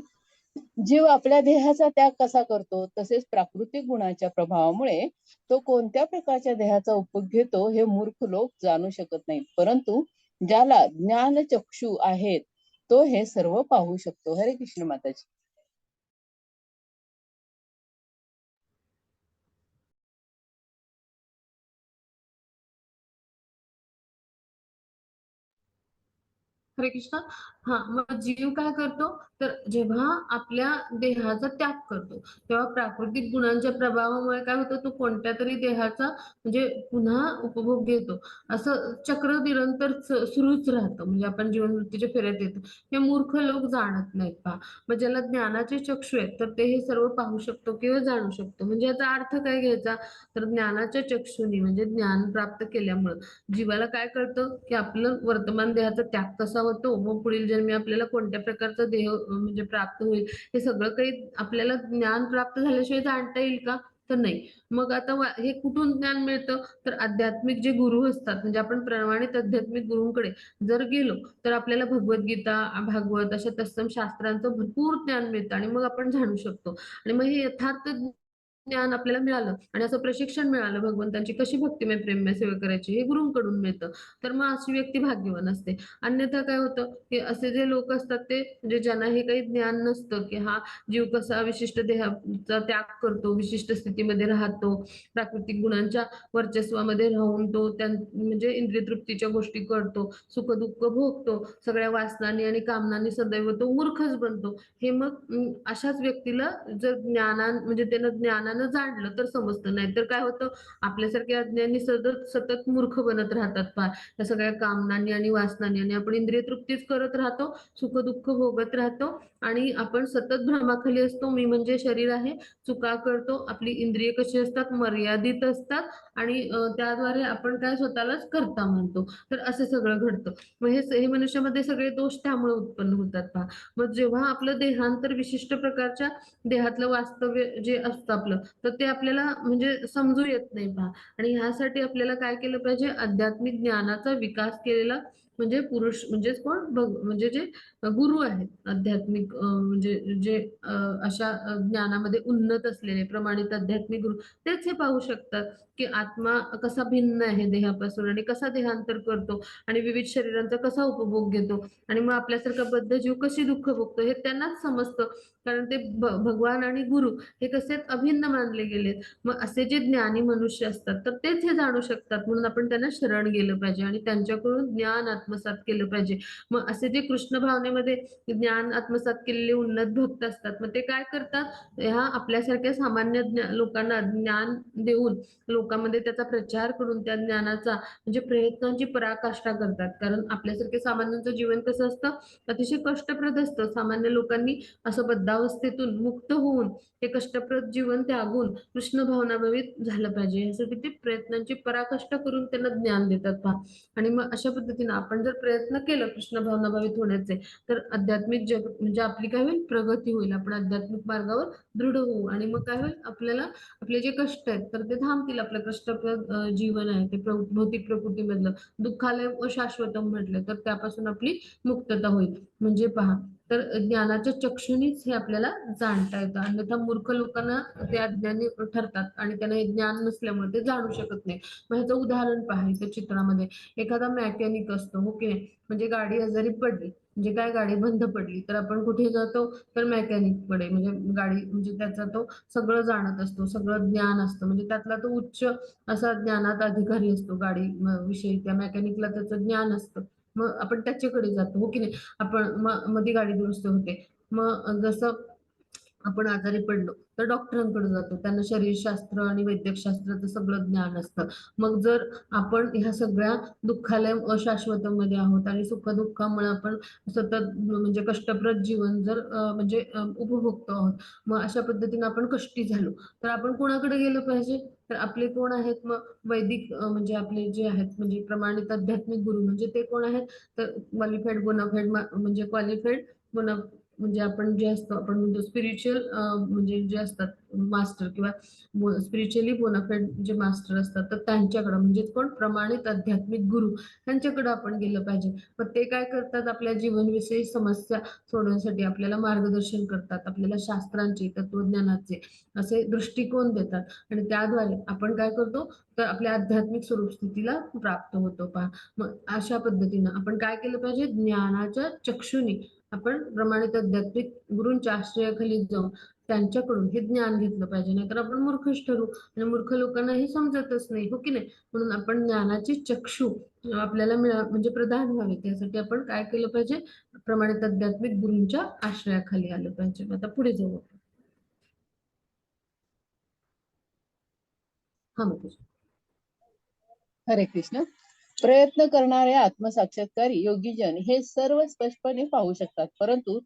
जीव आपल्या देहाचा त्याग कसा करतो, तसेच प्राकृतिक गुणांच्या प्रभावामुळे तो कोणत्या प्रकारच्या देहाचा उपभोग घेतो हे मूर्ख लोक जाणू शकत नाहीत. परंतु ज्याला ज्ञान चक्षु आहेत तो हे सर्व पाहू शकतो. हरे कृष्ण माताजी. हरे कृष्ण. हा, मग जीव काय करतो, तर जेव्हा आपल्या देहाचा त्याग करतो तेव्हा प्राकृतिक गुणांच्या प्रभावामुळे काय होतं, तो कोणत्या तरी देहाचा म्हणजे पुन्हा उपभोग घेतो. असं चक्र निरंतर सुरूच राहतं. म्हणजे आपण जीवन मृत्यूच्या फेऱ्यात येतो. हे मूर्ख लोक जाणत नाहीत पहा. मग ज्याला ज्ञानाचे चक्षु आहेत तर ते हे सर्व पाहू शकतो किंवा जाणू शकतो. म्हणजे याचा अर्थ काय घ्यायचा, तर ज्ञानाच्या चक्षुनी म्हणजे ज्ञान प्राप्त केल्यामुळं जीवाला काय कळतं, की आपलं वर्तमान देहाचा त्याग कसा होतो, मग पुढील जन्मी आपल्याला कोणत्या प्रकारचा देह म्हणजे प्राप्त होईल, हे सगळं काही आपल्याला ज्ञान प्राप्त झाल्याशिवाय जाणता येईल का? तर नाही. मग आता हे कुठून ज्ञान मिळतं? तर आध्यात्मिक जे गुरु असतात, म्हणजे आपण प्रमाणित आध्यात्मिक गुरूंकडे जर गेलो तर आपल्याला भगवद्गीता, भागवत अशा तत्सम शास्त्रांचं भरपूर ज्ञान मिळतं आणि मग आपण जाणू शकतो. आणि मग हे यथार्थ ज्ञान आपल्याला मिळालं आणि असं प्रशिक्षण मिळालं भगवंतांची कशी भक्तिमय प्रेममय सेवा करायची हे गुरूंकडून मिळतं. तर मग अशी व्यक्ती भाग्यवान असते. अन्यथा काय होतं, की असे जे लोक असतात ते म्हणजे ज्यांना हे काही ज्ञान नसतं, की हा जीव कसा विशिष्ट देहाचा त्याग करतो, विशिष्ट स्थितीमध्ये राहतो, प्राकृतिक गुणांच्या वर्चस्वामध्ये राहून तो म्हणजे इंद्रिय तृप्तीच्या गोष्टी करतो, सुख-दुःख भोगतो, सगळ्या वासनांनी आणि कामनांनी सदैव तो मूर्खच बनतो. हे मग अशाच व्यक्तीला जर म्हणजे त्यानं ज्ञानानं जाणलं तर समजतं. नाहीतर काय होतं, आपल्यासारखे अज्ञानी सतत सतत मूर्ख बनत राहतात पहा. त्या सगळ्या कामनांनी आणि वासनांनी आणि आपण इंद्रिय तृप्तीच करत राहतो, सुख-दुःख भोगत राहतो आणि आपण सतत भ्रमाखाली असतो. मी म्हणजे शरीर आहे, चुका करतो. आपली इंद्रिय कशी असतात, मर्यादित असतात आणि त्याद्वारे आपण काय स्वतःलाच कर्ता मानतो. तर असं सगळं घडतं. मग हे मनुष्यामध्ये सगळे दोष त्यामुळे उत्पन्न होतात पहा. मग जेव्हा आपलं देहांतर विशिष्ट प्रकारच्या देहातलं वास्तव्य जे असतं आपलं, तर ते आपल्याला म्हणजे समजू येत नाही पहा. आणि ह्यासाठी आपल्याला काय केलं पाहिजे, आध्यात्मिक ज्ञानाचा विकास केलेला म्हणजे पुरुष म्हणजेच कोण म्हणजे जे गुरु आहेत आध्यात्मिक म्हणजे जे अशा ज्ञानामध्ये उन्नत असलेले प्रमाणित आध्यात्मिक गुरु तेच हे पाहू शकतात, की आत्मा कसा भिन्न आहे देहापासून आणि कसा देहांतर करतो आणि विविध शरीरांचा कसा उपभोग घेतो आणि मग आपल्यासारखा बद्ध जीव कशी दुःख भोगतो हे त्यांनाच समजतं. कारण ते भगवान आणि गुरु हे कसे अभिन्न मानले गेलेत. मग असे जे ज्ञानी मनुष्य असतात तर तेच हे जाणू शकतात, म्हणून आपण त्यांना शरण गेलं पाहिजे आणि त्यांच्याकडून ज्ञान आत्मसात केलं पाहिजे. मग असे जे कृष्ण भावनेमध्ये ज्ञान आत्मसात केलेले उन्नत भक्त असतात, मग ते काय करतात, ह्या आपल्यासारख्या सामान्य लोकांना ज्ञान देऊन लोकांमध्ये त्याचा प्रचार करून त्या ज्ञानाचा म्हणजे प्रयत्नांची पराकाष्ठा करतात. कारण आपल्यासारखे सामान्यांचं जीवन कसं असतं, अतिशय कष्टप्रद असतं. सामान्य लोकांनी असं बद्धावस्थेतून मुक्त होऊन ते कष्टप्रद जीवन त्यागून कृष्ण भावनाभावित झालं पाहिजे, यासाठी ते प्रयत्नांची पराकाष्ठा करून त्यांना ज्ञान देतात पहा. आणि मग अशा पद्धतीने आपण जर प्रयत्न केलं कृष्ण भावनाभावित होण्याचे, तर आध्यात्मिक जग म्हणजे आपली काय होईल, प्रगती होईल. आपण आध्यात्मिक मार्गावर दृढ होऊ आणि मग काय होईल, आपल्याला आपले जे कष्ट आहेत तर ते थांबतील. आपलं कष्टप्रद जीवन आहे ते भौतिक प्रकृतीमधलं दुःखालय अशाश्वतम म्हटलं तर त्यापासून आपली मुक्तता होईल. म्हणजे पहा, तर ज्ञानाच्या चक्षुनीच हे आपल्याला जाणता येतं. अन्यथा मूर्ख लोकांना ते अज्ञानी ठरतात आणि त्यांना हे ज्ञान नसल्यामुळे ते जाणू शकत नाही. मग ह्याचं उदाहरण पहा इथं चित्रामध्ये. एखादा मेकॅनिक असतो, हो की नाही, म्हणजे गाडी आजारी पडली, म्हणजे काय गाडी बंद पडली तर आपण कुठे जातो, तर मेकॅनिककडे. म्हणजे गाडी म्हणजे त्याचा तो सगळं जाणत असतो, सगळं ज्ञान असतं, म्हणजे त्यातला तो उच्च असा ज्ञानात अधिकारी असतो गाडी विषयी. त्या मेकॅनिकला त्याचं ज्ञान असतं, मग आपण त्याच्याकडे जातो, हो की नाही. आपण मध्ये गाडी दुरुस्त होते, मग जसं आपण आजारी पडलो तर डॉक्टरांकडे जातो, त्यांना शरीरशास्त्र आणि वैद्यकशास्त्राचं सगळं ज्ञान असतं. मग जर आपण ह्या सगळ्या दुःखालय अशाश्वतमध्ये आहोत आणि सुखदुःखामुळे आपण सतत म्हणजे कष्टप्रद जीवन जर म्हणजे उपभोगतो आहोत, मग अशा पद्धतीने आपण कष्टी झालो तर आपण कोणाकडे गेलं पाहिजे, तर आपले कोण आहेत मग, वैदिक म्हणजे आपले जे आहेत म्हणजे प्रमाणित आध्यात्मिक गुरु, म्हणजे ते कोण आहेत, तर क्वालिफाईड बोनाफाईड म्हणजे क्वालिफाईड बोना म्हणजे आपण जे असतो आपण म्हणतो स्पिरिच्युअल म्हणजे जे असतात मास्टर किंवा स्पिरिच्युअली बोनाफाईड जे मास्टर असतात, तर त्यांच्याकडे म्हणजे कोण, प्रमाणित आध्यात्मिक गुरु, त्यांच्याकडे आपण गेलं पाहिजे. मग ते काय करतात, आपल्या जीवनविषयी समस्या सोडवण्यासाठी आपल्याला मार्गदर्शन करतात, आपल्याला शास्त्रांचे तत्वज्ञानाचे असे दृष्टिकोन देतात आणि त्याद्वारे आपण काय करतो, तर आपल्या आध्यात्मिक स्वरूप स्थितीला प्राप्त होतो पहा. मग अशा पद्धतीनं आपण काय केलं पाहिजे, ज्ञानाच्या चक्षुनी आपण प्रमाणित आध्यात्मिक गुरूंच्या आश्रयाखाली जाऊन त्यांच्याकडून हे ज्ञान घेतलं पाहिजे. नाहीतर आपण मूर्खच ठरू आणि मूर्ख लोकांना हे समजतच नाही, हो की नाही. म्हणून आपण ज्ञानाची चक्षु आपल्याला म्हणजे प्रदान व्हावे त्यासाठी आपण काय केलं पाहिजे, प्रमाणित आध्यात्मिक गुरूंच्या आश्रयाखाली आलं पाहिजे. आता पुढे जाऊ आपण. हा मग हरे कृष्ण. प्रयत्न करणारे आत्मसाक्षात्कारी योगीजन हे सर्व स्पष्टपणे पाहू शकतात, परंतु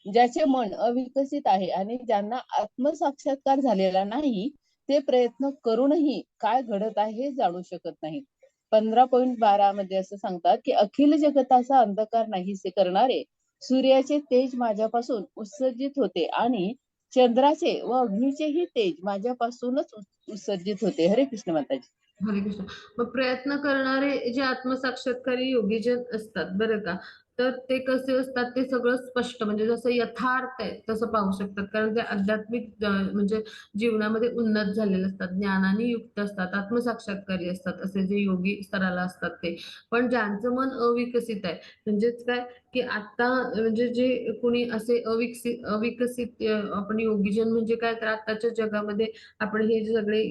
ज्याचे मन अविकसित आहे आणि ज्यांना आत्मसाक्षात्कार झालेला नाही, ते प्रयत्न करूनही काय घडत आहे हे जाणू शकत नाहीत. 15.12 मध्ये असं सांगतात की अखिल जगताचा अंधकार नाहीसे करणारे सूर्याचे तेज माझ्यापासून उत्सर्जित होते आणि चंद्राचे व अग्नीचेही तेज माझ्यापासूनच उत्सर्जित होते. हरे कृष्ण माताजी. हरे कृष्ण. मग प्रयत्न करणारे जे आत्मसाक्षात्कारी योगीजन असतात बरं का, तर ते कसे असतात ते सगळं स्पष्ट म्हणजे जसं यथार्थ आहे तसं पाहू शकतात. कारण ते आध्यात्मिक म्हणजे जीवनामध्ये उन्नत झालेले असतात, ज्ञानाने युक्त असतात, आत्मसाक्षात्कारी असतात असे जे योगी स्तराला असतात ते. पण ज्यांचं मन अविकसित आहे म्हणजेच काय, की आता म्हणजे जे कोणी असे अविकसित आपण योगीजन म्हणजे काय तर आताच्या जगामध्ये आपण हे जे सगळे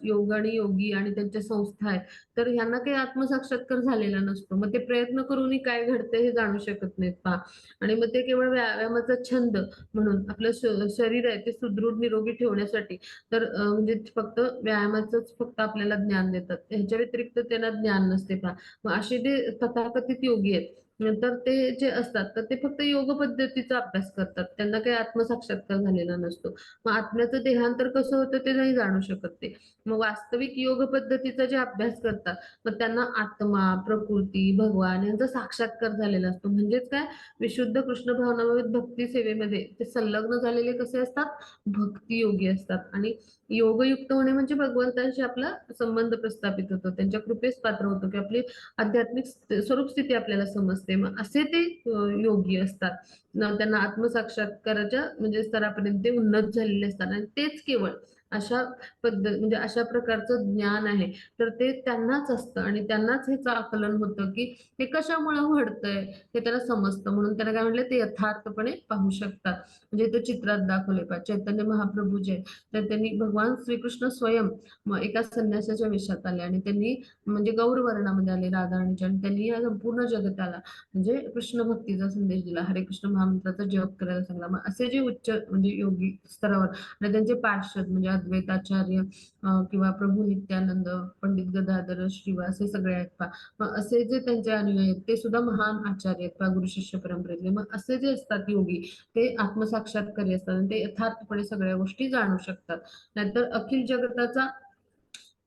योग आणि योगी आणि त्यांच्या संस्था आहेत, तर ह्यांना काही आत्मसाक्षात्कार झालेला नसतो. मग ते प्रयत्न करूनही काय घडतंय हे जाणू शकत नाहीत पहा. आणि मग ते केवळ व्यायामाचा छंद म्हणून आपलं शरीर आहे ते सुदृढ निरोगी ठेवण्यासाठी तर म्हणजे फक्त व्यायामाचंच फक्त आपल्याला ज्ञान देतात. ह्याच्या व्यतिरिक्त त्यांना ज्ञान नसते पहा. मग असे जे तथाकथित योगी आहेत तर ते जे असतात तर ते फक्त योग पद्धतीचा अभ्यास करतात. त्यांना काही आत्मसाक्षात्कार झालेला नसतो. मग आत्म्याचं देहांतर कसं होतं ते नाही जाणू शकत ते. मग वास्तविक योग पद्धतीचा जे अभ्यास करतात, मग त्यांना आत्मा, प्रकृती, भगवान यांचा साक्षात्कार झालेला असतो. म्हणजेच काय, विशुद्ध कृष्ण भावनामय भक्ती सेवेमध्ये ते संलग्न झालेले कसे असतात, भक्ती योगी असतात. आणि योगयुक्त होणे म्हणजे भगवंतांशी आपला संबंध प्रस्थापित होतो, त्यांच्या कृपेस पात्र होतो, की आपली आध्यात्मिक स्वरूप स्थिती आपल्याला समजते. मग असे ते योगी असतात. त्यांना आत्मसाक्षात्काराच्या म्हणजे स्तरापर्यंत ते उन्नत झालेले असतात आणि तेच केवळ अशा म्हणजे अशा प्रकारचं ज्ञान आहे तर ते त्यांनाच असतं आणि त्यांनाच ह्याचं आकलन होतं की हे कशामुळे घडतंय हे त्याला समजतं. म्हणून त्याला काय म्हटलं, ते यथार्थपणे पाहू शकतात. म्हणजे ते चित्रात दाखवले पाहिजे. चैतन्य महाप्रभू जे तर त्यांनी भगवान श्रीकृष्ण स्वयं एका संन्यासाच्या वेशात आले आणि त्यांनी म्हणजे गौर वर्णामध्ये आले राधाराणीच्या आणि त्यांनी या संपूर्ण जगताला म्हणजे कृष्ण भक्तीचा संदेश दिला. हरे कृष्ण महामंत्राचा जप करायला सांगला. मग असे जे उच्च म्हणजे योगी स्तरावर आणि त्यांचे पार्षद म्हणजे अद्वैताचार्य किंवा प्रभू नित्यानंद, पंडित गदाधर श्रीवास हे सगळे आहेत पहा. मग असे जे त्यांचे अनुयायी आहेत ते सुद्धा महान आचार्य आहेत पहा, गुरु शिष्य परंपरेतले. मग असे जे असतात योगी ते आत्मसाक्षात्कारी असतात आणि ते यथार्थपणे सगळ्या गोष्टी जाणू शकतात. नाहीतर अखिल जगताचा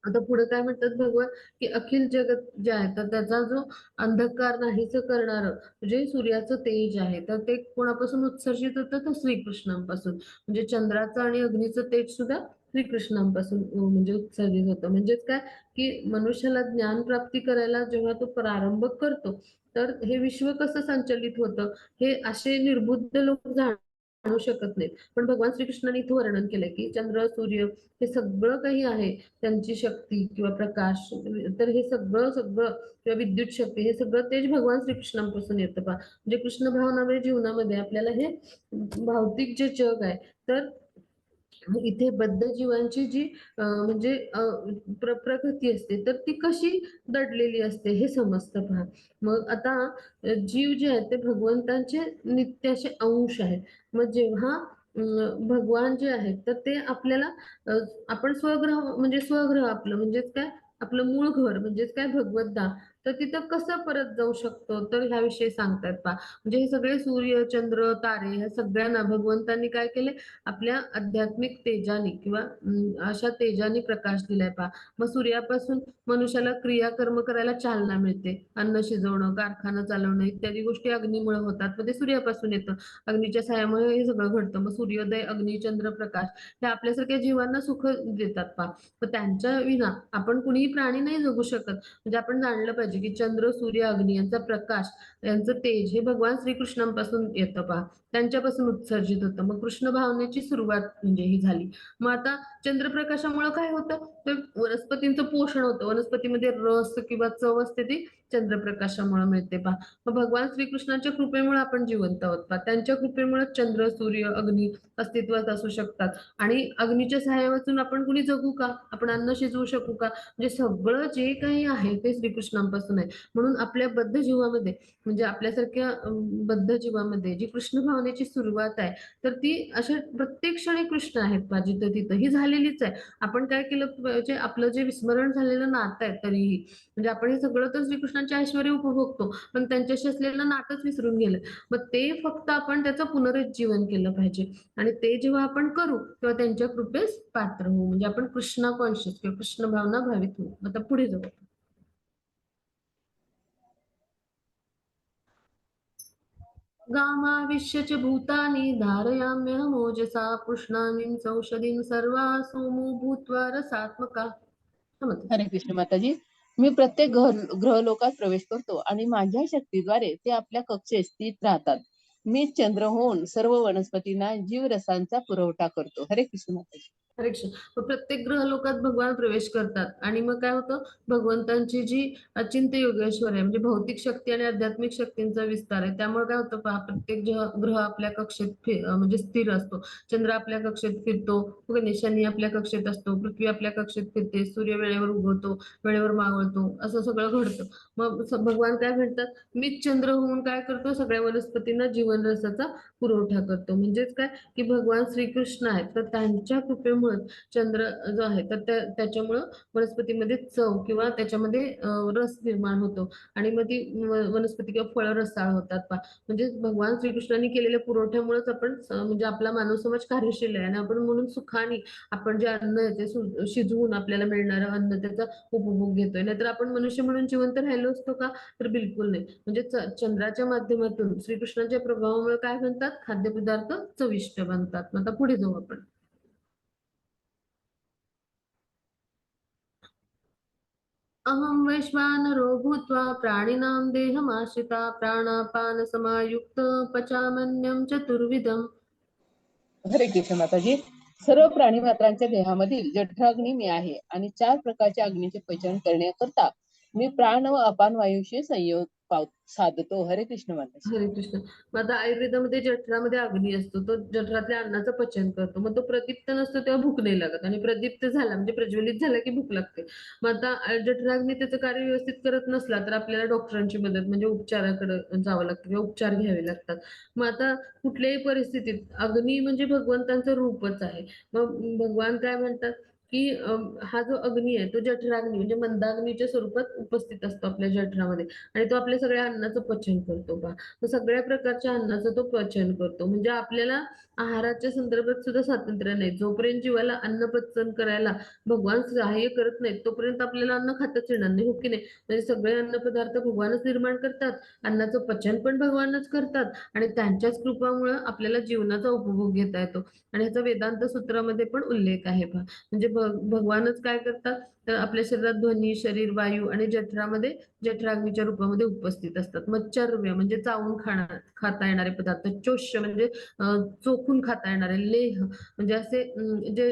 आता पुढे काय म्हणतात भगवान, की अखिल जगत जे आहे तर त्याचा जो अंधकार नाहीच करणारं जे सूर्याचं तेज आहे तर ते कोणापासून उत्सर्जित होतं, तर श्रीकृष्णांपासून. म्हणजे चंद्राचं आणि अग्नीचं तेज सुद्धा श्रीकृष्णांपासून म्हणजे उत्सर्जित होतं. म्हणजेच काय, की मनुष्याला ज्ञान प्राप्ती करायला जेव्हा तो प्रारंभ करतो तर हे विश्व कसं संचलित होतं हे असे निर्बुद्ध लोक जाणू शकत नाहीत. पण भगवान श्रीकृष्णाने इथं वर्णन केलंय की चंद्र, सूर्य हे सगळं काही आहे, त्यांची शक्ती किंवा प्रकाश तर हे सगळं सगळं किंवा विद्युत शक्ती हे सगळं तेज भगवान श्रीकृष्णांपासून येतं पहा. म्हणजे कृष्ण भावनामय जीवनामध्ये आपल्याला हे भौतिक जे जग आहे तर इथे बद्ध जीवांची जी म्हणजे प्रकृती असते तर ती कशी दडलेली असते हे समजतं पहा. मग आता जीव जे आहेत ते भगवंतांचे नित्य असे अंश आहेत. मग जेव्हा भगवान जे आहेत तर ते आपल्याला अ, आपण स्वग्रह म्हणजे स्वग्रह आपलं म्हणजेच काय, आपलं मूळ घर म्हणजेच काय भगवद्धाम, तर तिथं कसं परत जाऊ शकतो तर ह्याविषयी सांगतायत पहा. म्हणजे हे सगळे सूर्य, चंद्र, तारे ह्या सगळ्यांना भगवंतांनी काय केले, आपल्या आध्यात्मिक तेजाने किंवा अशा तेजाने प्रकाश दिलाय पहा. मग सूर्यापासून मनुष्याला क्रियाकर्म करायला चालना मिळते. अन्न शिजवणं, कारखाना चालवणं इत्यादी गोष्टी अग्नीमुळे होतात. मग ते सूर्यापासून येतं. अग्नीच्या सहाय्यामुळे हे सगळं घडतं. मग सूर्योदय, अग्नी, चंद्र, प्रकाश हे आपल्यासारख्या जीवांना सुख देतात पहा. मग त्यांच्या विना आपण कुणीही प्राणी नाही जगू शकत. म्हणजे आपण जाणलं पाहिजे की चंद्र, सूर्य, अग्नी यांचा प्रकाश, यांचं तेज हे भगवान श्रीकृष्णांपासून येतं पहा. त्यांच्यापासून उत्सर्जित होतं. मग कृष्ण भावनेची सुरुवात म्हणजे ही झाली. मग आता चंद्रप्रकाशामुळे काय होतं, तर वनस्पतींचं पोषण होतं. वनस्पतीमध्ये रस किंवा चव असते ती चंद्रप्रकाशामुळे मिळते पहा. मग भगवान श्रीकृष्णांच्या कृपेमुळे आपण जिवंत आहोत पहा. त्यांच्या कृपेमुळे चंद्र, सूर्य, अग्नी अस्तित्वात असू शकतात. आणि अग्नीच्या सहाय्यापासून आपण कुणी जगू का, आपण अन्न शिजवू शकू का, म्हणजे सगळं जे काही आहे ते श्रीकृष्णांपासून आहे. म्हणून आपल्या बद्ध जीवामध्ये म्हणजे आपल्यासारख्या बद्ध जीवामध्ये जी कृष्ण भावनेची सुरुवात आहे तर ती अशा प्रत्येक क्षणी कृष्ण आहेत पहा, जिथं तिथं ही झालेलीच आहे. आपण काय केलं म्हणजे आपलं जे विस्मरण झालेलं नातं आहे तरीही म्हणजे आपण हे सगळं तर श्रीकृष्णांचे ऐश्वर्य उपभोगतो पण त्यांच्याशी असलेलं नातंच विसरून गेलं. मग ते फक्त आपण त्याचं पुनरुज्जीवन केलं पाहिजे आणि ते जेव्हा आपण करू तेव्हा त्यांच्या कृपेस पात्र होऊ. म्हणजे आपण कृष्णा कॉन्शियस किंवा कृष्ण भावना भावित होऊ. आता पुढे जाऊ. गामाविश्य च भूतानि धारयाम्यहमोजसा पुष्णामीं संषदीं सर्वा सोमो भूत्वा रसात्मका. समजलं? हरे कृष्ण माताजी. मी प्रत्येक ग्रहलोकात प्रवेश करतो आणि माझ्या शक्तीद्वारे ते आपल्या कक्षेत स्थित राहतात. मी चंद्र होऊन सर्व वनस्पतींना जीवरसांचा पुरवठा करतो. हरे कृष्ण माताजी. हरे कृष्ण. मग प्रत्येक ग्रहलोकात भगवान प्रवेश करतात आणि मग काय होतं, भगवंतांची जी अचिंत्य योगेश्वर आहे म्हणजे भौतिक शक्ती आणि आध्यात्मिक शक्तींचा विस्तार आहे. त्यामुळे काय होतं पहा, प्रत्येक ग्रह आपल्या कक्षेत म्हणजे स्थिर असतो. चंद्र आपल्या कक्षेत फिरतो, शनी आपल्या कक्षेत असतो, पृथ्वी आपल्या कक्षेत फिरते, सूर्य वेळेवर उगवतो, वेळेवर मावळतो, असं सगळं घडतं. मग भगवान काय म्हणतात, मीच चंद्र होऊन काय करतो, सगळ्या वनस्पतींना जीवन रसाचा पुरवठा करतो. म्हणजेच काय, की भगवान श्रीकृष्ण आहेत तर त्यांच्या कृपेमुळे चंद्र जो आहे तर त्याच्यामुळं वनस्पतीमध्ये चव किंवा त्याच्यामध्ये रस निर्माण होतो आणि मग ती वनस्पती किंवा फळं रसाळ होतात पहा. म्हणजे भगवान श्रीकृष्णांनी केलेल्या पुरवठ्यामुळेच आपण म्हणजे आपला मानव समाज कार्यशील आहे आणि आपण म्हणून सुखाने आपण जे अन्न आहे ते शिजवून आपल्याला मिळणारं अन्न त्याचा उपभोग घेतोय. नाहीतर आपण मनुष्य म्हणून जिवंत राहिलो असतो का, तर बिलकुल नाही. म्हणजे चंद्राच्या माध्यमातून श्रीकृष्णाच्या प्रभावामुळे काय बनतात, खाद्यपदार्थ चविष्ट बनतात. मग आता पुढे जाऊ आपण. अहं वैश्वानरो भूत्वा प्राणिनां देहमाश्रिता प्राणापानसमायुक्त पचामन्यं चतुर्विधम्. हरे कृष्ण माताजी. सर्व प्राणी मात्रांच्या देहामधील जठराग्नी मी आहे आणि 4 प्रकारच्या अग्नीचे पचन करण्याकरता मी प्राण व अपान वायूशी संयोग साधतो. हरे कृष्ण माताजी. हरे कृष्ण. मग आता आयुर्वेदामध्ये जठरामध्ये अग्नी असतो, तो जठरातल्या अन्नाचं पचन करतो. मग तो प्रदीप्त नसतो तेव्हा भूक नाही लागत आणि प्रदीप्त झाला म्हणजे प्रज्वलित झाला की भूक लागते. मग आता जठराग्नी त्याचं कार्य व्यवस्थित करत नसला तर आपल्याला डॉक्टरांची मदत म्हणजे उपचाराकडे जावं लागतं किंवा उपचार घ्यावे लागतात. मग आता कुठल्याही परिस्थितीत अग्नी म्हणजे भगवंतांचं रूपच आहे. मग भगवान काय म्हणतात, की हा जो अग्नी आहे तो जठराग्नी म्हणजे मंदाग्नीच्या स्वरूपात उपस्थित असतो आपल्या जठरामध्ये आणि तो आपल्या सगळ्या अन्नाचं पचन करतो पहा. तर सगळ्या प्रकारच्या अन्नाचं तो पचन करतो. म्हणजे आपल्याला आहाराच्या संदर्भात सुद्धा स्वातंत्र्य नाही. जोपर्यंत जीवाला अन्न पचन करायला भगवान सहाय्य करत नाहीत, तोपर्यंत आपल्याला अन्न खाताच येणार नाही, हो की नाही? म्हणजे सगळे अन्नपदार्थ भगवानच निर्माण करतात, अन्नाचं पचन पण भगवानच करतात आणि त्यांच्याच कृपामुळं आपल्याला जीवनाचा उपभोग घेता येतो. आणि ह्याचा वेदांत सूत्रामध्ये पण उल्लेख आहे पहा. म्हणजे भगवानच काय करतात, तर आपल्या शरीरात ध्वनी, शरीर, वायू आणि जठरामध्ये जठराग्नीच्या रूपामध्ये उपस्थित असतात. मच्छर्य म्हणजे चावून खाता येणारे पदार्थ, चोष्य म्हणजे चोखून खाता येणारे, लेह म्हणजे असे जे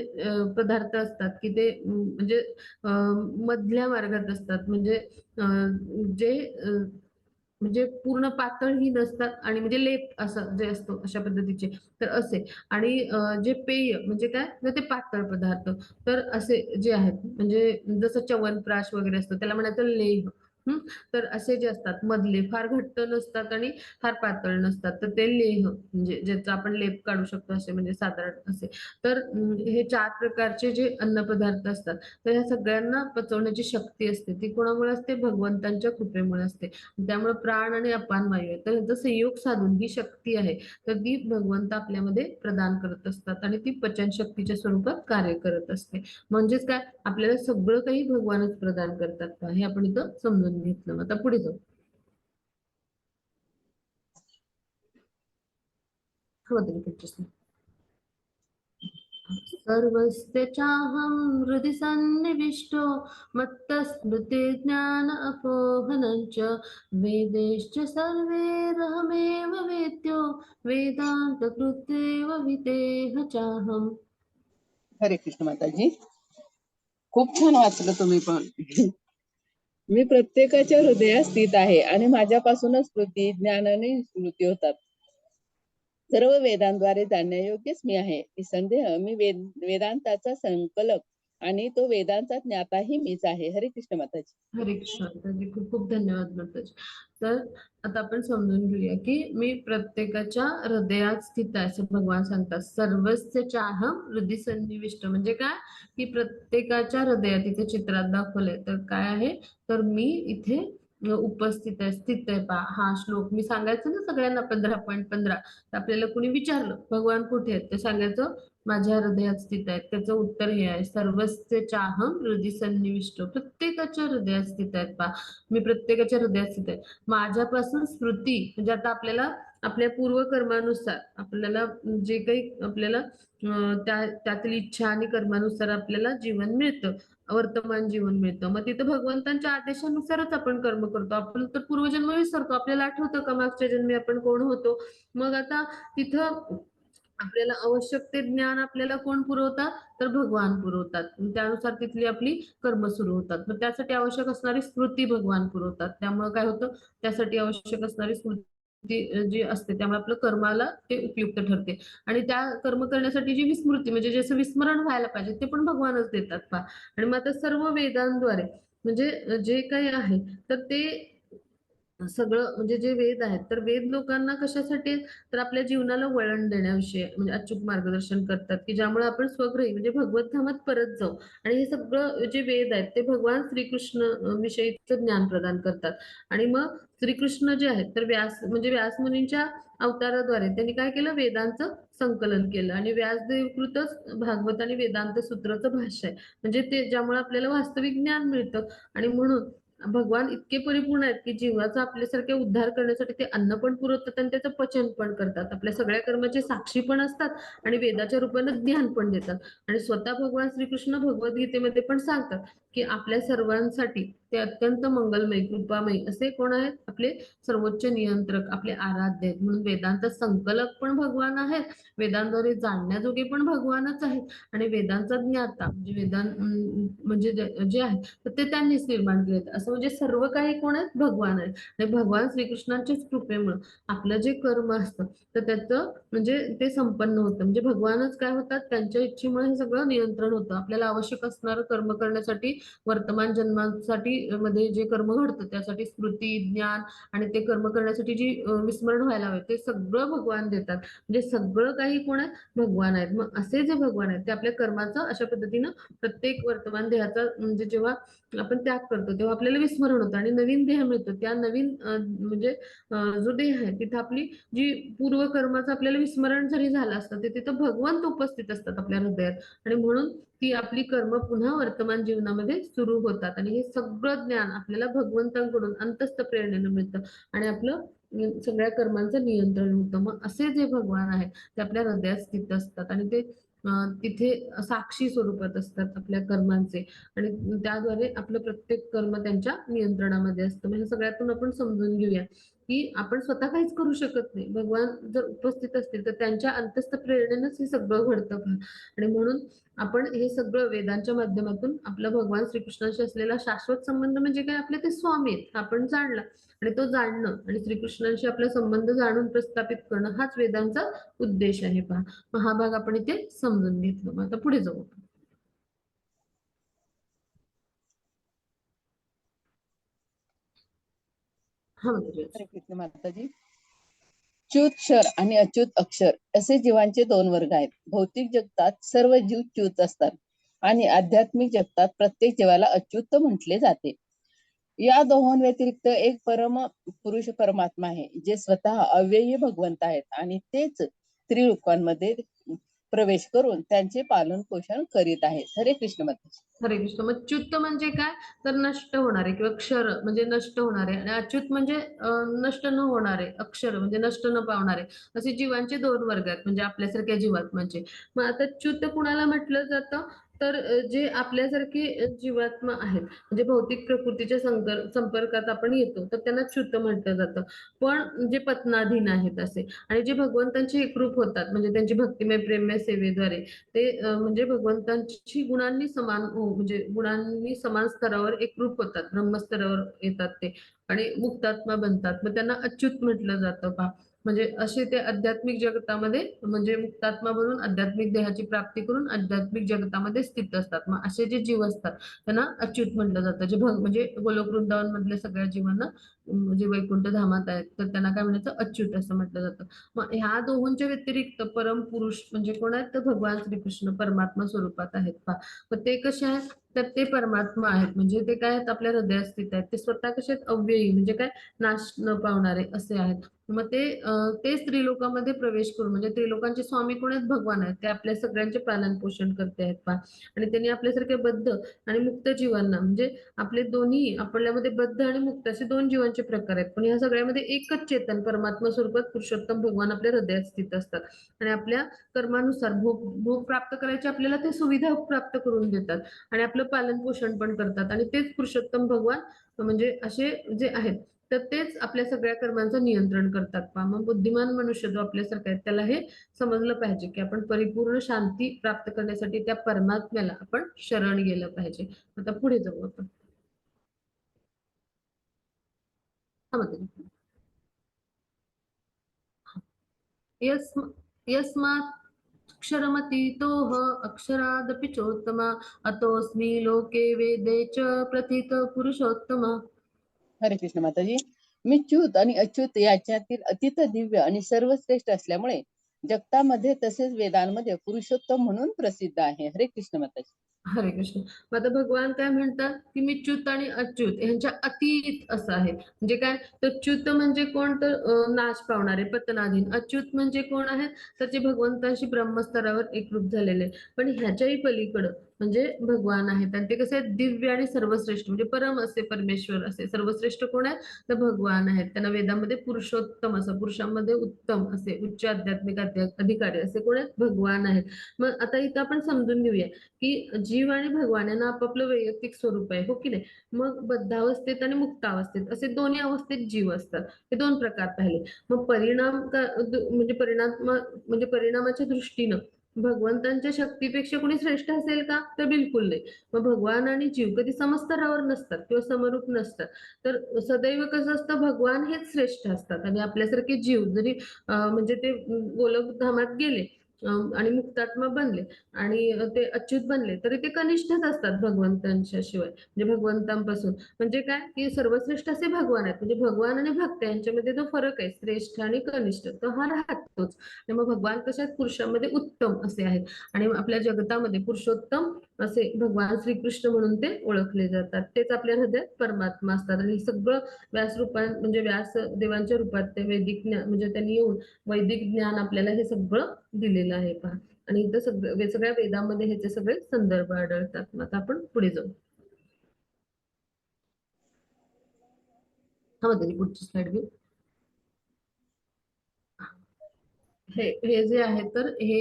पदार्थ असतात की ते म्हणजे मधल्या मार्गात असतात. म्हणजे जे म्हणजे पूर्ण पातळही नसतात आणि म्हणजे लेप असं जे असतो अशा पद्धतीचे तर असे. आणि जे पेय म्हणजे काय, तर ते पातळ पदार्थ. तर असे जे आहेत म्हणजे जसं च्यवनप्राश वगैरे असतं त्याला म्हणायचं लेह. हं. तर असे जे असतात मधले फार घट्ट नसतात आणि फार पातळ नसतात. तर ते लेह म्हणजे ज्याचा आपण लेप काढू शकतो असे म्हणजे साधारण असे. तर हे 4 प्रकारचे जे अन्नपदार्थ असतात, तर ह्या सगळ्यांना पचवण्याची शक्ती असते. ती कोणामुळे असते? भगवंतांच्या कृपेमुळे असते. त्यामुळे प्राण आणि अपान वायू आहे. तर ह्याचा संयोग साधून ही शक्ती आहे, तर ती भगवंत आपल्यामध्ये प्रदान करत असतात आणि ती पचन शक्तीच्या स्वरूपात कार्य करत असते. म्हणजेच काय, आपल्याला सगळं काही भगवानच प्रदान करतात का, हे आपण इथं समजून घेतलं. आता पुढे जाऊ. सर्वस्य चाहं हृदि सन्निविष्टो मत्तस्मृते ज्ञान अपोहनं च वेदैश्च सर्वैरहमेव वेद्यो वेदान्तकृत्यैव विदेह चाहम्. हरे कृष्ण माताजी. खूप छान वाचलं तुम्ही पण. मी प्रत्येकाच्या हृदयात स्थित आहे आणि माझ्यापासूनच स्मृती, ज्ञान आणि स्मृती होतात. सर्व वेदांद्वारे जाणण्यायोग्यच मी आहे. निसंदेह मी वेदांताचा संकलक आणि तो वेदांचा ज्ञाताही मीच आहे. हरे कृष्ण माताजी. हरे कृष्ण. माताजी खूप खूप धन्यवाद माताजी. तर आता आपण समजून घेऊया की मी प्रत्येकाच्या हृदयात स्थित आहे असं भगवान सांगतात. सर्वस्य चाहं हृदि सन्निविष्ट म्हणजे काय, की प्रत्येकाच्या हृदयात इथे चित्रात दाखवलंय तर काय आहे, तर मी इथे उपस्थित आहे, स्थित आहे. पहा हा श्लोक मी सांगायचं ना सगळ्यांना 15.15. तर आपल्याला कुणी विचारलं भगवान कुठे आहेत, ते सांगायचं माझ्या हृदयात स्थित आहेत? त्याचं उत्तर हे आहे, सर्वस्य चाहम हृदि सन्निविष्टो. प्रत्येकाच्या हृदयात स्थित आहेत पहा, मी प्रत्येकाच्या हृदयात स्थित आहे. माझ्यापासून स्मृती म्हणजे आता आपल्याला आपल्या पूर्वकर्मानुसार आपल्याला जे काही आपल्याला त्यातील इच्छा आणि कर्मानुसार आपल्याला जीवन मिळतं, वर्तमान जीवन मिळतं. मग तिथं भगवंतांच्या आदेशानुसारच आपण कर्म करतो. आपण तर पूर्वजन्म विसरतो. आपल्याला आठवतं का मागच्या जन्मी आपण कोण होतो? मग आता तिथं आपल्याला आवश्यक ते ज्ञान आपल्याला कोण पुरवतात? तर भगवान पुरवतात. त्यानुसार तिथली आपली कर्म सुरू होतात. मग त्यासाठी आवश्यक असणारी स्मृती भगवान पुरवतात. त्यामुळे काय होतं? त्यासाठी आवश्यक असणारी स्मृती जी असते त्यामुळे आपलं कर्माला ते उपयुक्त ठरते. आणि त्या कर्म करण्यासाठी जी विस्मृती म्हणजे जसं विस्मरण व्हायला पाहिजे ते पण भगवानच देतात पहा. आणि मग आता सर्व वेदांद्वारे म्हणजे जे काही आहे तर ते सगळं म्हणजे जे वेद आहेत तर वेद लोकांना कशासाठी तर आपल्या जीवनाला वळण देण्याविषयी म्हणजे अचूक मार्गदर्शन करतात की ज्यामुळे आपण स्वग्रही म्हणजे भगवत धामात परत जाऊ. आणि हे सगळं जे वेद आहेत ते भगवान श्रीकृष्ण विषयीचं ज्ञान प्रदान करतात. आणि मग श्रीकृष्ण जे आहेत तर व्यास म्हणजे व्यास मुनींच्या अवताराद्वारे त्यांनी काय केलं वेदांचं संकलन केलं आणि व्यासदेवकृतच भागवत आणि वेदांत सूत्राचं भाष्य आहे. म्हणजे ते ज्यामुळे आपल्याला वास्तविक ज्ञान मिळतं. आणि म्हणून भगवान इतके परिपूर्ण आहेत की जीवाचा आपल्यासारखे उद्धार करण्यासाठी ते अन्न पण पुरवतात आणि त्याचं पचन पण करतात. आपल्या सगळ्या कर्माचे साक्षी पण असतात आणि वेदाच्या रूपानं ज्ञान पण देतात. आणि स्वतः भगवान श्रीकृष्ण भगवद्गीतेमध्ये पण सांगतात की आपल्या सर्वांसाठी ते अत्यंत मंगलमय कृपामय असे कोण आहेत? आपले सर्वोच्च नियंत्रक आपले आराध्य आहेत. म्हणून वेदांत संकलक पण भगवान आहेत, वेदांद्वारे जाणण्याजोगे पण भगवानच आहेत. आणि वेदांचा ज्ञाता म्हणजे म्हणजे जे आहे तर ते त्यांनीच निर्माण केलेत. असं म्हणजे सर्व काही कोण आहेत? भगवान आहेत. आणि भगवान श्रीकृष्णांच्याच कृपेमुळे आपलं जे कर्म असतं तर त्याचं म्हणजे ते संपन्न होतं. म्हणजे भगवानच काय होतात? त्यांच्या इच्छेमुळे हे सगळं नियंत्रण होतं. आपल्याला आवश्यक असणारं कर्म करण्यासाठी वर्तमान जन्मासाठी मध्ये जे कर्म घडतं त्यासाठी स्मृती, ज्ञान आणि ते कर्म करण्यासाठी जी विस्मरण व्हायला हवे ते सगळं भगवान देतात. म्हणजे सगळं काही कोण आहे? भगवान आहेत. मग असे जे भगवान आहेत ते आपल्या कर्माचं अशा पद्धतीनं प्रत्येक वर्तमान देहाचा म्हणजे जेव्हा आपण त्याग करतो तेव्हा आपल्याला विस्मरण होतं आणि नवीन देह मिळतो. त्या नवीन म्हणजे जो देह आहे तिथं आपली जी पूर्वकर्माचं आपल्याला विस्मरण जरी झालं असतं ते तिथं भगवंत उपस्थित असतात आपल्या हृदयात. आणि म्हणून ती आपली कर्म पुन्हा वर्तमान जीवनामध्ये सुरू होतात. आणि हे सगळं ज्ञान आपल्याला भगवंतांकडून अंतस्थ प्रेरणेनं मिळतं आणि आपलं सगळ्या कर्मांचं नियंत्रण होतं. मग असे जे भगवान आहेत ते आपल्या हृदयात स्थित असतात आणि ते तिथे साक्षी स्वरूपात असतात आपल्या कर्मांचे. आणि त्याद्वारे आपलं प्रत्येक कर्म त्यांच्या नियंत्रणामध्ये असतं. म्हणजे सगळ्यातून आपण समजून घेऊया की आपण स्वतः काहीच करू शकत नाही. भगवान जर उपस्थित असतील तर त्यांच्या अंतस्थ प्रेरणेनंच हे सगळं घडतं. आणि म्हणून आपण हे सगळं वेदांच्या माध्यमातून आपला भगवान श्रीकृष्णाशी असलेला शाश्वत संबंध म्हणजे काय? आपले ते स्वामी आहेत आपण जाणला. आणि तो जाणणं आणि श्रीकृष्णांशी आपला संबंध जाणून प्रस्थापित करणं हाच वेदांचा उद्देश आहे पहा. मग हा भाग आपण इथे समजून घेतला. मग आता पुढे जाऊ. हा म्हणजे हरे कृष्ण माताजी. च्युत क्षर आणि अच्युत अक्षर असे जीवांचे दोन वर्ग आहेत. भौतिक जगतात सर्व जीव च्युत असतात आणि आध्यात्मिक जगतात प्रत्येक जीवाला अच्युत म्हटले जाते. या दोहोंव्यतिरिक्त एक परम पुरुष परमात्मा आहे जे स्वतः अव्ययी भगवंत आहेत आणि तेच त्रिलोकांमध्ये प्रवेश करून त्यांचे पालन पोषण करीत आहेत. हरे कृष्ण माताजी. हरे कृष्ण. मग च्युत म्हणजे काय? तर नष्ट होणारे किंवा क्षर म्हणजे नष्ट होणारे आणि अच्युत म्हणजे नष्ट न होणारे, अक्षर म्हणजे नष्ट न पावणारे असे जीवांचे दोन वर्ग आहेत म्हणजे आपल्यासारख्या जीवात्म्यांचे. मग आता च्युत कुणाला म्हटलं जातं? तर जे आपल्यासारखे जीवात्मा आहेत म्हणजे भौतिक प्रकृतीच्या संपर्कात आपण येतो तर त्यांना च्युत म्हटलं जातं. पण जे पत्नाधीन आहेत असे आणि जे भगवंतांचे एकरूप होतात म्हणजे त्यांची भक्तिमय प्रेममय सेवेद्वारे ते म्हणजे भगवंतांची गुणांनी समान म्हणजे गुणांनी समान स्तरावर एकरूप होतात, ब्रह्मस्तरावर येतात ते आणि मुक्तात्मा बनतात. मग त्यांना अच्युत म्हटलं जातं पहा. म्हणजे असे ते आध्यात्मिक जगतामध्ये म्हणजे मुक्तात्मा बनून आध्यात्मिक देहाची प्राप्ती करून आध्यात्मिक जगतामध्ये स्थित असतात. मग असे जे जीव असतात त्यांना अच्युत म्हटलं जातं. जे म्हणजे गोलोक वृंदावन मधल्या सगळ्या जीवांना जे वैकुंठ धामात आहेत तर त्यांना काय म्हणायचं? अच्युत असं म्हटलं जातं. मग ह्या दोहोंच्या व्यतिरिक्त परम पुरुष म्हणजे कोण आहेत? तर भगवान श्रीकृष्ण परमात्मा स्वरूपात आहेत पहा. मग ते कसे आहेत? तर ते परमात्मा आहेत. म्हणजे ते काय आहेत, आपल्या हृदयात स्थित आहेत. ते स्वतः कसे आहेत, अव्ययी म्हणजे काय, नाश न पावणारे असे आहेत. मग ते स्त्रीलोकामध्ये प्रवेश करून, म्हणजे त्रिलोकांचे स्वामी कोण आहेत, भगवान आहेत. ते आपल्या सगळ्यांचे पालन पोषण करते आहेत पहा. आणि त्यांनी आपल्यासारखे बद्ध आणि मुक्त जीवांना, म्हणजे आपले दोन्ही, आपल्यामध्ये बद्ध आणि मुक्त असे दोन जीवांचे प्रकार आहेत. पण या सगळ्यामध्ये एकच चेतन परमात्मा स्वरूपात पुरुषोत्तम भगवान आपल्या हृदयात स्थित असतात. आणि आपल्या कर्मानुसार भोग प्राप्त करायची आपल्याला ते सुविधा प्राप्त करून देतात आणि आपलं पालन पोषण पण करतात. आणि तेच पुरुषोत्तम भगवान म्हणजे असे जे आहेत, तर तेच आपल्या सगळ्या कर्मांचं नियंत्रण करतात पहा. मग बुद्धिमान मनुष्य जो आपल्यासारखा आहे, त्याला हे समजलं पाहिजे की आपण परिपूर्ण शांती प्राप्त करण्यासाठी त्या परमात्म्याला आपण शरण गेलं पाहिजे. आता पुढे जाऊ आपण. हा मध्ये यस्माक्षरमतीतोह अक्षरादपि चोत्तमा अतोऽस्मि लोके वेदे च प्रथित पुरुषोत्तमा. हरे कृष्ण माताजी. मी च्युत आणि अच्युत याच्यातील अतित दिव्य आणि सर्वश्रेष्ठ असल्यामुळे जगतामध्ये तसेच वेदांमध्ये पुरुषोत्तम म्हणून प्रसिद्ध आहे. हरे कृष्ण माताजी. हरे कृष्ण. मग आता भगवान काय म्हणतात की मी च्युत आणि अच्युत यांच्या अतीत असं आहे. म्हणजे काय, तर च्युत म्हणजे कोण, तर नाश पावणारे, पतनाधीन. अच्युत म्हणजे कोण आहे, तर जे भगवंताशी ब्रह्मस्तरावर एकरूप झालेले. पण ह्याच्याही पलीकडं म्हणजे भगवान आहेत आणि ते कसे आहेत, दिव्य आणि सर्वश्रेष्ठ, म्हणजे परम असे परमेश्वर असे. सर्वश्रेष्ठ कोण आहे, तर भगवान आहेत. त्यांना वेदामध्ये पुरुषोत्तम असं, पुरुषांमध्ये उत्तम असे, उच्च आध्यात्मिक अधिकारी असे कोण आहेत, भगवान आहेत. मग आता इथं आपण समजून घेऊया की जीव आणि भगवान यांना आपापलं वैयक्तिक स्वरूप आहे, हो की नाही. मग बद्धावस्थेत आणि मुक्तावस्थेत असे दोन्ही अवस्थेत जीव असतात. हे दोन प्रकार पाहिले. मग म्हणजे परिणामाच्या दृष्टीनं भगवंतांच्या शक्तीपेक्षा कोणी श्रेष्ठ असेल का, तर बिलकुल नाही. मग भगवान आणि जीव कधी समस्तरावर नसतात किंवा समरूप नसतात. तर सदैव कसं असतं, भगवान हेच श्रेष्ठ असतात आणि आपल्यासारखे जीव जरी म्हणजे ते गोलोकधामात गेले आणि मुक्तात्मा बनले आणि ते अच्युत बनले, तरी ते कनिष्ठच असतात भगवंतांच्या शिवाय, म्हणजे भगवंतांपासून. म्हणजे काय, की सर्वश्रेष्ठ असे भगवान आहेत. म्हणजे भगवान आणि भक्त यांच्यामध्ये जो फरक आहे, श्रेष्ठ आणि कनिष्ठ, तो हा राहतोच. आणि मग भगवान कशा आहेत, पुरुषांमध्ये उत्तम असे आहेत. आणि आपल्या जगतामध्ये पुरुषोत्तम असे भगवान श्रीकृष्ण म्हणून ते ओळखले जातात. तेच आपल्या हृदयात परमात्मा असतात. आणि सगळं व्यास रूपात, म्हणजे व्यास देवांच्या रूपात ते वैदिक ज्ञान, म्हणजे त्यांनी येऊन वैदिक ज्ञान आपल्याला हे सगळं दिलेलं आहे पहा. आणि इथं सगळ्या वेदामध्ये ह्याचे सगळे संदर्भ आढळतात. मग आता आपण पुढे जाऊ. हा मध्ये पुढची स्लाइड घेऊ. हे जे आहे, तर हे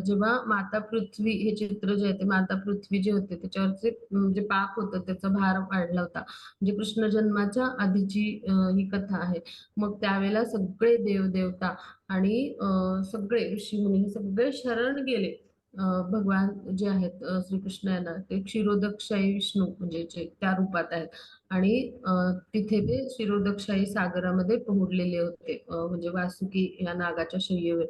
जेव्हा माता पृथ्वी, हे चित्र जे आहे ते माता पृथ्वी जे होते त्याच्यावरचे म्हणजे पाप होतं, त्याचा भार वाढला होता. म्हणजे कृष्ण जन्माच्या आधीची ही कथा आहे. मग त्यावेळेला सगळे देवदेवता आणि सगळे ऋषीमुनी हे सगळे शरण गेले भगवान जे आहेत श्रीकृष्ण यांना. ते क्षीरोदकशाही विष्णू म्हणजे जे त्या रूपात आहेत. आणि तिथे ते क्षीरोदकशाही सागरामध्ये पोहडलेले होते, म्हणजे वासुकी या नागाच्या शय्येवर.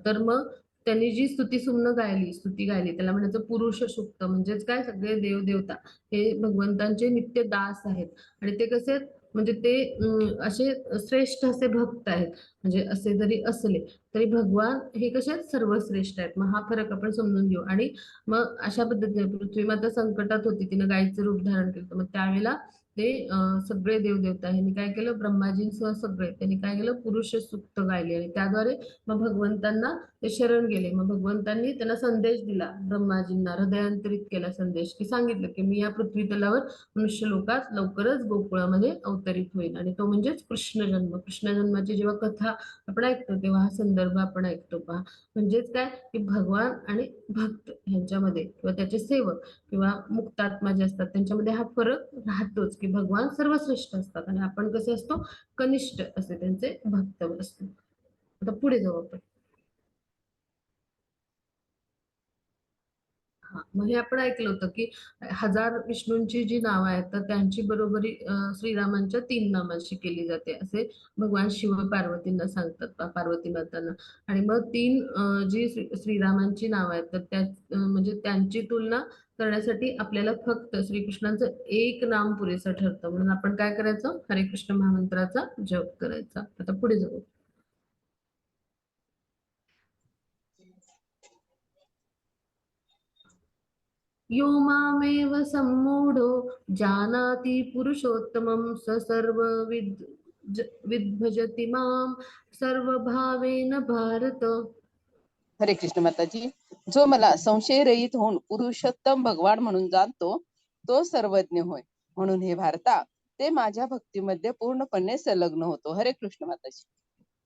तर मग त्यांनी जी स्तुती गायली, त्याला म्हणायचं पुरुष सुक्त. म्हणजेच काय, सगळे देव देवता हे भगवंतांचे नित्य दास आहेत. आणि ते कसे आहेत, म्हणजे ते असे श्रेष्ठ असे भक्त आहेत. म्हणजे असे जरी असले तरी भगवान हे कसे आहेत, सर्वश्रेष्ठ आहेत. मग हा फरक आपण समजून घेऊ. आणि मग अशा पद्धतीने पृथ्वी माता संकटात होती, तिनं गायीचं रूप धारण केलं. मग त्यावेळेला ते सगळे देवदेवता ह्यांनी काय केलं, ब्रह्माजींसह सगळे त्यांनी काय केलं, पुरुष सुक्त गायले. आणि त्याद्वारे मग भगवंतांना ते शरण गेले. मग भगवंतांनी त्यांना संदेश दिला, ब्रह्माजींना हृदयांतरित केला संदेश, की सांगितलं की मी या पृथ्वी तलावर मनुष्य लोकात लवकरच गोकुळामध्ये अवतरित होईल. आणि तो म्हणजेच कृष्ण जन्म. कृष्ण जन्माची जेव्हा कथा आपण ऐकतो, तेव्हा हा संदर्भ आपण ऐकतो पहा. म्हणजेच काय, की भगवान आणि भक्त ह्यांच्यामध्ये किंवा त्याचे सेवक किंवा मुक्तात्मा जे असतात त्यांच्यामध्ये हा फरक राहतोच, की भगवान सर्वश्रेष्ठ असतात आणि आपण कसे असतो, कनिष्ठ असे त्यांचे भक्त असतो. आता पुढे जाऊ आपण. हा, मग हे आपण ऐकलं होतं की 1000 विष्णूंची जी नावं आहेत, तर त्यांची बरोबरी श्रीरामांच्या 3 नामांशी केली जाते, असे भगवान शिव पार्वतींना सांगतात, पार्वती मातांना. आणि मग 3 जी श्रीरामांची नावं आहेत, तर म्हणजे त्यांची तुलना करण्यासाठी आपल्याला फक्त श्रीकृष्णांचं एक नाम पुरेसं ठरतं. म्हणून आपण काय करायचं, हरे कृष्ण महामंत्राचा जप करायचा. आता पुढे जाऊ. यो मामेव सम्मूढो जानाति पुरुषोत्तमं स विद्भजति मां सर्वभावेन भारत. हरे कृष्ण माताजी. जो मला संशय रहित होऊन पुरुषोत्तम भगवान म्हणून जाणतो तो सर्वज्ञ होय. म्हणून हे भारता ते माझ्या भक्तीमध्ये पूर्णपणे संलग्न होतो. हरे कृष्ण माताजी.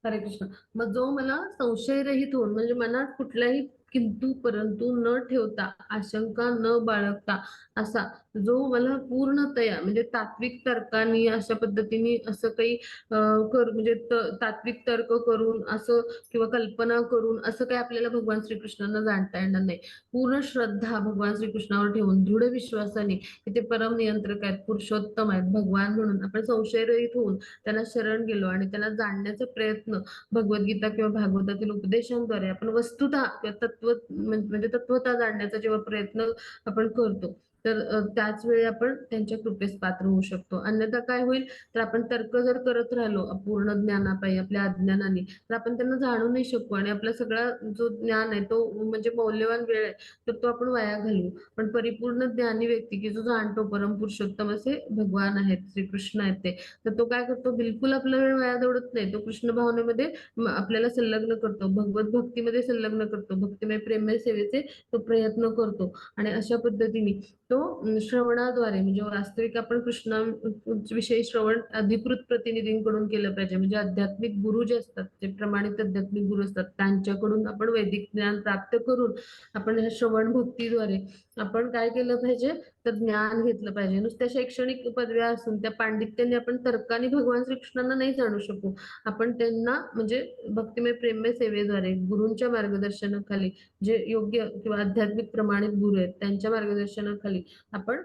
हरे कृष्ण. मग जो मला संशयरहित होऊन म्हणजे मनात कुठल्याही किंतु परंतु न ठेवता, आशंका न बाळगता असा जो मला पूर्णतया म्हणजे तात्विक तर्काने अशा पद्धतीने असं काही म्हणजे तात्विक तर्क करून असं किंवा कल्पना करून असं काही आपल्याला भगवान श्रीकृष्णांना जाणता येणार नाही. पूर्ण श्रद्धा भगवान श्रीकृष्णावर ठेवून दृढ विश्वासाने की ते परम नियंत्रक आहेत, पुरुषोत्तम आहेत, भगवान म्हणून आपण संशयरहित होऊन त्यांना शरण गेलो आणि त्यांना जाणण्याचा प्रयत्न भगवद्गीता किंवा भागवतातील उपदेशांद्वारे आपण वस्तुतः किंवा तत्व म्हणजे तत्वता जाणण्याचा जेव्हा प्रयत्न आपण करतो तर त्याच वेळी आपण त्यांच्या कृपेस पात्र होऊ शकतो. अन्यथा काय होईल तर आपण तर्क जर करत राहिलो अपूर्ण ज्ञानापायी आपल्या अज्ञानाने तर आपण त्यांना जाणू नाही शकू आणि आपला सगळा जो ज्ञान आहे तो म्हणजे मौल्यवान वेळ आहे तर तो आपण वाया घालवू. पण परिपूर्ण ज्ञानी व्यक्ती की जो जाणतो परम पुरुषोत्तम असे भगवान आहेत, श्रीकृष्ण आहेत ते, तर तो काय करतो बिलकुल आपला वेळ वाया दौडत नाही. तो कृष्ण भावनेमध्ये आपल्याला संलग्न करतो, भगवत भक्तीमध्ये संलग्न करतो, भक्तिमय प्रेममय सेवेचे तो प्रयत्न करतो आणि अशा पद्धतीने तो श्रवणाद्वारे म्हणजे वास्तविक आपण कृष्णाविषयी श्रवण अधिकृत प्रतिनिधींकडून केलं पाहिजे. म्हणजे आध्यात्मिक गुरु जे असतात, जे प्रमाणित आध्यात्मिक गुरु असतात त्यांच्याकडून आपण वैदिक ज्ञान प्राप्त करून आपण ह्या श्रवण भक्तीद्वारे आपण काय केलं पाहिजे तर ज्ञान घेतलं पाहिजे. नुसत्या शैक्षणिक पदव्या असून त्या पांडित्याने आपण तर्काने भगवान श्रीकृष्णांना नाही जाणू शकू. आपण त्यांना म्हणजे भक्तिमय प्रेममय सेवेद्वारे गुरूंच्या मार्गदर्शनाखाली जे योग्य किंवा आध्यात्मिक प्रमाणित गुरु आहेत त्यांच्या मार्गदर्शनाखाली आपण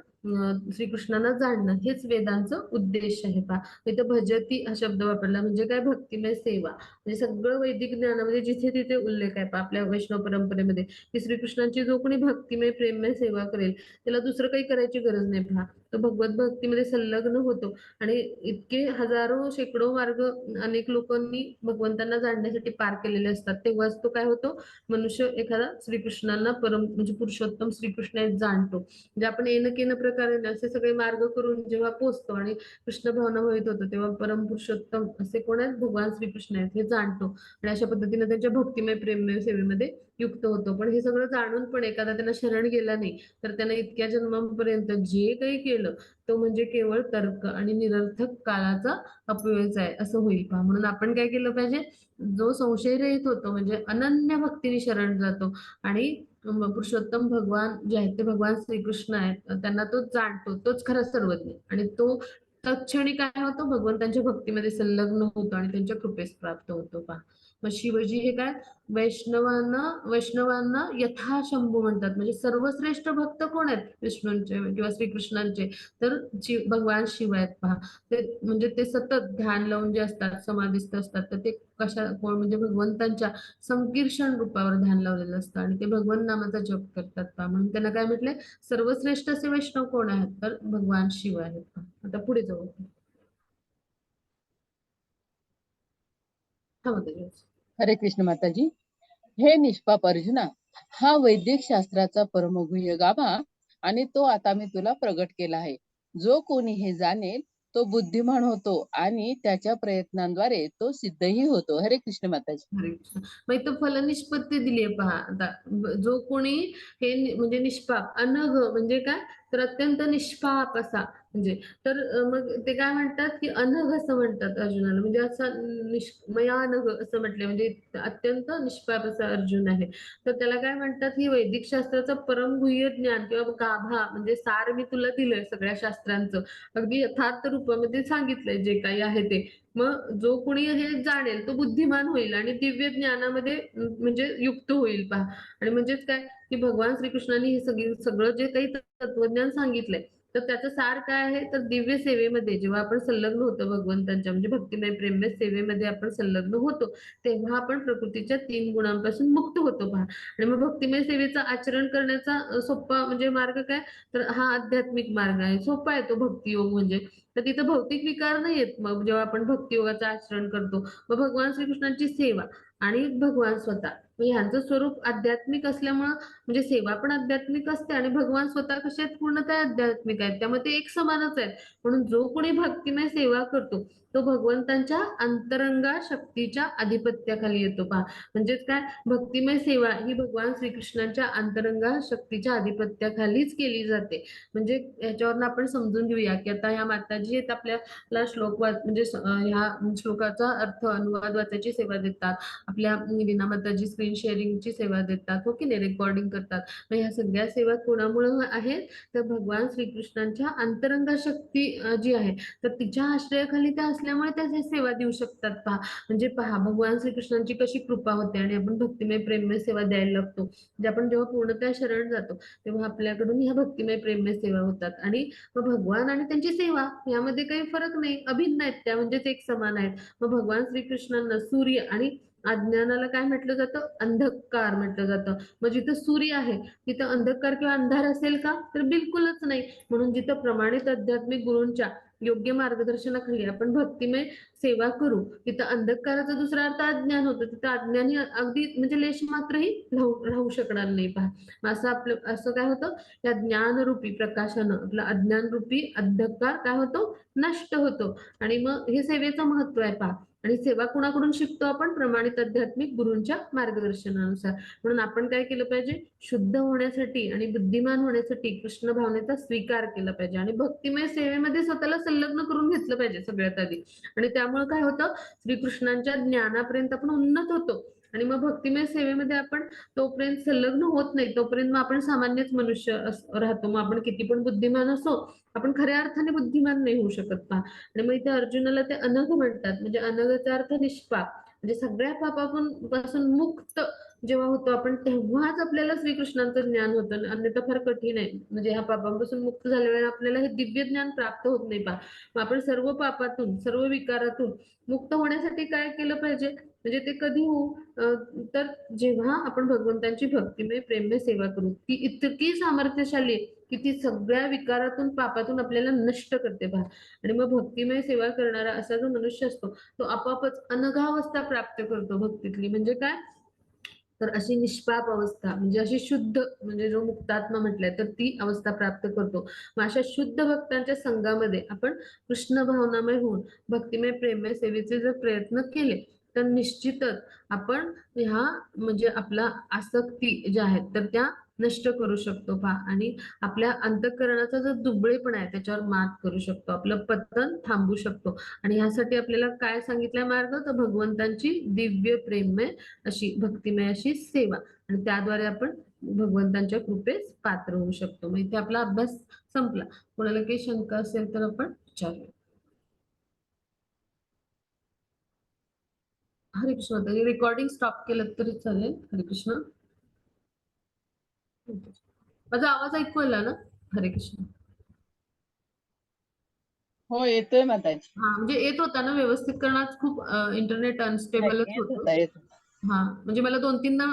श्रीकृष्णांना जाणणं हेच वेदांचं उद्देश आहे. पहा इथं भजती हा शब्द वापरला म्हणजे काय भक्तिमय सेवा म्हणजे सगळं वैदिक ज्ञानामध्ये जिथे तिथे उल्लेख आहे. पहा आपल्या वैष्णव परंपरेमध्ये की श्रीकृष्णांची जो कोणी भक्तिमय प्रेममय सेवा करेल त्याला दुसरं काही करायची गरज नाही. पहा तो भगवत भक्तीमध्ये संलग्न होतो आणि इतके हजारो शेकडो मार्ग अनेक लोकांनी भगवंतांना जाणण्यासाठी पार केलेले असतात. तेव्हाच तो काय होतो मनुष्य एखादा श्रीकृष्णांना परम म्हणजे पुरुषोत्तम श्रीकृष्ण जाणतो. म्हणजे आपण येणं केनं प्रकारे असे सगळे मार्ग करून जेव्हा पोचतो आणि कृष्ण भावना होत होतो तेव्हा परम पुरुषोत्तम असे कोण आहेत भगवान श्रीकृष्ण आहेत हे जाणतो आणि अशा पद्धतीने त्यांच्या भक्तिमय प्रेममय सेवेमध्ये युक्त होतो. पण हे सगळं जाणून पण एखादा त्यांना शरण गेला नाही तर त्यांना इतक्या जन्मापर्यंत जे काही केलं तो म्हणजे केवळ तर्क आणि निरर्थक काळाचा अपव्ययच आहे असं होईल. पहा म्हणून आपण काय केलं पाहिजे जो संशय रहित होतो म्हणजे अनन्य भक्तीने शरण जातो आणि पुरुषोत्तम भगवान जे आहेत ते भगवान श्रीकृष्ण आहेत त्यांना तो जाणतो तोच खरा सर्वज्ञ आणि तो तत्क्षणी काय होतो भगवंतांच्या भक्तीमध्ये संलग्न होतो आणि त्यांच्या कृपेस प्राप्त होतो. पहा मग शिवजी हे काय वैष्णवांना यथाशंभू म्हणतात. म्हणजे सर्वश्रेष्ठ भक्त कोण आहेत विष्णूंचे किंवा श्रीकृष्णांचे तर भगवान शिव आहेत. पहा ते म्हणजे ते सतत ध्यान लावून जे असतात समाधिस्थ असतात तर ते कशा कोण म्हणजे भगवंतांच्या संकीर्षण रूपावर ध्यान लावलेलं असतं आणि ते भगवान नामाचा जप करतात. पहा म्हणून त्यांना काय म्हटलंय सर्वश्रेष्ठ असे वैष्णव कोण आहेत तर भगवान शिव आहेत. आता पुढे जाऊ. हरे कृष्ण माताजी. हे निष्पाप अर्जुना, हा वैदिक शास्त्राचा परमगुह्य गाभा आणि तो आता मी तुला प्रगट केला आहे. जो कोणी हे जाणेल तो बुद्धिमान होतो आणि त्याच्या प्रयत्नांद्वारे तो सिद्धही होतो. हरे कृष्ण माताजी. हरे कृष्ण. मग इथं फलनिष्पत्ती दिलीये. पहा आता जो कोणी हे म्हणजे निष्पाप अनघ म्हणजे काय तर अत्यंत निष्पाप असा म्हणजे तर मग ते काय म्हणतात की अनघ असं म्हणतात अर्जुनाला म्हणजे असं मयानघ असं म्हटलंय म्हणजे अत्यंत निष्पाप असा अर्जुन आहे. तर त्याला काय म्हणतात ही वैदिक शास्त्राचं परमगुह्य ज्ञान किंवा गाभा म्हणजे सार मी तुला दिलंय सगळ्या शास्त्रांचं अगदी यथार्थ रूपामध्ये सांगितलंय जे काही आहे ते. मग जो कोणी हे जाणेल तो बुद्धिमान होईल आणि दिव्य ज्ञानामध्ये म्हणजे युक्त होईल. पहा आणि म्हणजेच काय की भगवान श्रीकृष्णांनी हे सगळं जे काही तत्वज्ञान सांगितलंय तर त्याचं सार काय आहे तर दिव्य सेवेमध्ये जेव्हा आपण संलग्न होतो भगवंतांच्या म्हणजे भक्तिमय प्रेममय सेवेमध्ये आपण संलग्न होतो तेव्हा आपण प्रकृतीच्या 3 गुणांपासून मुक्त होतो. पहा आणि मग भक्तिमय सेवेचं आचरण करण्याचा सोपा म्हणजे मार्ग काय तर हा आध्यात्मिक मार्ग आहे. सोपा आहे तो भक्तियोग म्हणजे तर तिथं भौतिक विकार नाही येत. मग जेव्हा आपण भक्तियोगाचं आचरण करतो, मग भगवान श्रीकृष्णांची सेवा आणि भगवान स्वतः, मग ह्यांचं स्वरूप आध्यात्मिक असल्यामुळं म्हणजे सेवा पण आध्यात्मिक असते आणि भगवान स्वतः कसे आहेत, पूर्णतः आध्यात्मिक आहेत, त्यामुळे ते एक समानच आहेत. म्हणून जो कोणी भक्तिमय सेवा करतो तो भगवंतांच्या अंतरंगा शक्तीच्या आधिपत्याखाली येतो. पहा, म्हणजेच काय, भक्तिमय सेवा ही भगवान श्रीकृष्णांच्या अंतरंगा शक्तीच्या आधिपत्याखालीच केली जाते. म्हणजे याच्यावरून आपण समजून घेऊया की आता ह्या माताजी आहेत, आपल्याला श्लोक म्हणजे ह्या श्लोकाचा अर्थ अनुवाद वाचायची सेवा देतात, आपल्या रीना माताजी स्क्रीन शेअरिंगची सेवा देतात, हो की नाही, रेकॉर्डिंग करतात. मग ह्या सगळ्या सेवा कोणामुळे आहेत, तर भगवान श्रीकृष्णांच्या अंतरंगा शक्ती जी आहे, तर तिच्या आश्रयाखाली त्या असल्यामुळे त्या सेवा देऊ शकतात. पहा, म्हणजे पहा भगवान श्रीकृष्णांची कशी कृपा होते आणि आपण भक्तिमय प्रेममय सेवा द्यायला लागतो. म्हणजे आपण जेव्हा पूर्णतः शरण जातो तेव्हा आपल्याकडून ह्या भक्तिमय प्रेममय सेवा होतात आणि मग भगवान आणि त्यांची सेवा यामध्ये काही फरक नाही, अभिन्न आहेत त्या, म्हणजेच एक समान आहेत. मग भगवान श्रीकृष्णांना सूर्य आणि अज्ञानाला काय म्हटलं जातं, अंधकार म्हटलं जातं. मग जिथं सूर्य आहे तिथं अंधकार किंवा अंधार असेल का, तर बिलकुलच नाही. म्हणून जिथं प्रमाणित आध्यात्मिक गुरूंच्या योग्य मार्गदर्शनाखाली आपण भक्तिमय सेवा करू, तिथं अंधकाराचा दुसरा अर्थ अज्ञान होतं, तिथं अज्ञानी अगदी म्हणजे लेश मात्रही राहू शकणार नाही. पहा, मग असं आपलं असं काय होतं, या ज्ञानरूपी प्रकाशानं आपला अज्ञानरूपी अंधकार काय होतो, नष्ट होतो. आणि मग हे सेवेचं महत्व आहे. पहा, आणि सेवा कुणाकडून शिकतो आपण, प्रमाणित आध्यात्मिक गुरूंच्या मार्गदर्शनानुसार. म्हणून आपण काय केलं पाहिजे, शुद्ध होण्यासाठी आणि बुद्धिमान होण्यासाठी कृष्ण भावनेचा स्वीकार केला पाहिजे आणि भक्तिमय सेवेमध्ये स्वतःला संलग्न करून घेतलं पाहिजे सगळ्यात आधी. आणि त्यामुळे काय होतं, श्रीकृष्णांच्या ज्ञानापर्यंत आपण उन्नत होतो. आणि मग भक्तिमय सेवेमध्ये आपण तोपर्यंत संलग्न होत नाही, तोपर्यंत मग आपण सामान्यच मनुष्य राहतो. मग आपण किती पण बुद्धिमान असो, आपण खऱ्या अर्थाने बुद्धिमान नाही होऊ शकत. पहा, आणि मग इथे अर्जुनाला ते अनघ म्हणतात, म्हणजे अनघचा अर्थ निष्पाप, म्हणजे सगळ्या पापापासून मुक्त जेव्हा होतो आपण तेव्हाच आपल्याला श्रीकृष्णांचं ज्ञान होतं, अन्यथा फार कठीण आहे. म्हणजे ह्या पापांपासून मुक्त झाल्यावर आपल्याला हे दिव्य ज्ञान प्राप्त होत नाही. पहा, मग आपण सर्व पापातून सर्व विकारातून मुक्त होण्यासाठी काय केलं पाहिजे, म्हणजे ते कधी होऊ, तर जेव्हा आपण भगवंतांची भक्तिमय प्रेममय सेवा करू, ती इतकी सामर्थ्यशाली आहे की ती सगळ्या विकारातून पापातून आपल्याला नष्ट करते. पहा, आणि मग भक्तिमय सेवा करणारा असा जो मनुष्य असतो तो आपोआपच अनघावस्था प्राप्त करतो भक्तीतली. म्हणजे काय, तर अशी निष्पाप अवस्था, म्हणजे अशी शुद्ध, म्हणजे जो मुक्तात्मा म्हटलाय तर ती अवस्था प्राप्त करतो. मग अशा शुद्ध भक्तांच्या संघामध्ये आपण कृष्ण भावनामय होऊन भक्तिमय प्रेममय सेवेचे जर प्रयत्न केले तर निश्चितच आपण ह्या म्हणजे आपला आसक्ती ज्या आहेत तर त्या नष्ट करू शकतो. पहा, आणि आपल्या अंतःकरणाचा जो दुबळेपणा आहे त्याच्यावर मात करू शकतो, आपलं पतन थांबवू शकतो. आणि ह्यासाठी आपल्याला काय सांगितलाय मार्ग, तर भगवंतांची दिव्य प्रेममय अशी भक्तिमय अशी सेवा, आणि त्याद्वारे आपण भगवंतांच्या कृपेस पात्र होऊ शकतो. मग इथे आपला अभ्यास संपला. कोणाला काही शंका असेल तर आपण विचारूया. हरे कृष्ण. तरी रेकॉर्डिंग स्टॉप केलं तरी चालेल. हरे कृष्ण. माझा आवाज ऐकू आला ना? हरे कृष्ण. हो, येतोय माताजी. हा, म्हणजे येत होता ना व्यवस्थित, कारण आज खूप इंटरनेट नाही, अनस्टेबलच येत होतं. होता. हा, म्हणजे मला 2-3दा